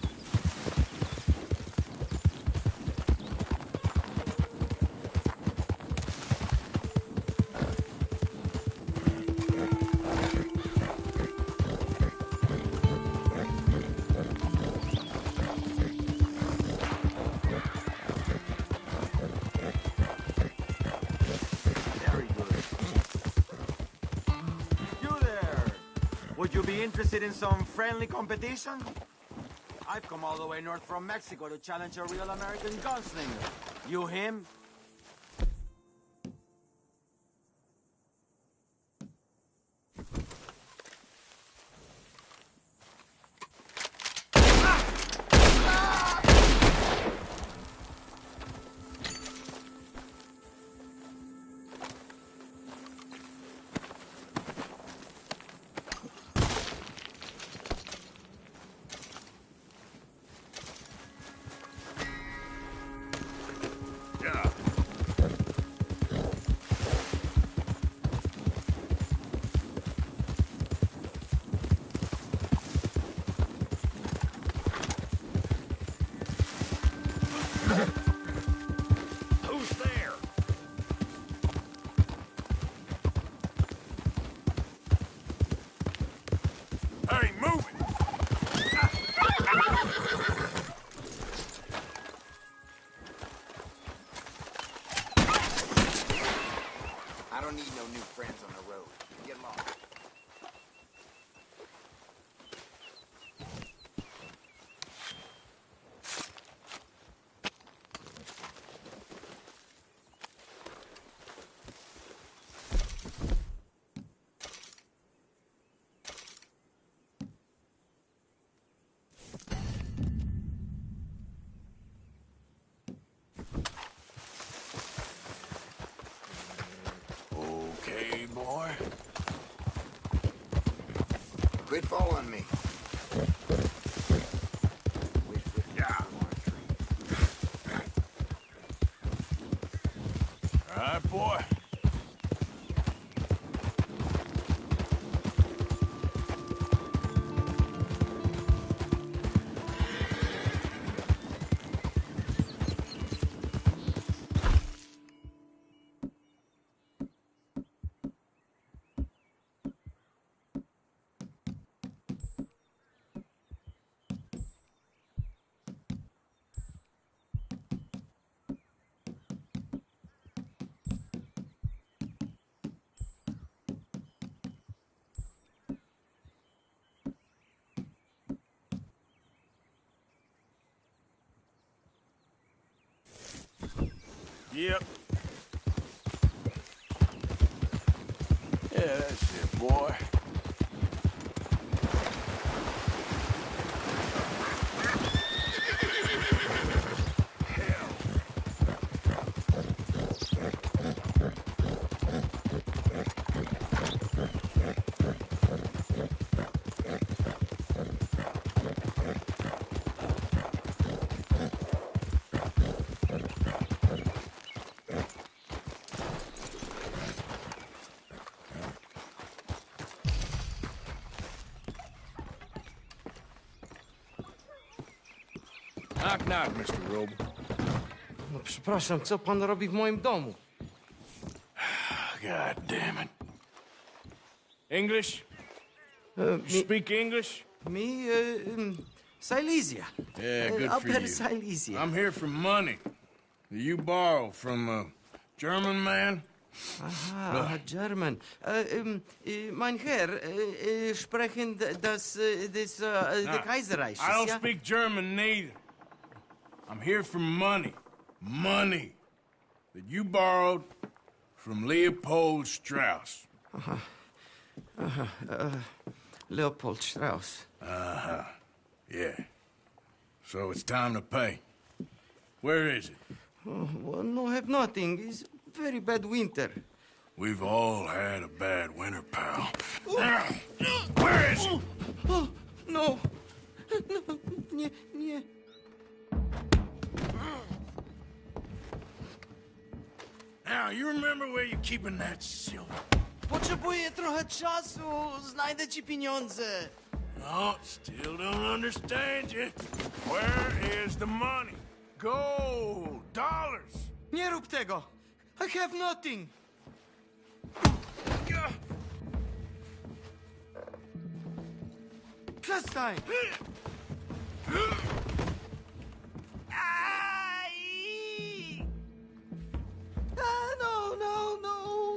Would you be interested in some friendly competition? I've come all the way north from Mexico to challenge a real American gunslinger. You him? Who's there? Hey, move it! I don't need no new friends on the road. Get lost. Okay, boy. Quit following me. Yeah. All right, boy. Yep. Yeah, that's it, boy. Knock, knock, Mr. Roble. No przepraszam, co pan robi w moim domu? God damn it. English? Speak English? Me, Silesia. Yeah, good for Upper you. Silesia. I'm here for money that you borrow from a German man. Aha, German. Mein Herr, sprechen das the Kaiserreich. I don't speak German neither. I'm here for money. Money that you borrowed from Leopold Strauss. Leopold Strauss. Uh-huh. Yeah. So it's time to pay. Where is it? Oh, well, no, have nothing. It's very bad winter. We've all had a bad winter, pal. Where is it? Oh, no. No, nie, nie. Now, you remember where you're keeping that silver? Potrzebuję trochę czasu. Znajdę ci pieniądze. No, still don't understand you. Where is the money? Gold, dollars. Nie rób tego. I have nothing. Przestań.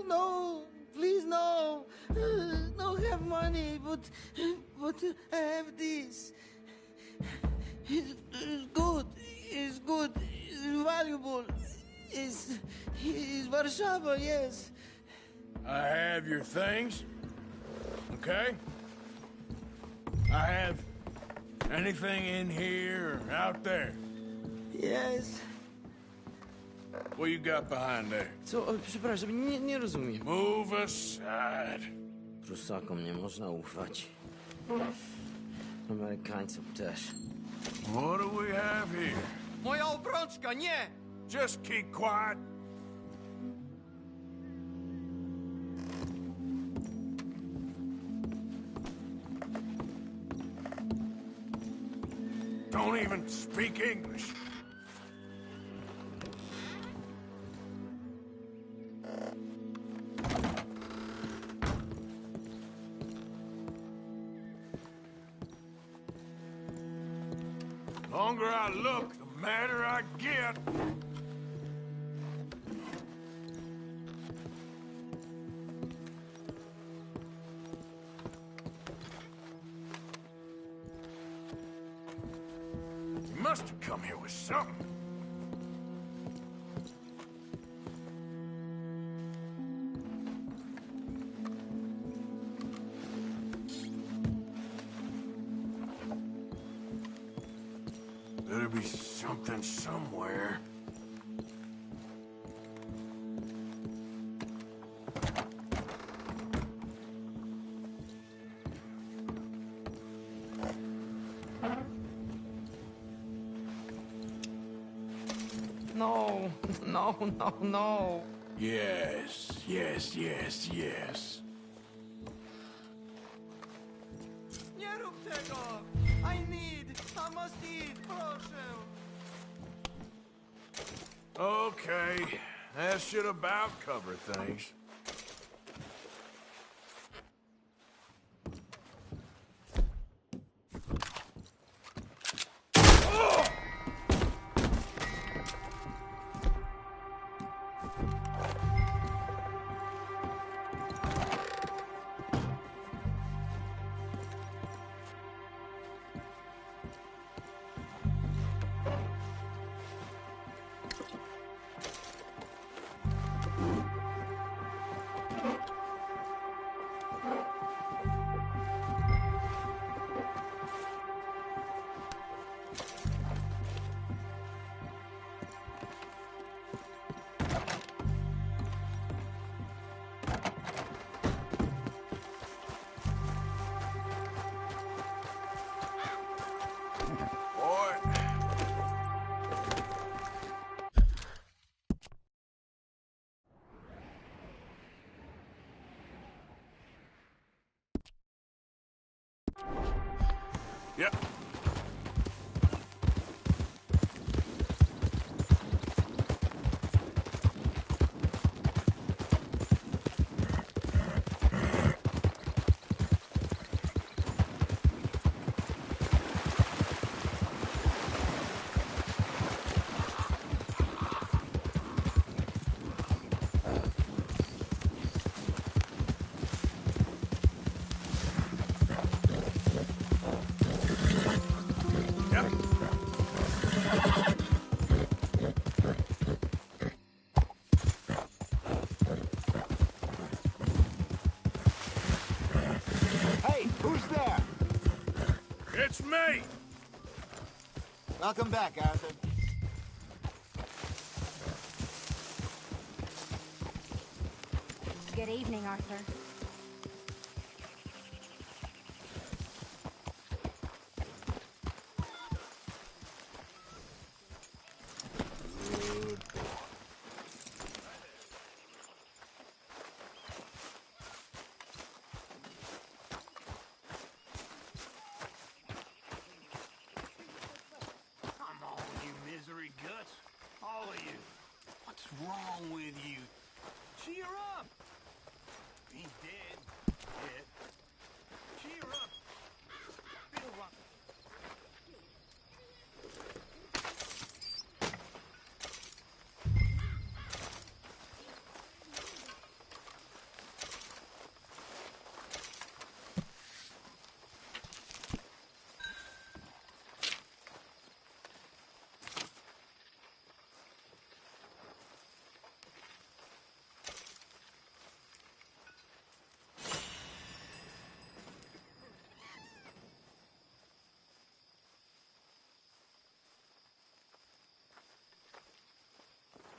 No. Please, no. No have money, but I have this. It's good. It's good. It's valuable. It's Warszawa, yes. I have your things, okay? I have anything in here or out there. Yes. What you got behind there? Co? Przepraszam, nie rozumiem. Move aside. Prusakom nie można ufać. Amerykańcom też. What do we have here? Moja obrączka, nie! Just keep quiet. Don't even speak English. The longer I look, the madder I get. You must have come here with something. Better be something somewhere. No. Yes. Nie rób tego! I must eat, proszę! Okay, that should about cover things. Yep. Hey, who's there? It's me! Welcome back, Arthur. Good evening, Arthur. Come on, you misery guts. All of you. What's wrong with you? Cheer up! He's dead. Dead. Cheer up! Bill Rock.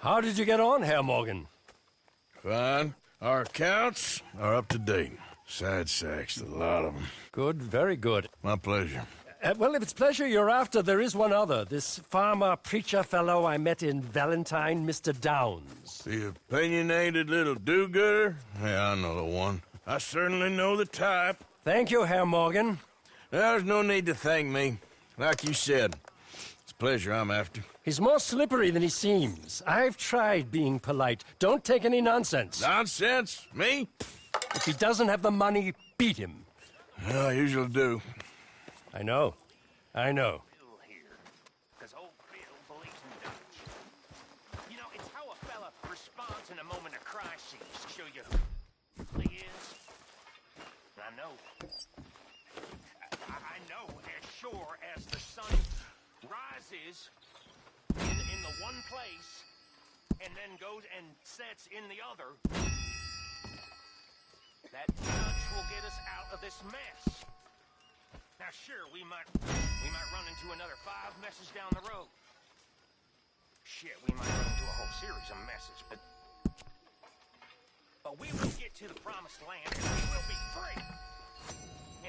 How did you get on, Herr Morgan? Fine. Our accounts are up to date. Sad sacks, a lot of them. Good, very good. My pleasure. Well, if it's pleasure you're after, there is one other. This farmer preacher fellow I met in Valentine, Mr. Downs. The opinionated little do-gooder? Yeah, I know the one. I certainly know the type. Thank you, Herr Morgan. There's no need to thank me. Like you said, it's pleasure I'm after. He's more slippery than he seems. I've tried being polite. Don't take any nonsense. Nonsense? Me? If he doesn't have the money, beat him. Well, I usually do. I know. I know. Bill here, because old Bill believes in Dutch. You know, it's how a fella responds in a moment of crisis to show you who he is. I know. I know as sure as the sun rises in the one place and then goes and sets in the other, that Dutch will get us out of this mess. Now, sure, we might run into another 5 messes down the road. Shit, we might run into a whole series of messes, but we will get to the promised land and we will be free.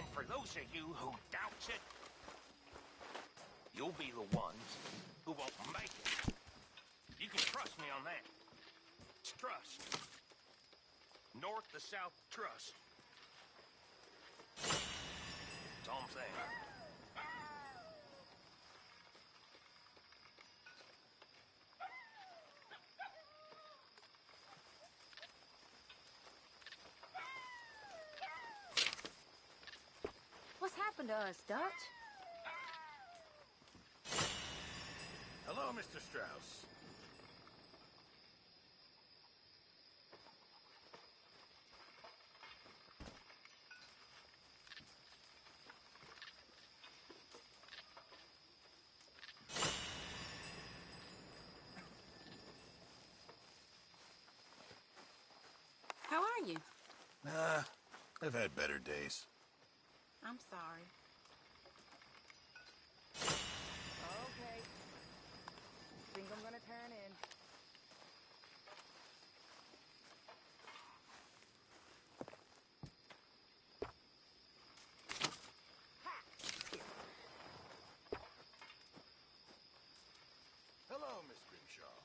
And for those of you who doubt it, you'll be the ones who won't make it. You can trust me on that. It's trust. North to south trust. That's all I'm saying. What's happened to us, Dutch? Hello, Mr. Strauss. How are you? I've had better days. I'm sorry. Okay. Think I'm gonna turn in. Hello, Miss Grimshaw.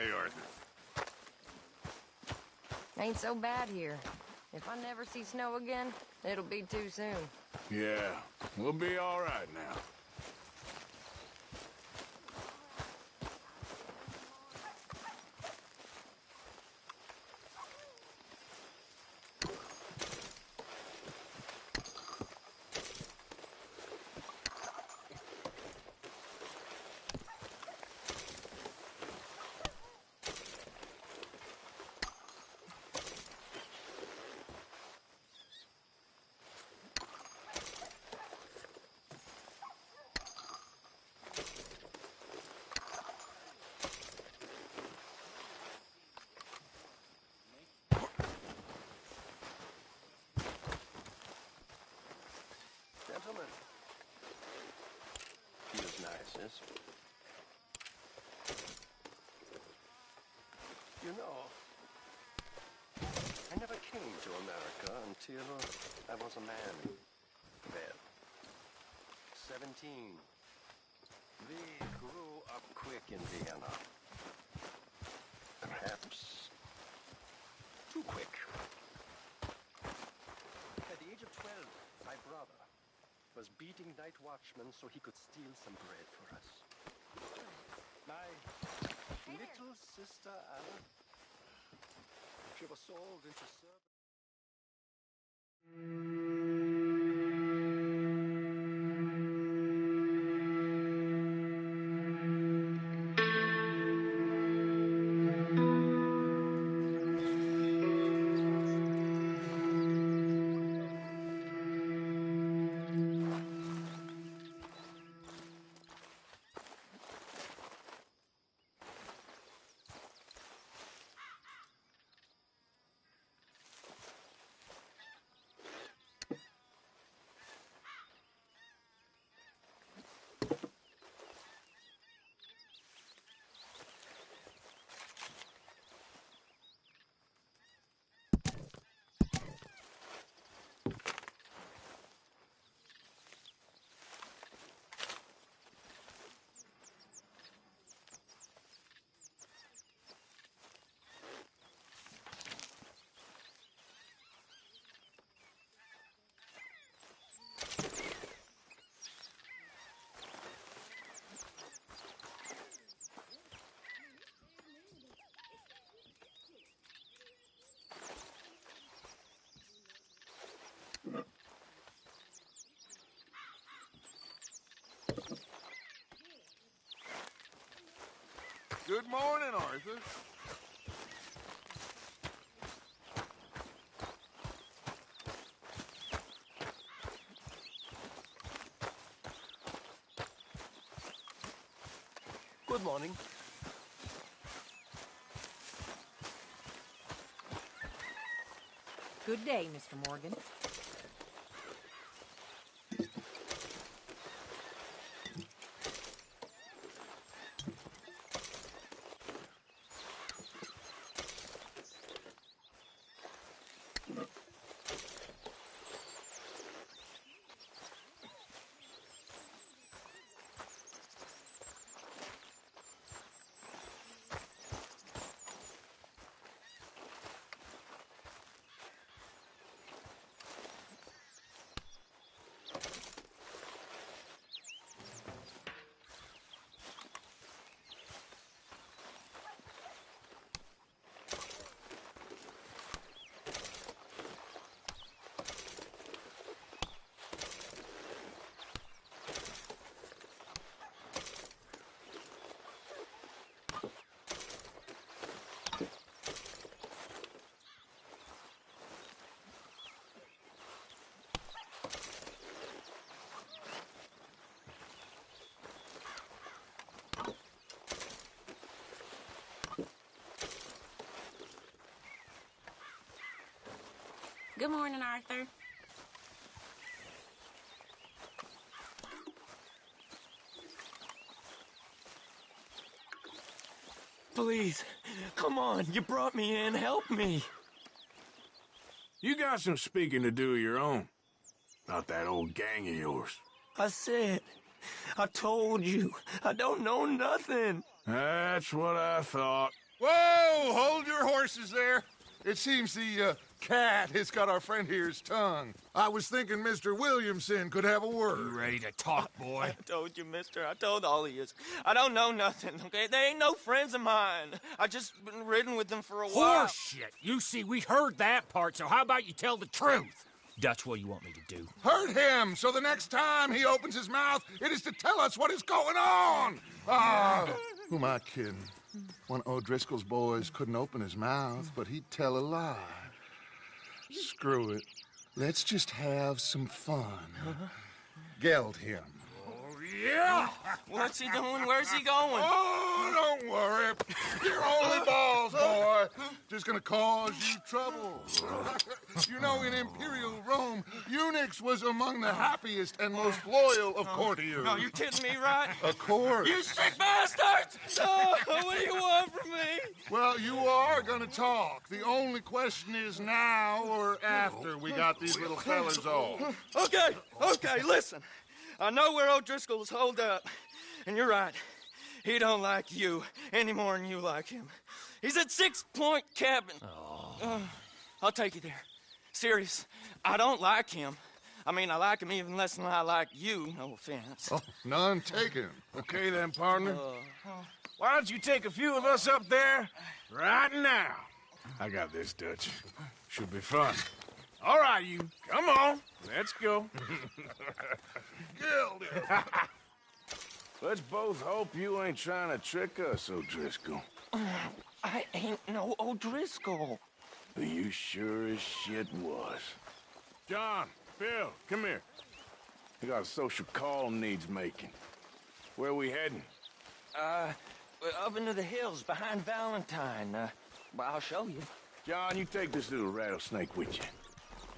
Hey, Arthur. Ain't so bad here. If I never see snow again, it'll be too soon. Yeah, we'll be all right now. Gentlemen. Feels nice, yes? You know, I never came to America until I was a man. Well, 17. We grew up quick in Vienna. Perhaps too quick. At the age of 12, my brother was beating night watchmen so he could steal some bread for us. My little sister Anna, she was sold into service. Good morning, Arthur. Good morning. Good day, Mr. Morgan. Good morning, Arthur. Please, come on, you brought me in, help me. You got some speaking to do of your own. Not that old gang of yours. I said, I told you, I don't know nothing. That's what I thought. Whoa! Hold your horses there. It seems the cat has got our friend here's tongue. I was thinking Mr. Williamson could have a word. You ready to talk, boy? I told you, mister. I told all of you. I don't know nothing, okay? They ain't no friends of mine. I just been riding with them for a while. Horseshit! You see, we heard that part, so how about you tell the truth? Dutch, what do you want me to do? Hurt him, so the next time he opens his mouth, it is to tell us what is going on. Who am I kidding? One of O'Driscoll's boys couldn't open his mouth, but he'd tell a lie. Screw it. Let's just have some fun. Geld him. Yeah! What's he doing? Where's he going? Oh, don't worry. You're only balls, boy. Just gonna cause you trouble. You know, in Imperial Rome, eunuchs was among the happiest and most loyal of courtiers. No, you're kidding me, right? Of course. You sick bastards! Oh, what do you want from me? Well, you are gonna talk. The only question is now or after we got these little fellas off. Okay, listen. I know where O'Driscoll's holed up, and you're right. He don't like you any more than you like him. He's at 6 Point Cabin. I'll take you there. Serious, I don't like him. I mean, I like him even less than I like you, no offense. Oh, none taken. Okay then, partner. Why don't you take a few of us up there right now? I got this, Dutch. Should be fun. All right, you. Come on. Let's go. Gilda. Let's both hope you ain't trying to trick us, O'Driscoll. I ain't no O'Driscoll. You sure as shit was. John, Bill, come here. We got a social call needs making. Where are we heading? Up into the hills behind Valentine. Well, I'll show you. John, you take this little rattlesnake with you.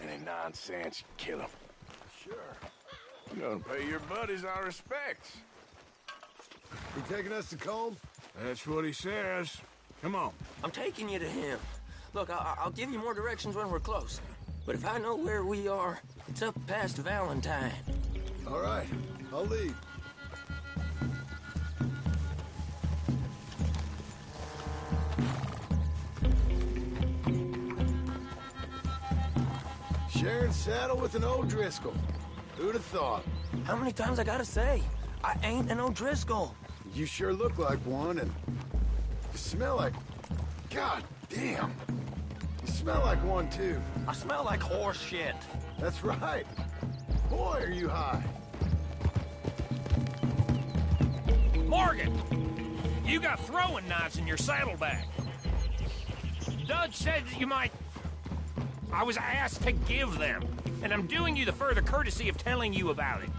Any nonsense, you kill him. Sure. You're gonna pay your buddies our respects. You taking us to Colm? That's what he says. Come on. I'm taking you to him. Look, I'll give you more directions when we're close. But if I know where we are, it's up past Valentine. All right, I'll lead. Sharing saddle with an O'Driscoll. Who'd have thought? How many times I gotta say? I ain't an O'Driscoll. You sure look like one, and you smell like... God damn. You smell like one, too. I smell like horse shit. That's right. Boy, are you high. Morgan! You got throwing knives in your saddlebag. Dutch said that you might... I was asked to give them, and I'm doing you the further courtesy of telling you about it.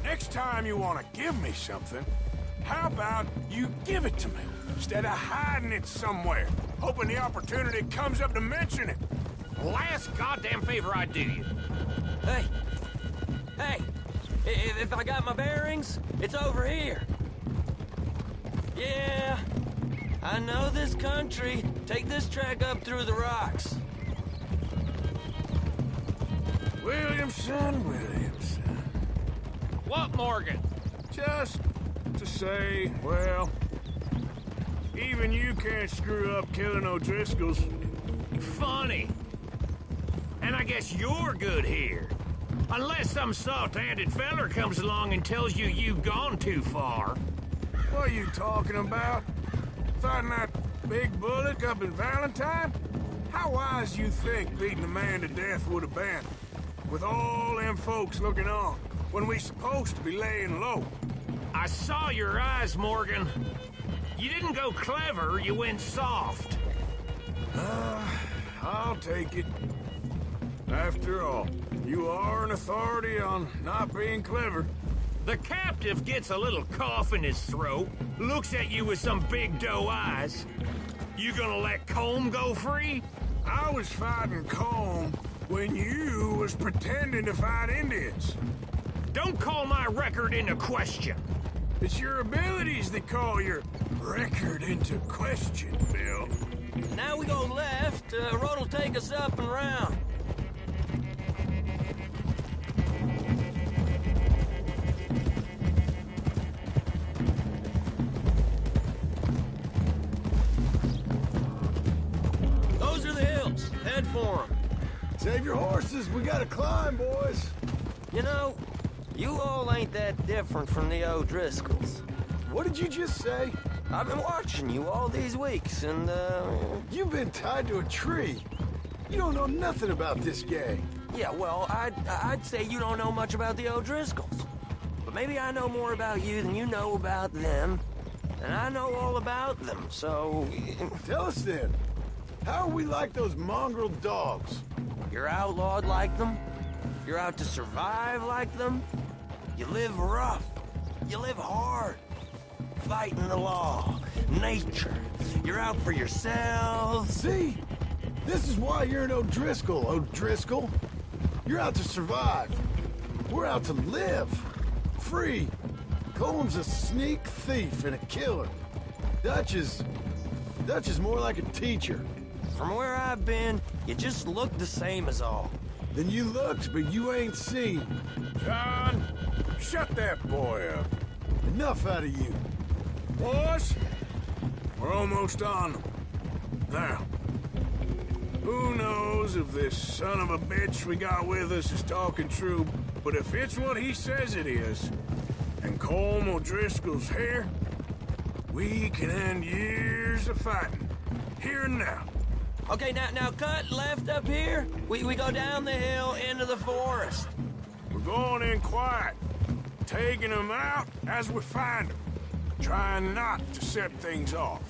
Next time you want to give me something, how about you give it to me, instead of hiding it somewhere, hoping the opportunity comes up to mention it? Last goddamn favor I do you. Hey, if I got my bearings, it's over here. Yeah, I know this country. Take this track up through the rocks. Williamson. What, Morgan? Just to say, well, even you can't screw up killing O'Driscolls. Funny. And I guess you're good here. Unless some soft-handed feller comes along and tells you you've gone too far. What are you talking about? Fighting that big bullock up in Valentine? How wise you think beating a man to death would have been? With all them folks looking on, when we supposed to be laying low. I saw your eyes, Morgan. You didn't go clever, you went soft. I'll take it. After all, you are an authority on not being clever. The captive gets a little cough in his throat, looks at you with some big doe eyes. You gonna let Colm go free? I was fighting Colm when you was pretending to fight Indians. Don't call my record into question. It's your abilities that call your record into question, Bill. Now we go left. Road'll take us up and round. head for him. Save your horses. We gotta climb, boys. You know, you all ain't that different from the O'Driscolls. What did you just say? I've been watching you all these weeks, and, You've been tied to a tree. You don't know nothing about this gang. Yeah, well, I'd say you don't know much about the O'Driscolls. But maybe I know more about you than you know about them. And I know all about them, so... Tell us then. How are we like those mongrel dogs? You're outlawed like them. You're out to survive like them. You live rough. You live hard. Fighting the law. Nature. You're out for yourselves. See? This is why you're an O'Driscoll, O'Driscoll. You're out to survive. We're out to live. Free. Colm's a sneak thief and a killer. Dutch is more like a teacher. From where I've been, you just look the same as all. Then you looked, but you ain't seen. John, shut that boy up. Enough out of you. Boys, we're almost on them. Now, who knows if this son of a bitch we got with us is talking true, but if it's what he says it is, and Colm O'Driscoll's here, we can end years of fighting, here and now. Okay, now cut left up here. We go down the hill into the forest. We're going in quiet, taking them out as we find them, trying not to set things off.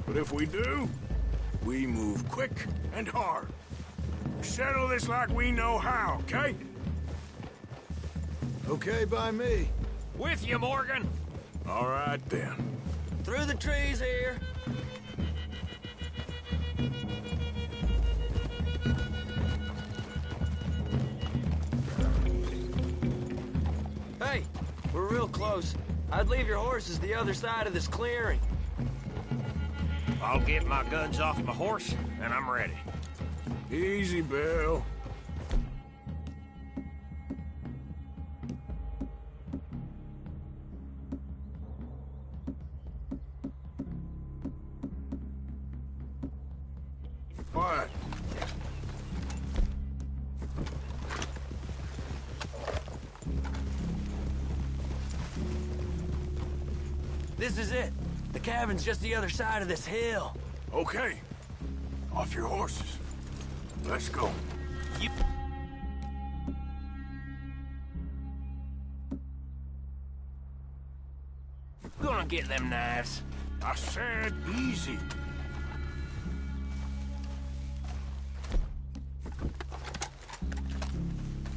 But if we do, we move quick and hard. Settle this like we know how, okay? Okay by me. With you, Morgan. All right, then. Through the trees here. Hey, we're real close. I'd leave your horses the other side of this clearing. I'll get my guns off my horse, and I'm ready. Easy, Bill. Quiet. This is it. The cabin's just the other side of this hill. Okay. Off your horses. Let's go. You... Gonna get them knives. I said easy.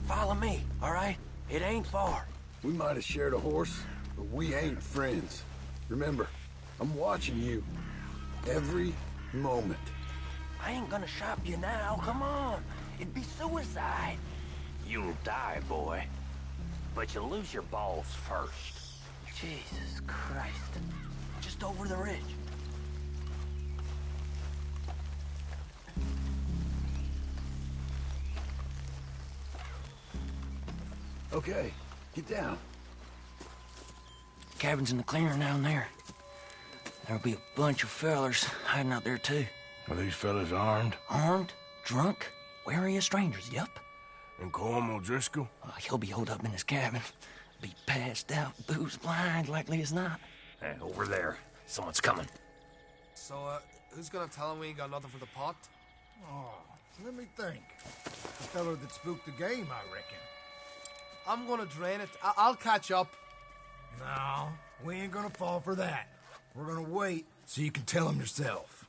Follow me, all right? It ain't far. We might have shared a horse, but we ain't friends. Remember, I'm watching you. Every moment. I ain't gonna shop you now, come on. It'd be suicide. You'll die, boy. But you'll lose your balls first. Jesus Christ. Just over the ridge. Okay, get down. Cabin's in the clearing down there. There'll be a bunch of fellers hiding out there, too. Are these fellas armed? Armed, drunk, wary of strangers, yup. And Colm O'Driscoll? He'll be holed up in his cabin. Be passed out, booze blind, likely as not. Hey, over there. Someone's coming. So, who's gonna tell him we ain't got nothing for the pot? Oh, let me think. The fellow that spooked the game, I reckon. I'm gonna drain it. I'll catch up. No, we ain't gonna fall for that. We're gonna wait so you can tell him yourself.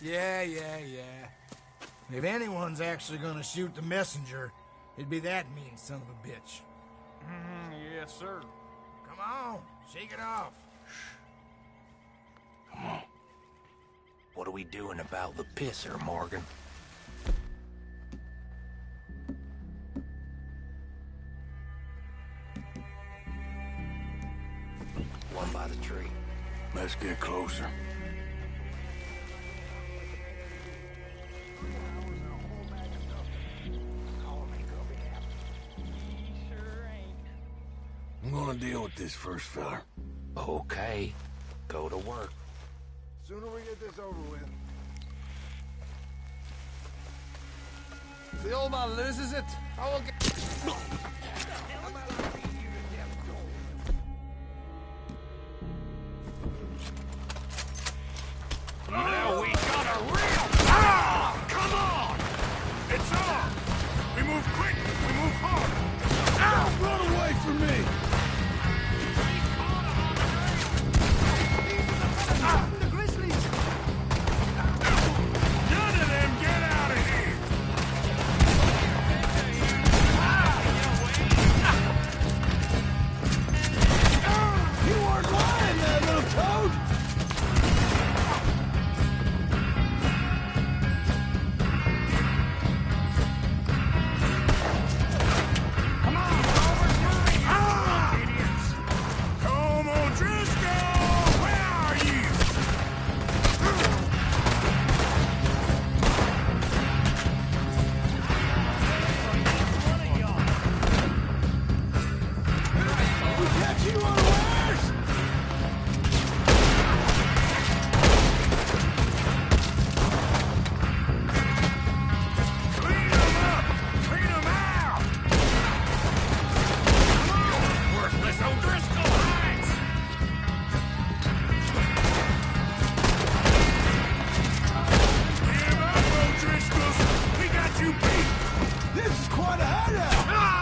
Yeah. If anyone's actually gonna shoot the messenger, it'd be that mean son of a bitch. Yes, sir. Come on, shake it off. Come on. What are we doing about the pisser, Morgan? One by the tree. Let's get closer. I'm gonna deal with this first fella. Okay. Go to work. Sooner we get this over with. If the old man loses it, I will get... Now we got a real... Ah! Come on! It's on! We move quick, we move hard. Don't run away from me! The Grizzlies! None of them get out of here! You weren't lying there, little toad! Come on, Driscoll! Where are you? We catch you unawares! Clean them up! Clean them out! Worthless O'Driscoll hides! Give up, O'Driscolls! We got you beat! This is quite a hideout! Ah!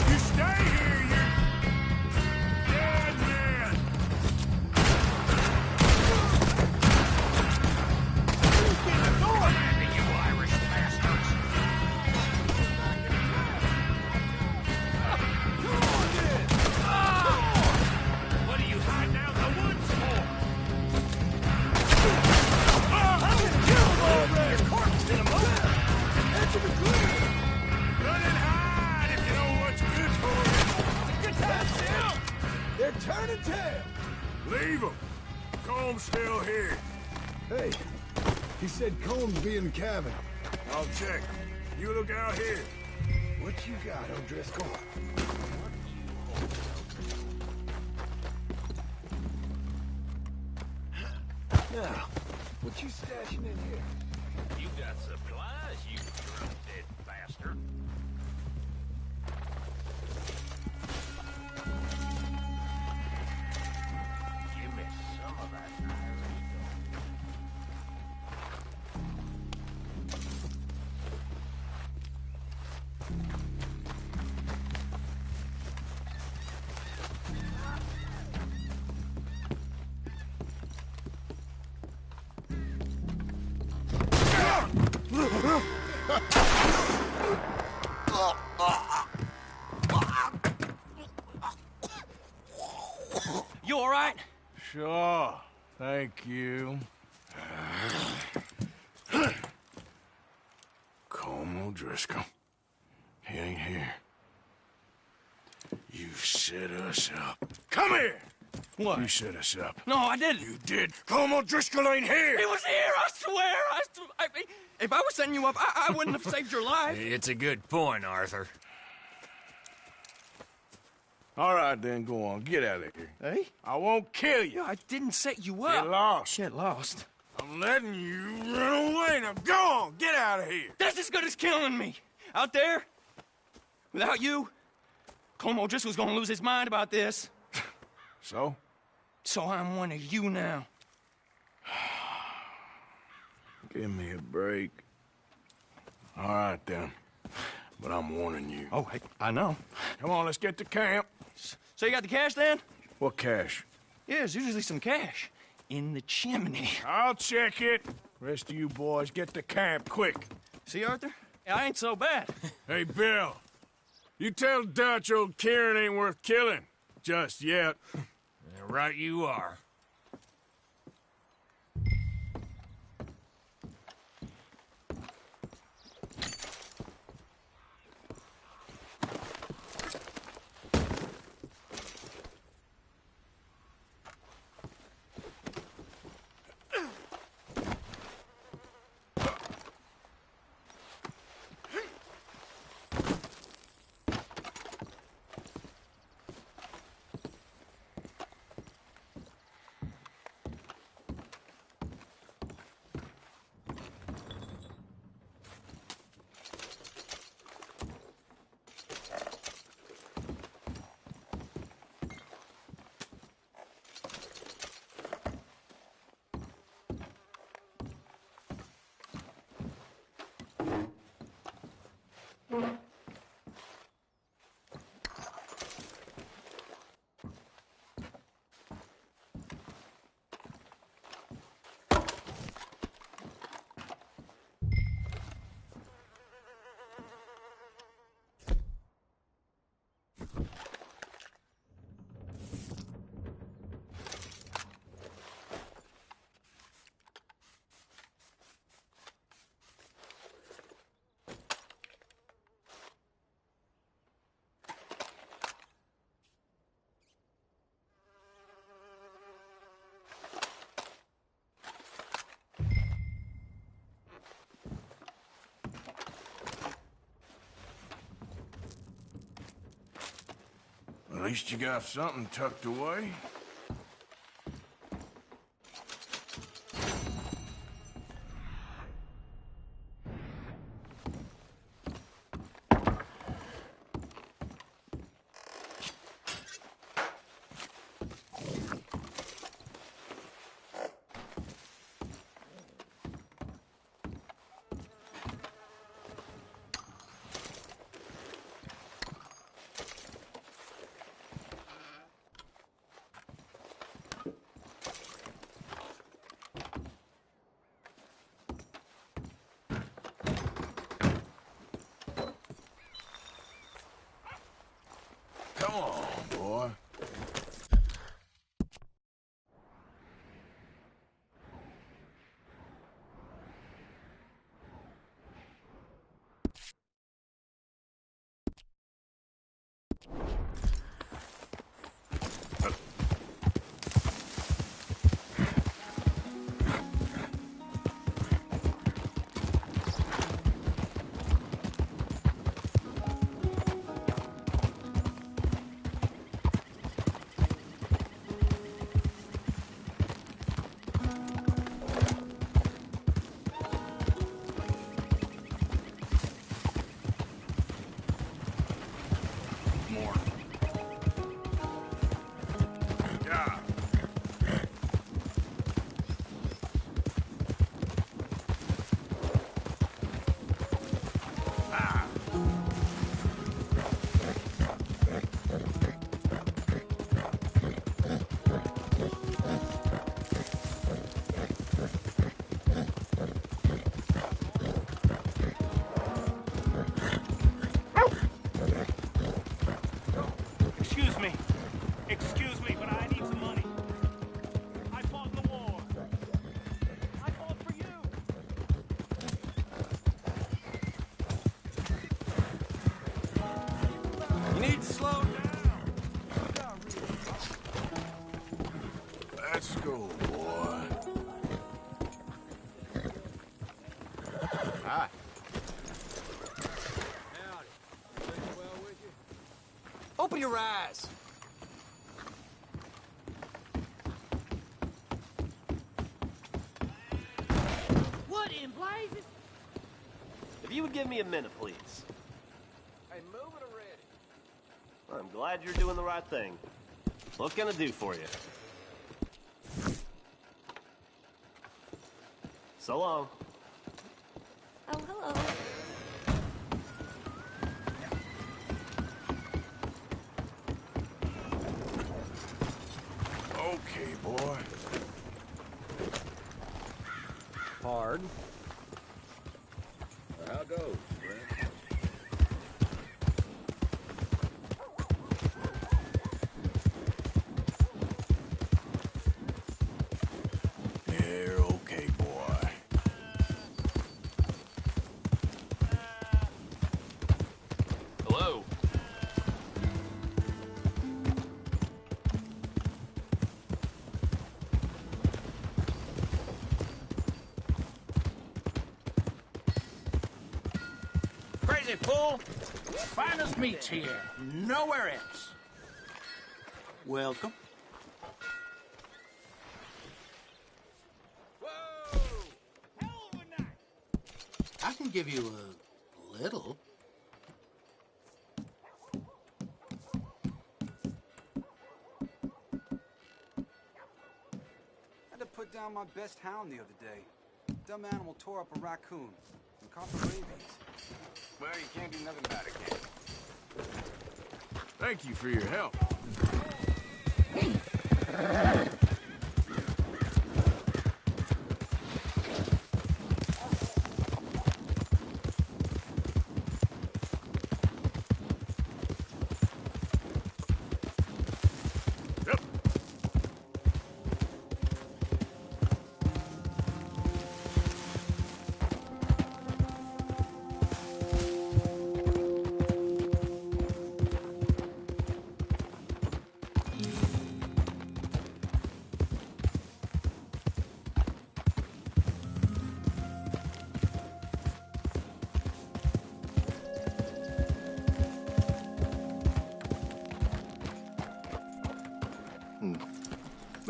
You stay here, you dead man! You Irish bastards! What are you hiding out in the woods for? Your corpse in a moment! Run and hide if you know what's good for you! Good time, Sam! They're turning tail! Leave them! Comb's still here. Hey, he said Combs be in the cabin. I'll check. You look out here. What you got, O'Driscoll? Now, what you stashing in here? You got supplies, you drunk-dead bastard. Give me some of that Irish gold. You all right? Sure. Thank you. Colm O'Driscoll. He ain't here. You set us up. Come here! What? You set us up. No, I didn't. You did. Colm O'Driscoll ain't here! He was here, I swear! I mean, if I was setting you up, I wouldn't have saved your life. It's a good point, Arthur. All right, then, go on. Get out of here. Hey? I won't kill you. I didn't set you up. Get lost. Get lost. I'm letting you run away. Now go on. Get out of here. That's as good as killing me. Out there, without you, Colm O'Driscoll's gonna lose his mind about this. So? So I'm one of you now. Give me a break. All right, then. But I'm warning you. Oh, hey, I know. Come on, let's get to camp. So you got the cash, then? What cash? Yeah, there's usually some cash in the chimney. I'll check it. Rest of you boys, get to camp, quick. See, Arthur? I ain't so bad. Hey, Bill. You tell Dutch old Kieran ain't worth killing. Just yet. Right you are. At least you got something tucked away. Come on, boy. Excuse me, but I need some money. I fought in the war. I fought for you. You need to slow down. Let's go, boy. Hi. Open your eyes. What in blazes? If you would give me a minute, please. Hey, move it already. I'm glad you're doing the right thing. What can I do for you? So long. Oh, hello. Okay, boy. Hard. How goes, friend? You're okay, boy. Hello. Crazy fool! Finest meats here. Nowhere else. Welcome. I can give you a little. Had to put down my best hound the other day. Dumb animal tore up a raccoon and caught the rabies. Well, you can't do nothing about it, kid. Thank you for your help.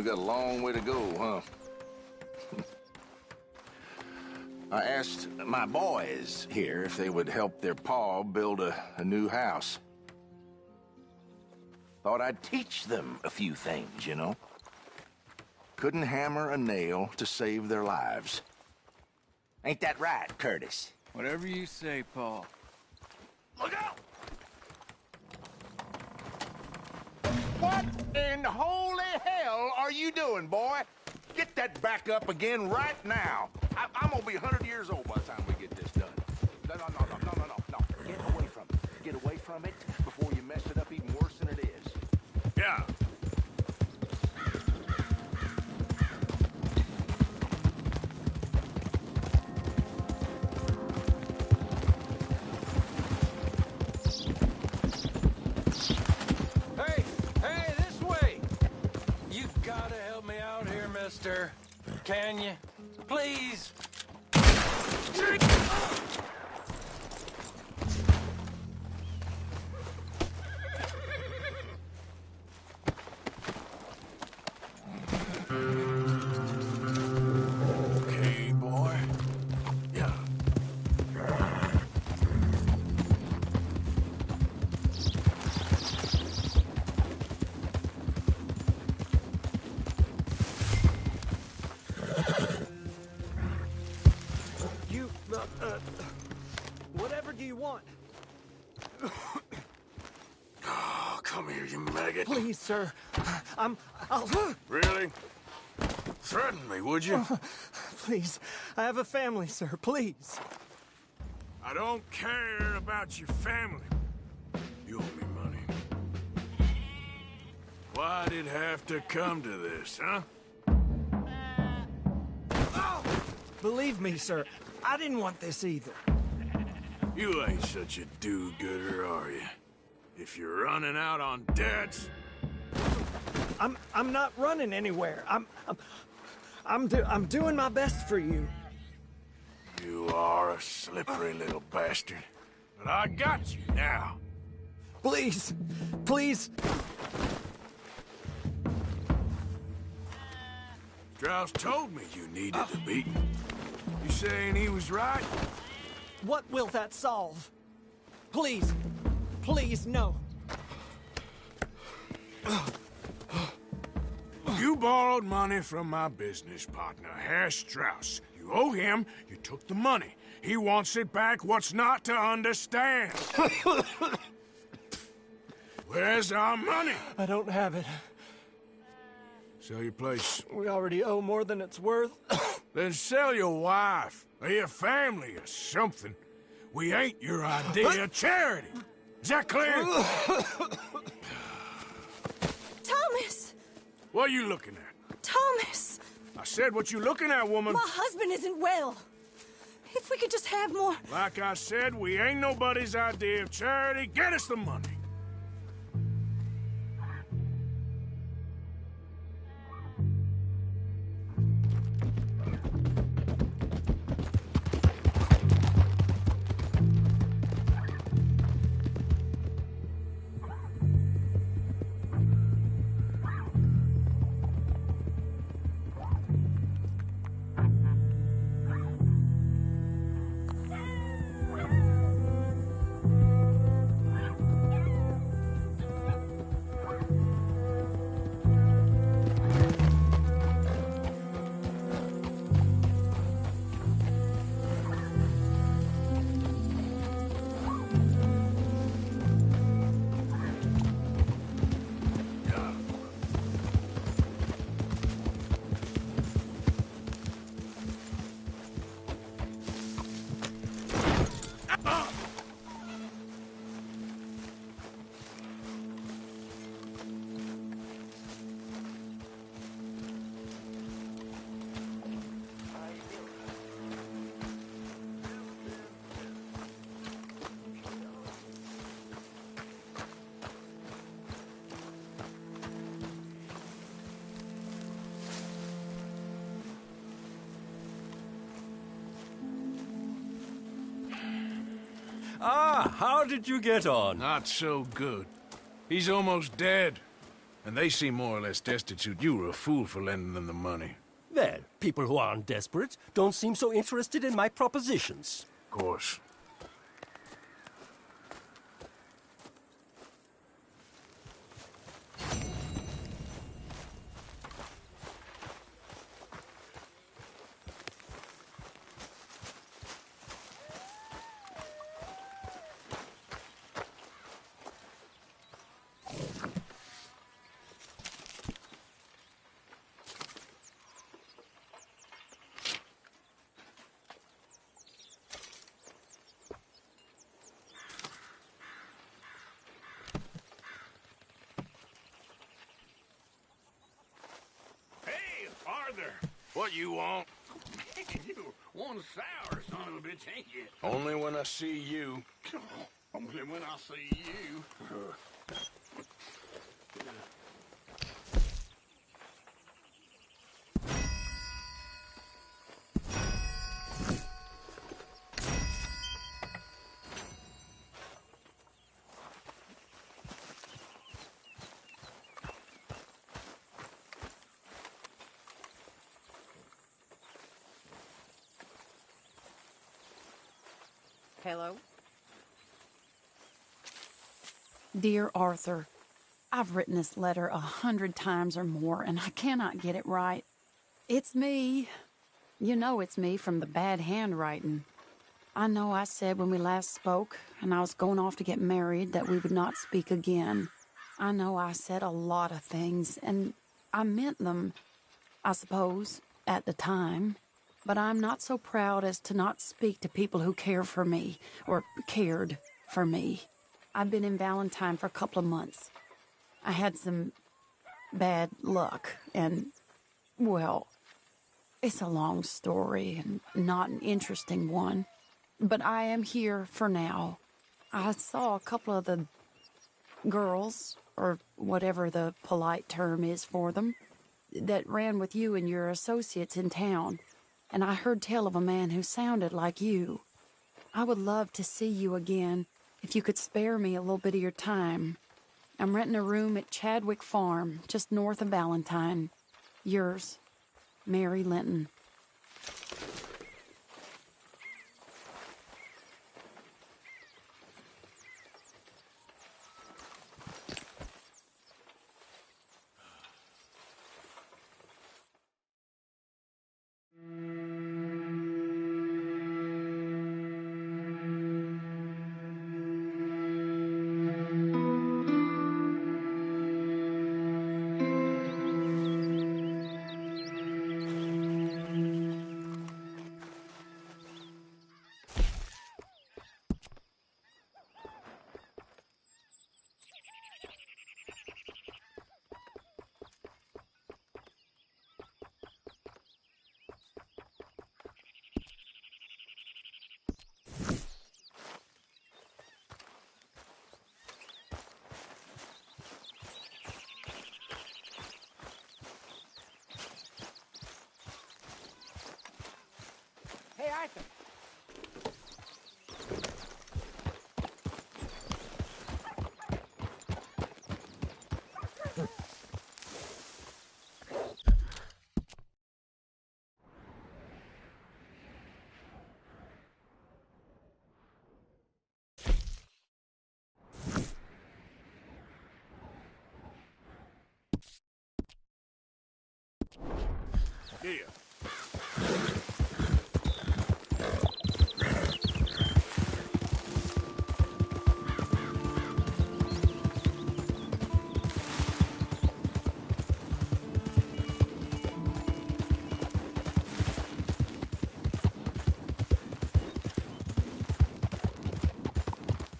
We got a long way to go, huh? I asked my boys here if they would help their pa build a new house. Thought I'd teach them a few things, you know? Couldn't hammer a nail to save their lives. Ain't that right, Curtis? Whatever you say, Paul. Look out! What in holy hell are you doing, boy? Get that back up again right now. I'm gonna be 100 years old by the time we get this done. No. Get away from it. Get away from it before you mess it up even worse than it is. Yeah. Hey, this way! You gotta help me out here, mister. Can you? Please? Okay, boy. Yeah. You, whatever do you want? Oh, come here, you maggot. Please, sir. I'll... Really? Threaten me, would you? Please. I have a family, sir. Please. I don't care about your family. You owe me money. Why'd it have to come to this, huh? Believe me, sir. I didn't want this either. You ain't such a do-gooder, are you? If you're running out on debts... I'm not running anywhere. I'm doing my best for you. You are a slippery little bastard. But I got you now. Please. Please. Strauss told me you needed a beating. You saying he was right? What will that solve? Please. Please, no. You borrowed money from my business partner, Herr Strauss. You owe him, you took the money. He wants it back, what's not to understand? Where's our money? I don't have it. Sell your place. We already owe more than it's worth. Then sell your wife, or your family, or something. We ain't your idea of charity. Is that clear? Thomas! What are you looking at? Thomas! I said, what you looking at, woman? My husband isn't well. If we could just have more... Like I said, we ain't nobody's idea of charity. Get us the money. Ah, how did you get on? Not so good. He's almost dead. and they seem more or less destitute, you were a fool for lending them the money. Well, people who aren't desperate don't seem so interested in my propositions. Of course. What you want? You one sour son of a bitch, ain't you? Only when I see you. Only when I see you. Hello? Dear Arthur, I've written this letter 100 times or more, and I cannot get it right. It's me. You know it's me from the bad handwriting. I know I said when we last spoke, and I was going off to get married, that we would not speak again. I know I said a lot of things, and I meant them, I suppose, at the time. But I'm not so proud as to not speak to people who care for me, or cared for me. I've been in Valentine for a couple of months. I had some bad luck, and, well, it's a long story and not an interesting one. But I am here for now. I saw a couple of the girls, or whatever the polite term is for them, that ran with you and your associates in town. And I heard tell of a man who sounded like you. I would love to see you again, if you could spare me a little bit of your time. I'm renting a room at Chadwick Farm, just north of Valentine. Yours, Mary Linton. Hey, Arthur. Yeah.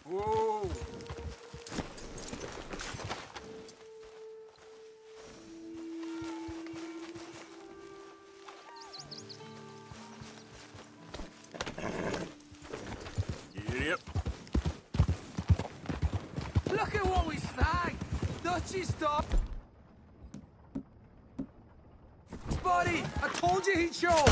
Whoa. Yep. Look at what we snagged! Dutchie, stop! Buddy, I told you he'd show!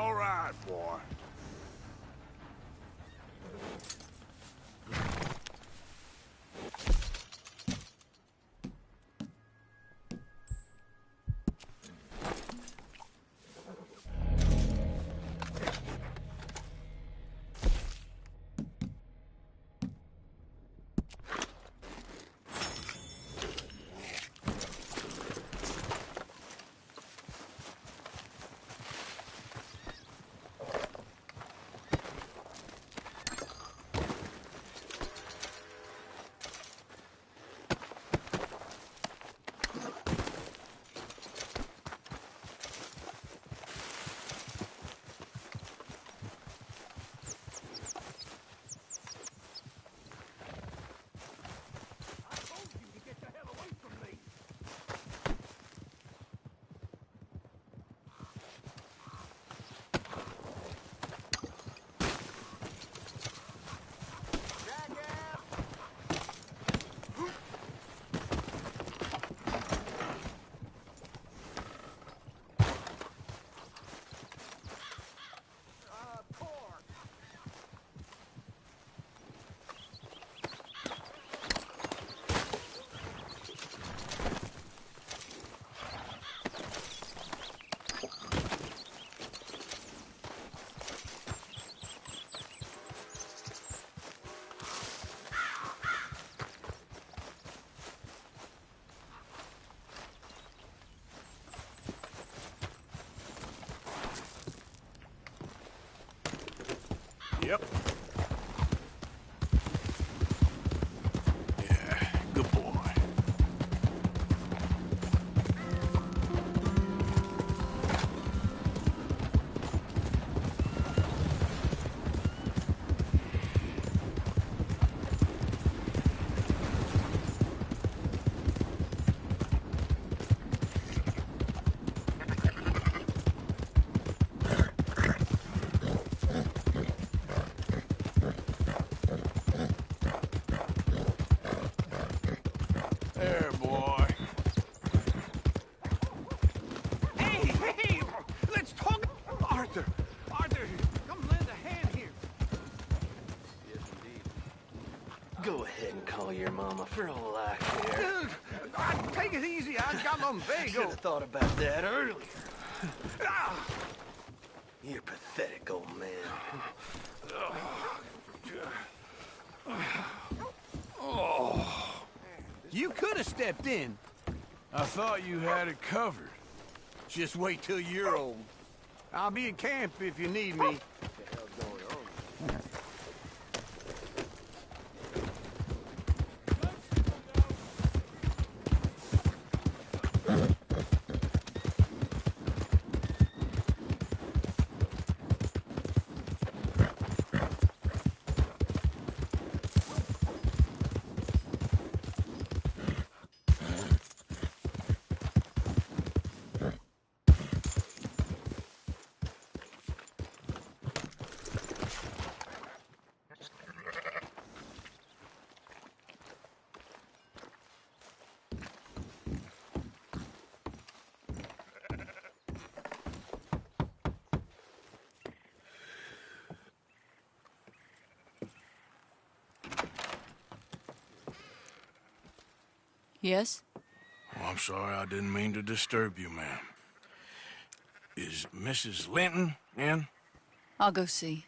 all right, boy. Yep. Yeah, good boy. There, boy. Hey! Let's talk! Arthur! Arthur, come lend a hand here. Yes, indeed. Go ahead and call your mama for all I care. Take it easy. I got lumbago. Should have thought about that earlier. You're pathetic, old man. Oh. You could have stepped in. I thought you had it covered. Just wait till you're old. I'll be at camp if you need me. What the hell's going on? Yes? Oh, I'm sorry, I didn't mean to disturb you, ma'am. Is Mrs. Linton in? I'll go see.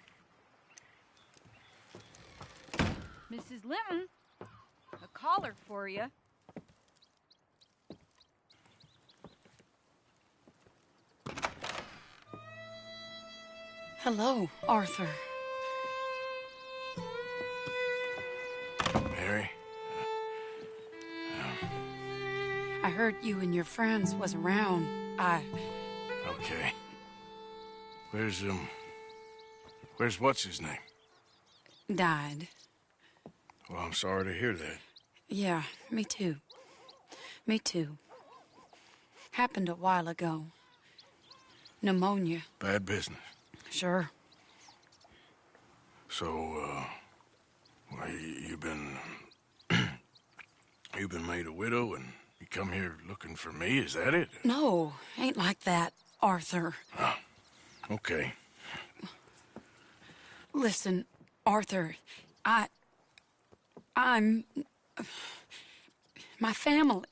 Mrs. Linton, a caller for you. Hello, Arthur. Mary? I heard you and your friends was around. Okay. Where's what's his name? Died. Well, I'm sorry to hear that. Yeah, me too. Me too. Happened a while ago. Pneumonia. Bad business. Sure. So, well, you've been made a widow and you come here looking for me, is that it? No, ain't like that, Arthur. Oh, okay. Listen, Arthur, I'm... my family.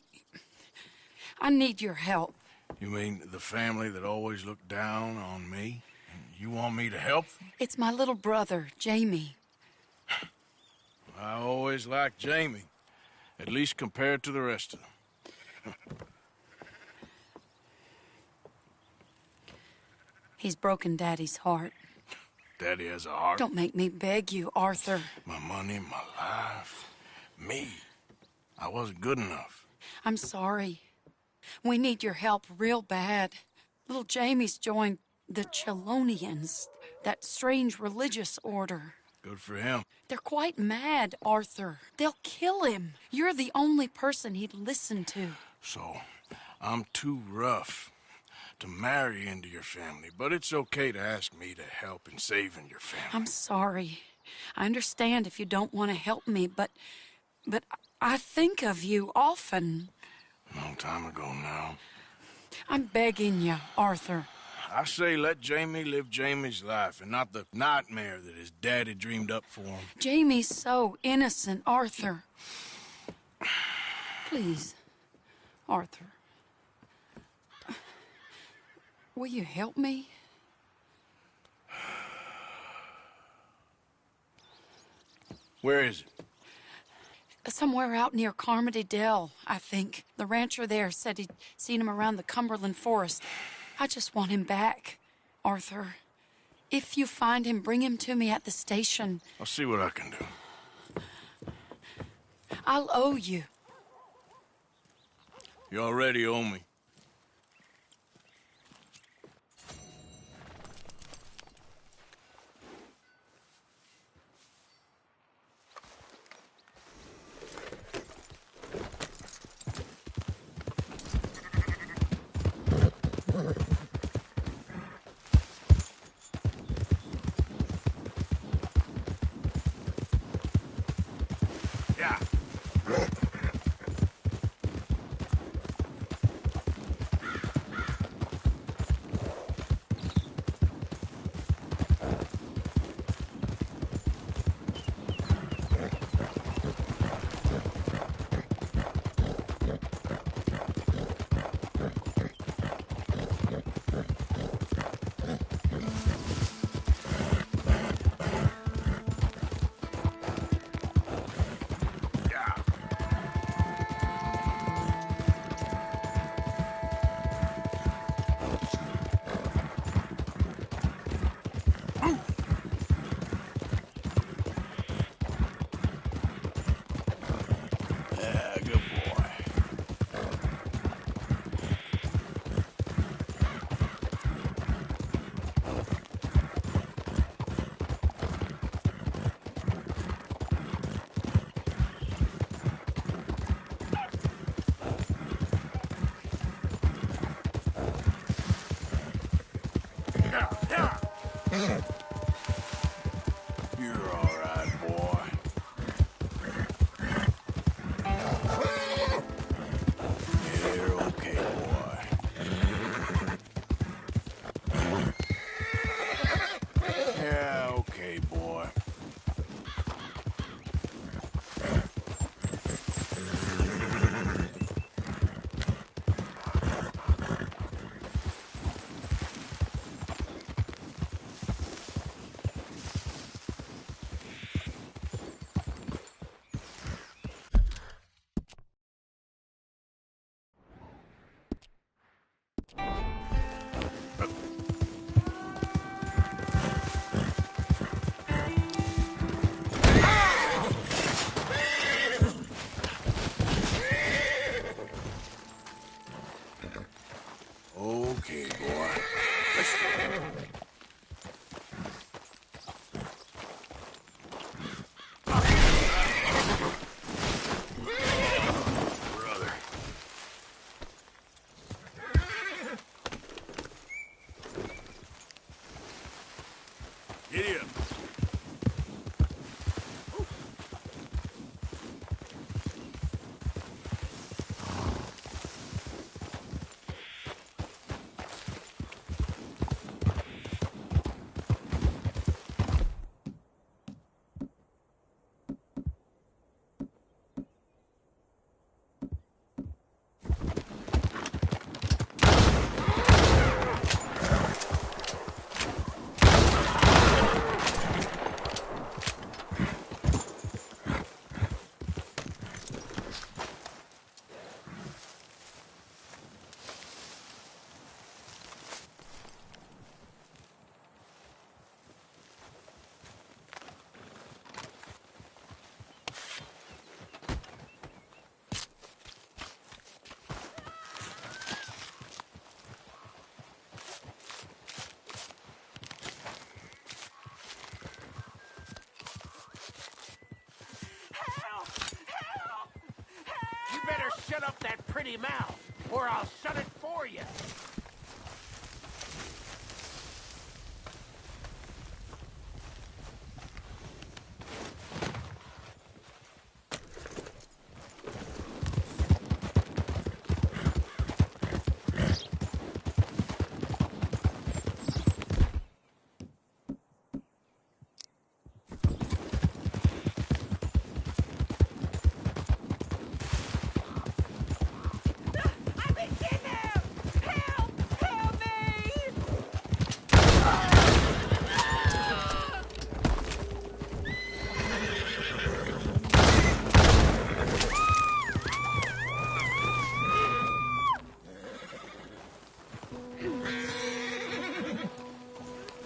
I need your help. You mean the family that always looked down on me? And you want me to help them? It's my little brother, Jamie. I always liked Jamie, at least compared to the rest of them. He's broken Daddy's heart. Daddy has a heart. Don't make me beg you, Arthur. My money, my life, me. I wasn't good enough. I'm sorry. We need your help real bad. Little Jamie's joined the Chelonians, that strange religious order. Good for him. They're quite mad, Arthur. They'll kill him. You're the only person he'd listen to. So, I'm too rough to marry into your family, but it's okay to ask me to help in saving your family. I'm sorry. I understand if you don't want to help me, but I think of you often. Long time ago now. I'm begging you, Arthur. I say let Jamie live Jamie's life and not the nightmare that his daddy dreamed up for him. Jamie's so innocent, Arthur. Please, Arthur. Will you help me? Where is it? Somewhere out near Carmody Dell, I think. The rancher there said he'd seen him around the Cumberland Forest. I just want him back, Arthur. If you find him, bring him to me at the station. I'll see what I can do. I'll owe you. You already owe me. You're all right, boy. You're okay, boy. Yeah, okay, boy. Okay, boy. Let's go. Brother. Giddy up. shut up that pretty mouth, or I'll shut it for you.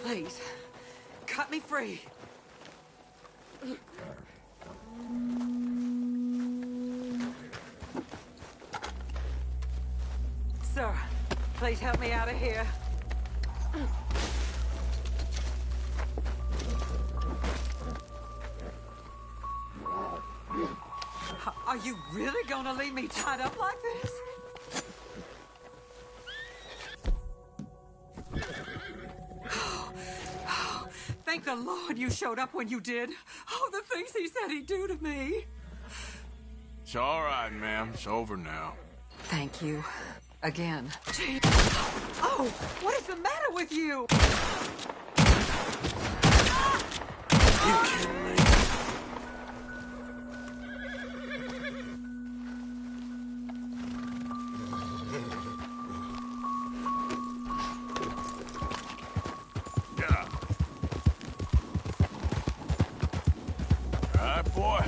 Please, cut me free. Sir, please help me out of here. Are you really gonna leave me tied up like this? Thank the Lord you showed up when you did. Oh, the things he said he'd do to me. It's all right, ma'am. It's over now. Thank you. Again. Gee. Oh, what is the matter with you? You kidding me? Boy.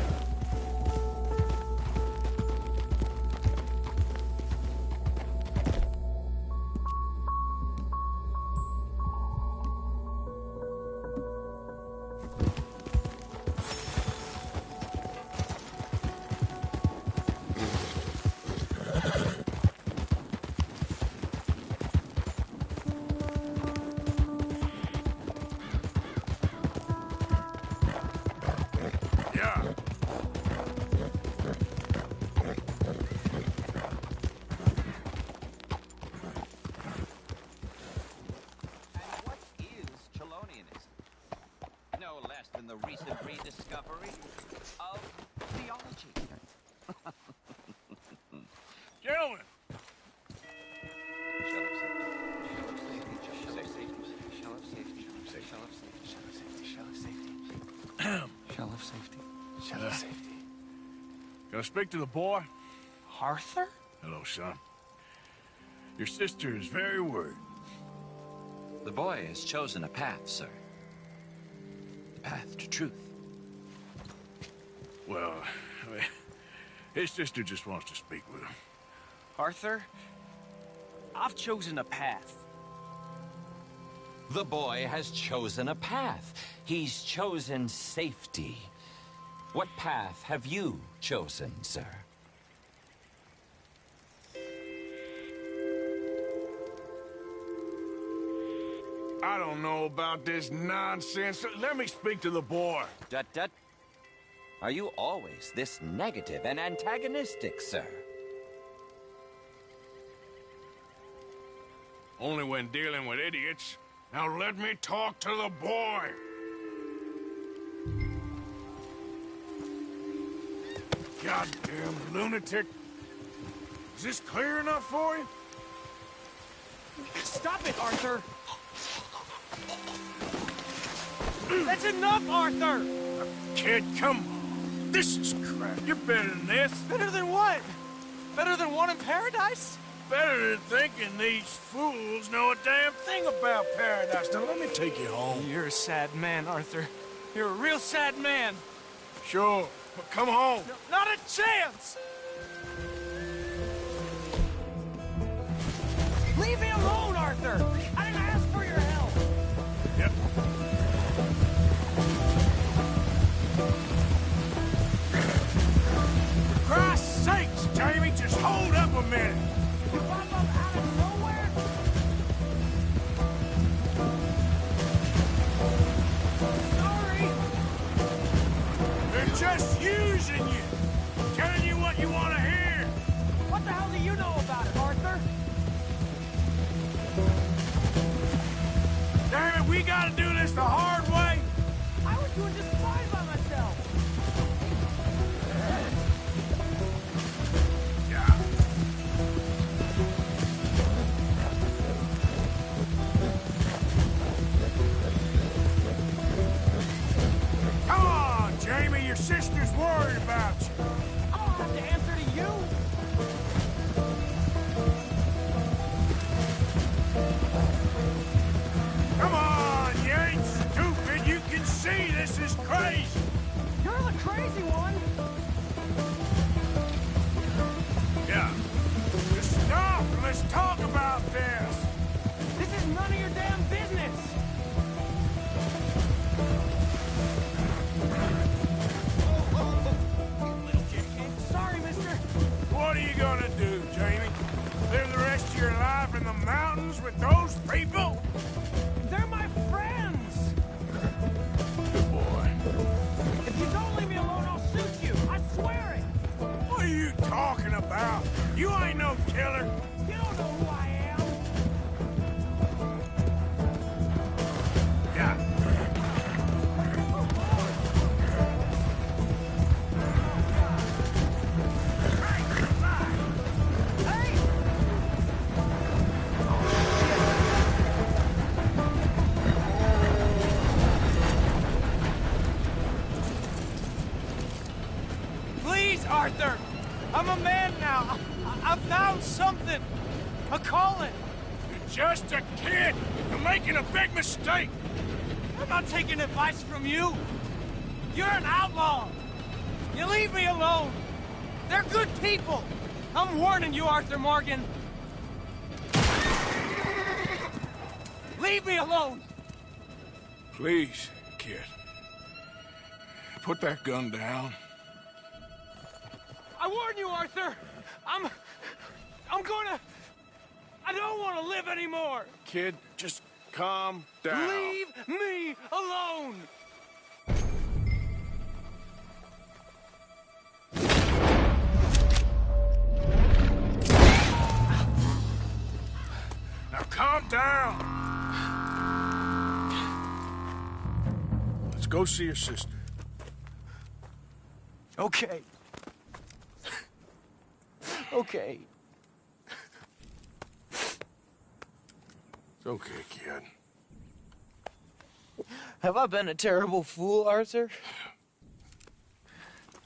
The recent rediscovery of theology. Gentlemen! Shell of safety. Can I speak to the boy? Arthur? Hello, son. Your sister is very worried. The boy has chosen a path, sir. The path to truth. Well, his sister just wants to speak with him. Arthur, I've chosen a path. The boy has chosen a path. He's chosen safety. What path have you chosen, sir? I don't know about this nonsense. Let me speak to the boy. Dut. Are you always this negative and antagonistic, sir? Only when dealing with idiots. Now let me talk to the boy. Goddamn lunatic. Is this clear enough for you? Stop it, Arthur! That's enough, Arthur! Kid, come on. This is crap. You're better than this. Better than what? Better than one in paradise? Better than thinking these fools know a damn thing about paradise. Now let me take you home. You're a sad man, Arthur. You're a real sad man. Sure, but come home. No, not a chance! Leave me alone, Arthur! I didn't ask for your help! Yep. For Christ's sakes, Jamie, just hold up a minute. You pop up out of nowhere? Sorry! They're just using you. Telling you what you want to hear. sister's worried about you. I don't have to answer to you. Come on, you ain't stupid. You can see this is crazy. You're the crazy one. Yeah. Just stop and let's talk about this. This is none of your damn business. Sorry, mister. What are you gonna do, Jamie? Live the rest of your life in the mountains with those people? They're my friends. Good boy. If you don't leave me alone, I'll shoot you. I swear it. What are you talking about? You ain't no killer. You don't know who I am. Yeah. Please, Arthur. I'm a man now. I found something. A calling. You're just a kid. You're making a big mistake. I'm not taking advice from you. You're an outlaw. You leave me alone. They're good people. I'm warning you, Arthur Morgan. Leave me alone. Please, kid. Put that gun down. I warn you, Arthur. I don't want to live anymore. Kid, just calm down. Leave me alone. Now calm down. Let's go see your sister. Okay. Okay. It's okay, kid. Have I been a terrible fool, Arthur?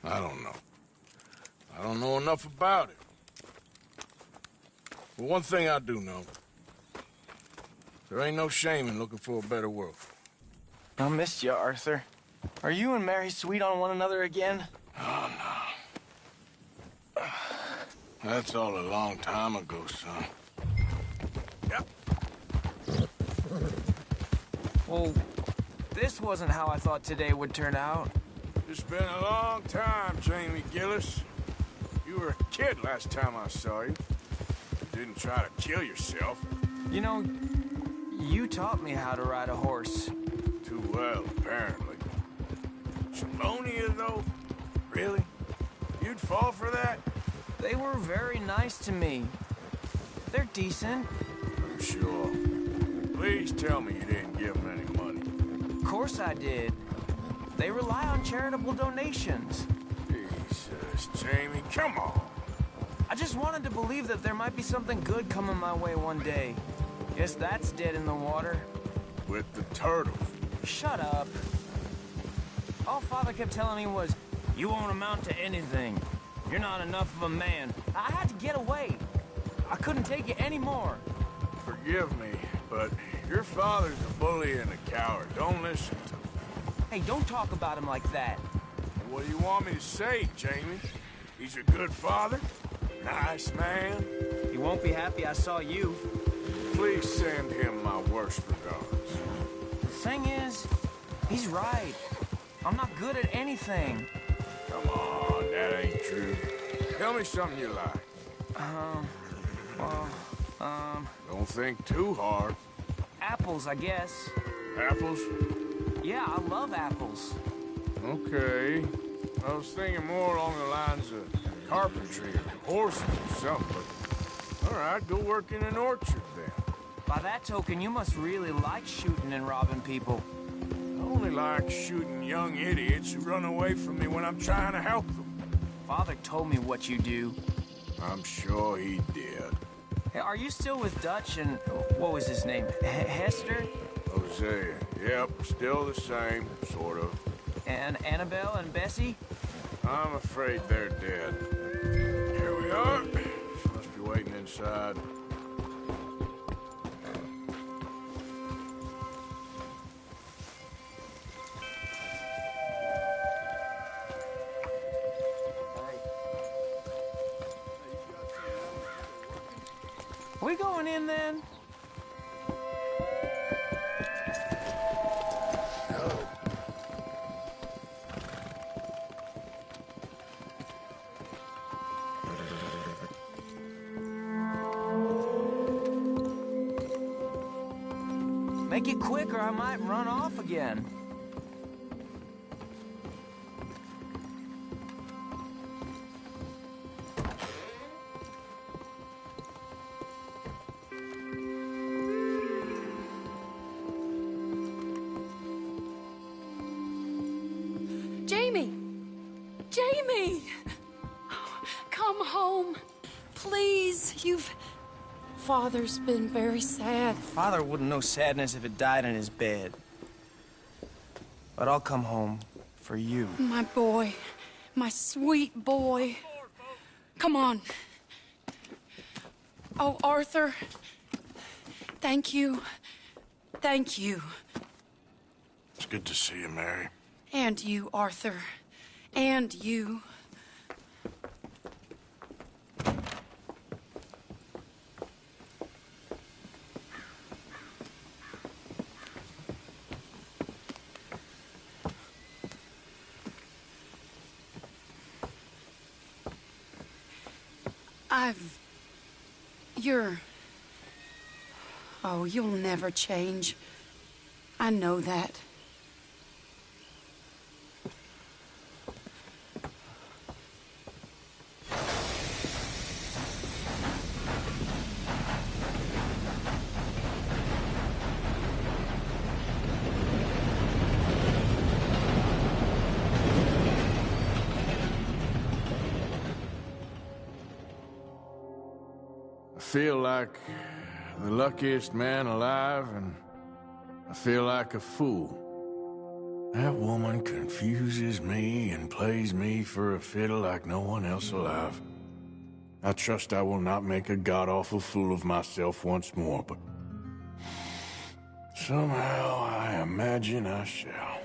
I don't know. I don't know enough about it. But one thing I do know. There ain't no shame in looking for a better world. I missed you, Arthur. Are you and Mary sweet on one another again? Oh, no. That's all a long time ago, son. Yep. Well, this wasn't how I thought today would turn out. It's been a long time, Jamie Gillis. You were a kid last time I saw you. You didn't try to kill yourself. You know, you taught me how to ride a horse. Too well, apparently. Chelonia, though? Really? You'd fall for that? They were very nice to me. They're decent. I'm sure. Please tell me you didn't give them any money. Of course I did. They rely on charitable donations. Jesus, Jamie, come on. I just wanted to believe that there might be something good coming my way one day. Guess that's dead in the water. With the turtles. Shut up. All Father kept telling me was, you won't amount to anything. You're not enough of a man. I had to get away. I couldn't take it anymore. Forgive me, but your father's a bully and a coward. Don't listen to him. Hey, don't talk about him like that. What do you want me to say, Jamie? He's a good father? Nice man? He won't be happy I saw you. Please send him my worst regards. The thing is, he's right. I'm not good at anything. Come on, that ain't true. Tell me something you like. Don't think too hard. Apples, I guess. Apples? Yeah, I love apples. Okay. I was thinking more along the lines of carpentry or horses or something, but... All right, go work in an orchard then. By that token, you must really like shooting and robbing people. I only like shooting young idiots who run away from me when I'm trying to help them. Father told me what you do. I'm sure he did. Hey, are you still with Dutch and... what was his name? Hester? Hosea. Yep, still the same, sort of. And Annabelle and Bessie? I'm afraid they're dead. Here we are. She must be waiting inside. We going in then? Make it quick or I might run off again. Jamie! Jamie! Come home. Please, Father's been very sad. Father wouldn't know sadness if it died in his bed. But I'll come home for you. My boy. My sweet boy. Come on. Oh, Arthur. Thank you. Thank you. It's good to see you, Mary. And you, Arthur. And you. Oh, you'll never change. I know that. I feel like the luckiest man alive, and I feel like a fool. That woman confuses me and plays me for a fiddle like no one else alive. I trust I will not make a god-awful fool of myself once more, but somehow I imagine I shall.